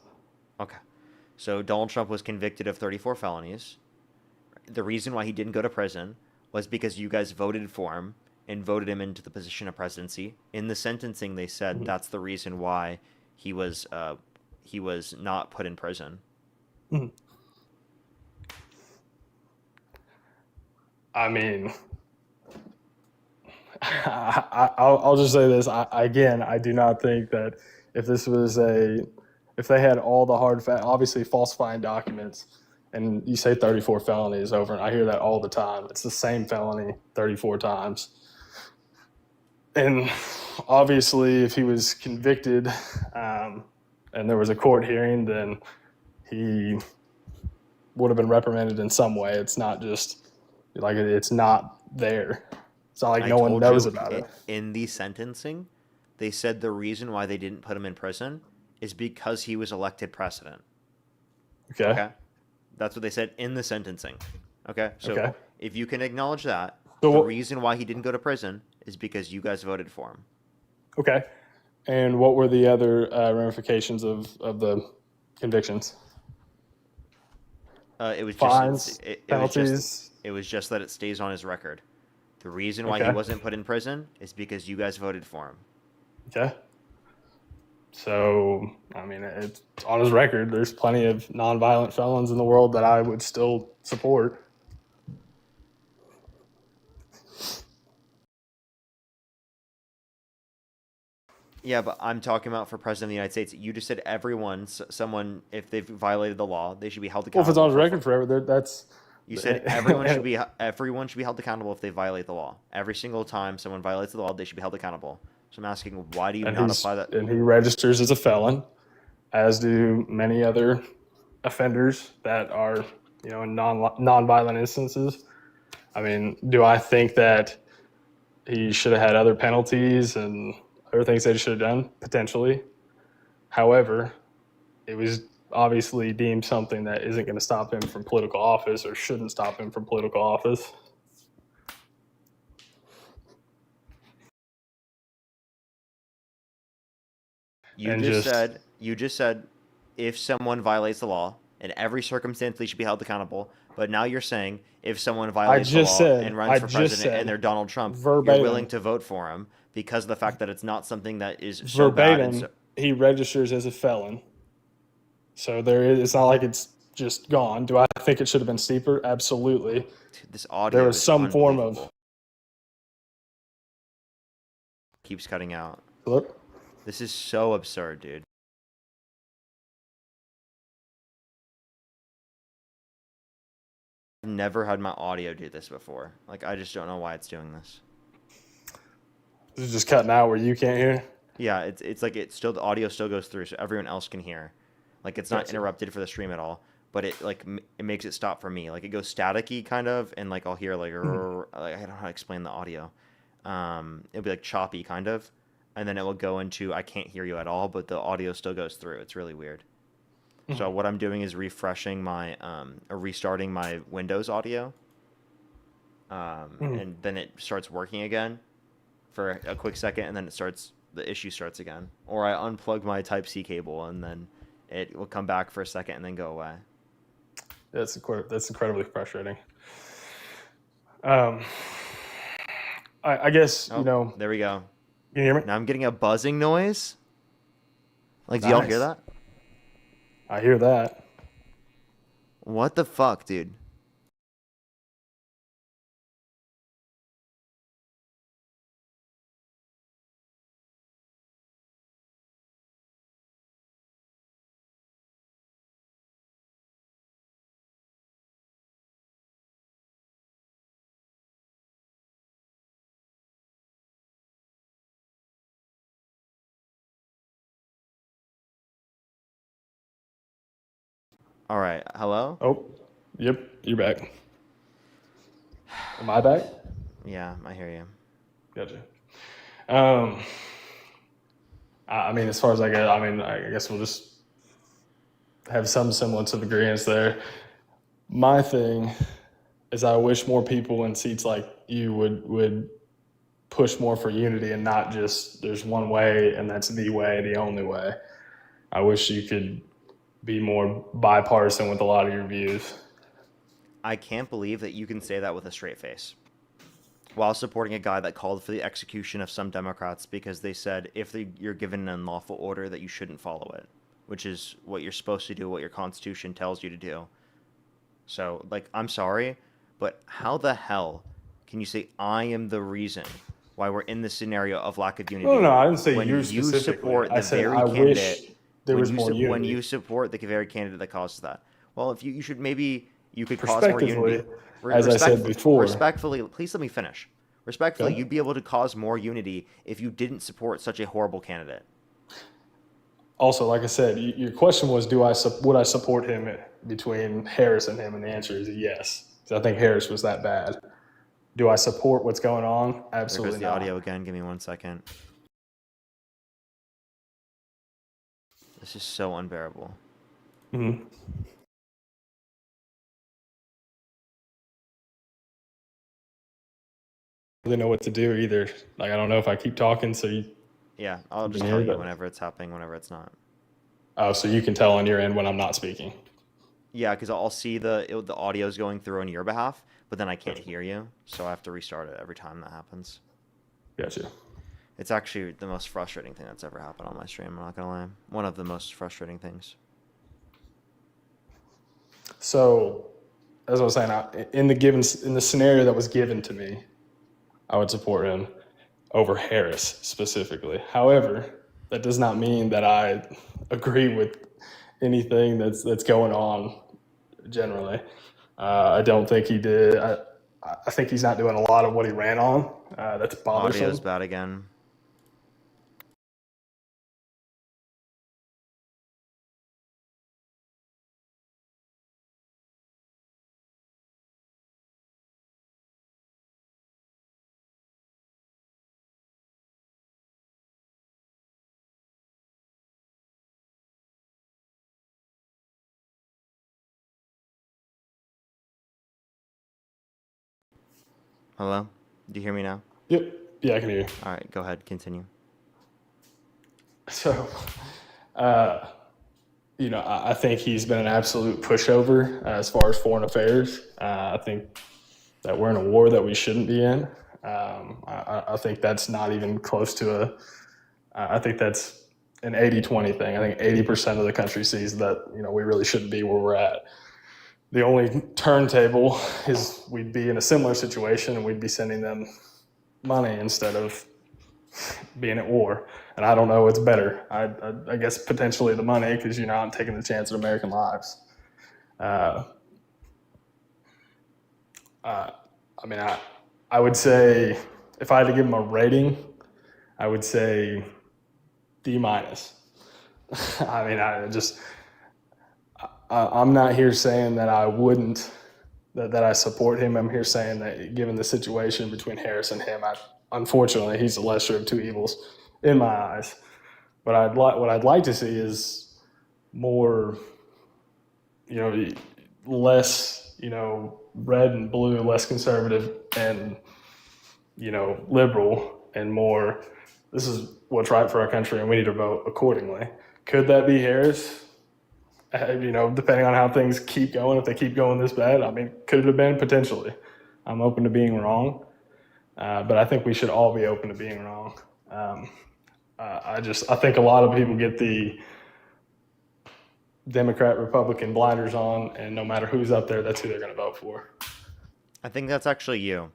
Okay. So Donald Trump was convicted of 34 felonies. The reason why he didn't go to prison was because you guys voted for him and voted him into the position of presidency. In the sentencing, they said that's the reason why he was not put in prison. Mm-hmm. I'll just say this. I do not think that if they had all the hard facts, obviously falsifying documents, and you say 34 felonies over, and I hear that all the time. It's the same felony 34 times. And obviously, if he was convicted and there was a court hearing, then he would have been reprimanded in some way. It's not just like it's not there. It's not like no one knows about it. In the sentencing, they said the reason why they didn't put him in prison is because he was elected president. Okay. That's what they said in the sentencing. Okay. So Okay. if you can acknowledge that, So the what- reason why he didn't go to prison is because you guys voted for him. Okay. And what were the other ramifications of the convictions? It was Fines, just it penalties? was just that it stays on his record. The reason why he Okay. wasn't put in prison is because you guys voted for him. Okay. So, it's on his record. There's plenty of nonviolent felons in the world that I would still support. Yeah, but I'm talking about for president of the United States. You just said someone, if they've violated the law, they should be held Well, accountable. if it's on his record forever, that's... You said everyone should be held accountable if they violate the law. Every single time someone violates the law, they should be held accountable. So I'm asking, why do you not apply that? And he registers as a felon, as do many other offenders that are, in non-violent instances. Do I think that he should have had other penalties and other things that he should have done, potentially. However, it was obviously deemed something that isn't going to stop him from political office or shouldn't stop him from political office. You just said if someone violates the law, in every circumstance they should be held accountable. But now you're saying if someone violates the law and runs for president and they're Donald Trump, verbatim, you're willing to vote for him because of the fact that it's not something that is so bad. Verbatim, he registers as a felon. So it's not like it's just gone. Do I think it should have been steeper? Absolutely. This audio there was is some form of keeps cutting out. Look. This is so absurd, dude. I've never had my audio do this before. Like, I just don't know why it's doing this. Is it just cutting out where you can't hear? Yeah, it's like the audio still goes through, so everyone else can hear. Like, it's not interrupted for the stream at all, but it makes it stop for me. Like, it goes staticky kind of, and like I'll hear like I don't know how to explain the audio. It'll be like choppy kind of, and then it will go into I can't hear you at all, but the audio still goes through. It's really weird. So what I'm doing is refreshing my or restarting my Windows audio, and then it starts working again for a quick second, and then the issue starts again. Or I unplug my Type-C cable, and then it will come back for a second and then go away. That's incredibly frustrating. I guess, There we go. Can you hear me? Now I'm getting a buzzing noise. Like, do y'all hear that? I hear that. What the fuck, dude? All right. Hello? Oh, yep. You're back. Am I back? Yeah, I hear you. Gotcha. I mean, as far as I get, I guess we'll just have some semblance of agreement there. My thing is I wish more people in seats like you would push more for unity and not just there's one way and that's the way, the only way. I wish you could be more bipartisan with a lot of your views. I can't believe that you can say that with a straight face while supporting a guy that called for the execution of some Democrats because they said if you're given an unlawful order that you shouldn't follow it, which is what you're supposed to do, what your Constitution tells you to do. So, like, I'm sorry, but how the hell can you say I am the reason why we're in this scenario of lack of unity? No, I didn't say when you you specifically. support I the said very I candidate. wish there was more unity. When you support the very candidate that causes that, well, if you should maybe you could cause more unity. As I said before, respectfully, please let me finish. Respectfully, Okay. you'd be able to cause more unity if you didn't support such a horrible candidate. Also, like I said, your question was, would I support him between Harris and him? And the answer is yes. Because I think Harris was that bad. Do I support what's going on? Absolutely There goes the not. audio again. Give me 1 second. This is so unbearable. Mm-hmm. Really know what to do either. Like, I don't know if I keep talking, so you. Yeah, I'll just can tell hear you that. whenever it's happening, whenever it's not. Oh, so you can tell on your end when I'm not speaking. Yeah, because I'll see the audio's going through on your behalf, but then I can't hear you, so I have to restart it every time that happens. Gotcha. It's actually the most frustrating thing that's ever happened on my stream, I'm not gonna lie. One of the most frustrating things. So, as I was saying, in the scenario that was given to me, I would support him over Harris specifically. However, that does not mean that I agree with anything that's going on generally. I don't think he did. I think he's not doing a lot of what he ran on. That's bothersome. Audio's bad again. Hello? Do you hear me now? Yep. Yeah, I can hear you. All right, go ahead. Continue. So, I think he's been an absolute pushover as far as foreign affairs. I think that we're in a war that we shouldn't be in. I think that's not even close to I think that's an 80-20 thing. I think 80% of the country sees that, we really shouldn't be where we're at. The only turntable is we'd be in a similar situation and we'd be sending them money instead of being at war. And I don't know what's better. I guess potentially the money, because you're not taking the chance of American lives. I would say if I had to give him a rating, I would say D-. I'm not here saying that I wouldn't, that I support him. I'm here saying that given the situation between Harris and him, unfortunately, he's the lesser of two evils in my eyes. But what I'd like to see is more, less, red and blue, less conservative and, liberal, and more, this is what's right for our country and we need to vote accordingly. Could that be Harris? Depending on how things keep going, if they keep going this bad, could it have been? Potentially. I'm open to being wrong, but I think we should all be open to being wrong. I think a lot of people get the Democrat, Republican blinders on, and no matter who's up there, that's who they're going to vote for. I think that's actually you.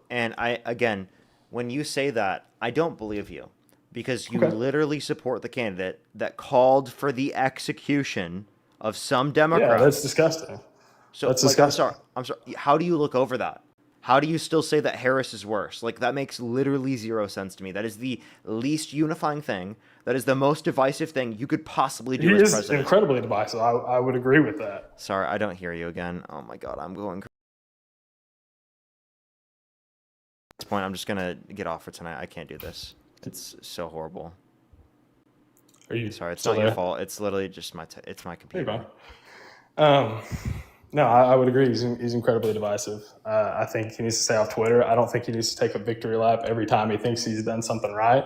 And again, when you say that, I don't believe you, because you literally support the candidate that called for the execution of some Democrats. Yeah, that's disgusting. So that's disgusting. I'm sorry. How do you look over that? How do you still say that Harris is worse? That makes literally zero sense to me. That is the least unifying thing. That is the most divisive thing you could possibly do as president. He is incredibly divisive. I would agree with that. Sorry, I don't hear you again. Oh my God, I'm going. At this point, I'm just gonna get off for tonight. I can't do this. It's so horrible. Are you sorry? It's still not there? Your fault. It's literally just it's my computer. No, I would agree. He's incredibly divisive. I think he needs to stay off Twitter. I don't think he needs to take a victory lap every time he thinks he's done something right.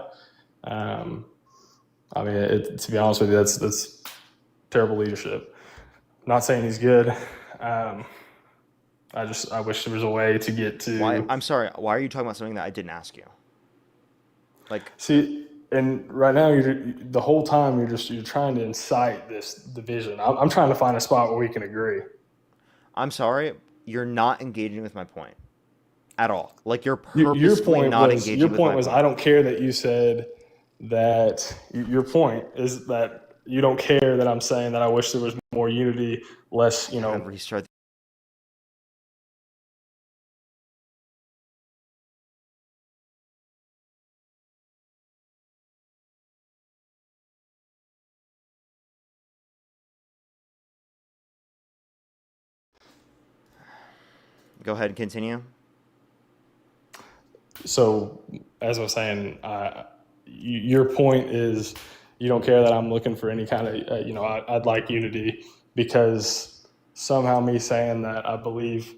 To be honest with you, that's terrible leadership. I'm not saying he's good. I wish there was a way to get to. I'm sorry. Why are you talking about something that I didn't ask you? See, and right now the whole time you're trying to incite this division. I'm trying to find a spot where we can agree. I'm sorry, you're not engaging with my point at all. You're purposefully not engaging with my point. Your point was, I don't care that you said that. Your point is that you don't care that I'm saying that I wish there was more unity, less, Restart. Go ahead and continue. So, as I was saying, your point is you don't care that I'm looking for any kind of, I'd like unity, because somehow me saying that I believe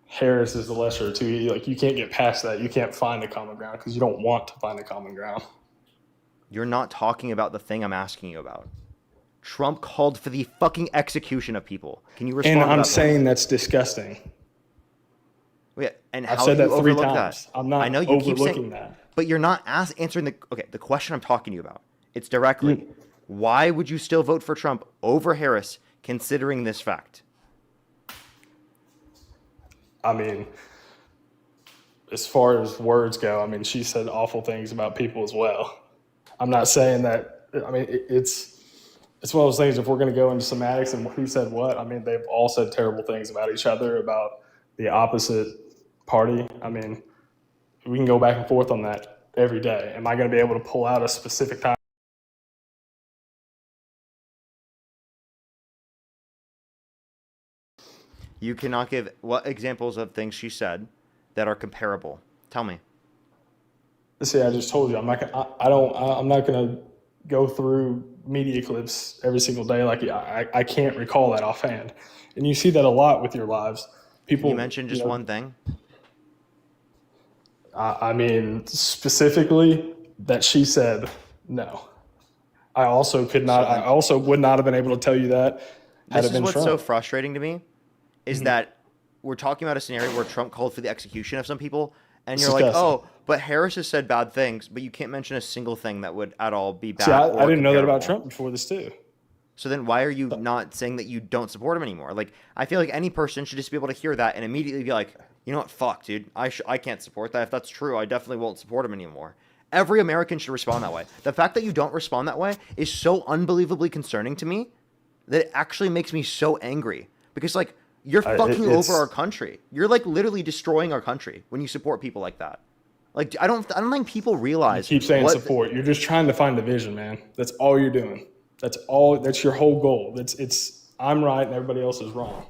Harris is the lesser of two, you can't get past that. You can't find a common ground because you don't want to find a common ground. You're not talking about the thing I'm asking you about. Trump called for the fucking execution of people. Can you respond to that? And I'm saying that's disgusting. Yeah, and I've how said do you that 3 overlook times. that? I'm not I know you keep saying that. But you're not answering the question I'm talking to you about. It's directly, why would you still vote for Trump over Harris considering this fact? As far as words go, she said awful things about people as well. I'm not saying that. It's one of those things. If we're going to go into semantics and who said what, they've all said terrible things about each other, about the opposite party. We can go back and forth on that every day. Am I going to be able to pull out a specific time? You cannot give what examples of things she said that are comparable. Tell me. See, I just told you. I'm not going to go through media clips every single day. I can't recall that offhand. And you see that a lot with your lives. People. Can you mention just one thing? I mean, specifically that she said no. I also could not. I also would not have been able to tell you that had This it is been what's Trump. so frustrating to me, is that we're talking about a scenario where Trump called for the execution of some people, and you're like, Disgusting. oh, but Harris has said bad things, but you can't mention a single thing that would at all be bad. See, I or didn't know that about comparable. Trump before this too. So then why are you not saying that you don't support him anymore? Like, I feel like any person should just be able to hear that and immediately be like, you know what, fuck, dude, I can't support that. If that's true, I definitely won't support him anymore. Every American should respond that way. The fact that you don't respond that way is so unbelievably concerning to me that it actually makes me so angry. Because, like, you're fucking over our country. You're, like, literally destroying our country when you support people like that. Like, I don't think people realize. You keep saying support. You're just trying to find division, man. That's all you're doing. That's all. That's your whole goal. It's I'm right and everybody else is wrong.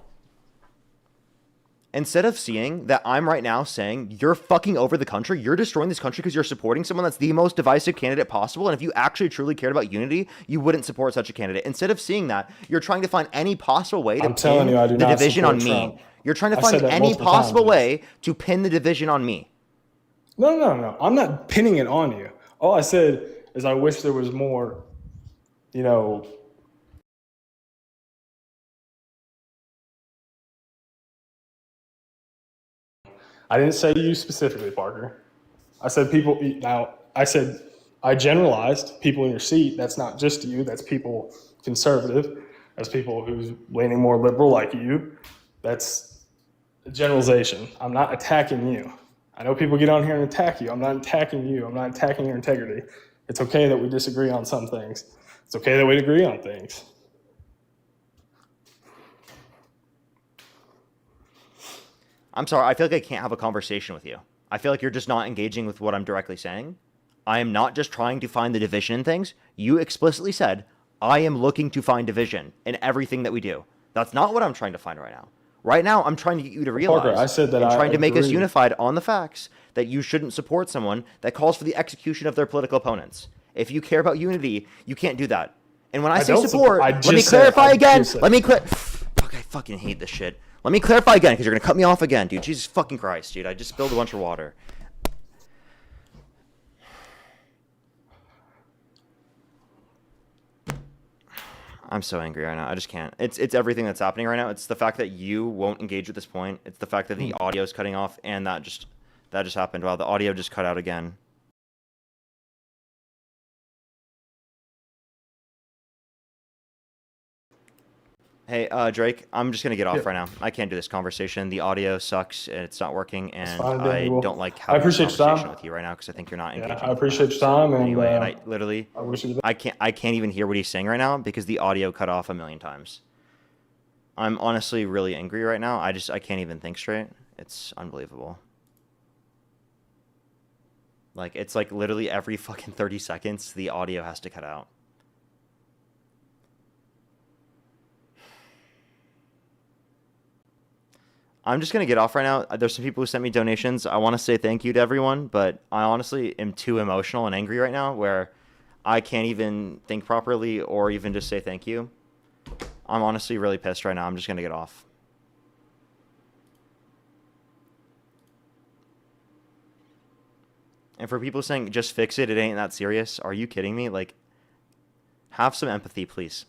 Instead of seeing that I'm right now saying you're fucking over the country, you're destroying this country because you're supporting someone that's the most divisive candidate possible. And if you actually truly cared about unity, you wouldn't support such a candidate. Instead of seeing that, you're trying to find any possible way to pin the division on me. You're trying to find any possible way to pin the division on me. No. I'm not pinning it on you. All I said is I wish there was more, you know. I didn't say you specifically, Parker. I said people. Now, I said I generalized people in your seat. That's not just you. That's people conservative. That's people who's leaning more liberal like you. That's a generalization. I'm not attacking you. I know people get on here and attack you. I'm not attacking you. I'm not attacking your integrity. It's okay that we disagree on some things. It's okay that we agree on things. I'm sorry, I feel like I can't have a conversation with you. I feel like you're just not engaging with what I'm directly saying. I am not just trying to find the division in things. You explicitly said, I am looking to find division in everything that we do. That's not what I'm trying to find right now. Right now, I'm trying to get you to realize Parker, I said that and trying to make us agree. unified on the facts that you shouldn't support someone that calls for the execution of their political opponents. If you care about unity, you can't do that. And when I say don't support, I let me just said- clarify I again. just said- Let me Fuck, I fucking hate this shit. Let me clarify again, because you're going to cut me off again, dude. Jesus fucking Christ, dude. I just spilled a bunch of water. I'm so angry right now. I just can't. It's everything that's happening right now. It's the fact that you won't engage at this point. It's the fact that the audio is cutting off, and that just happened. Wow, the audio just cut out again. Hey, Drake, I'm just going to get off right now. I can't do this conversation. The audio sucks, and it's not working, and fine, I Daniel. don't like I having this appreciate your conversation time. with you right now because I think you're not Yeah, engaging. I appreciate your time, and Anyway, and I literally, I wish you the I can't even hear what he's saying right now because the audio cut off a million times. I'm honestly really angry right now. I can't even think straight. It's unbelievable. Like, it's like literally every fucking 30 seconds, the audio has to cut out. I'm just going to get off right now. There's some people who sent me donations. I want to say thank you to everyone, but I honestly am too emotional and angry right now where I can't even think properly or even just say thank you. I'm honestly really pissed right now. I'm just going to get off. And for people saying, just fix it, it ain't that serious. Are you kidding me? Like, have some empathy, please.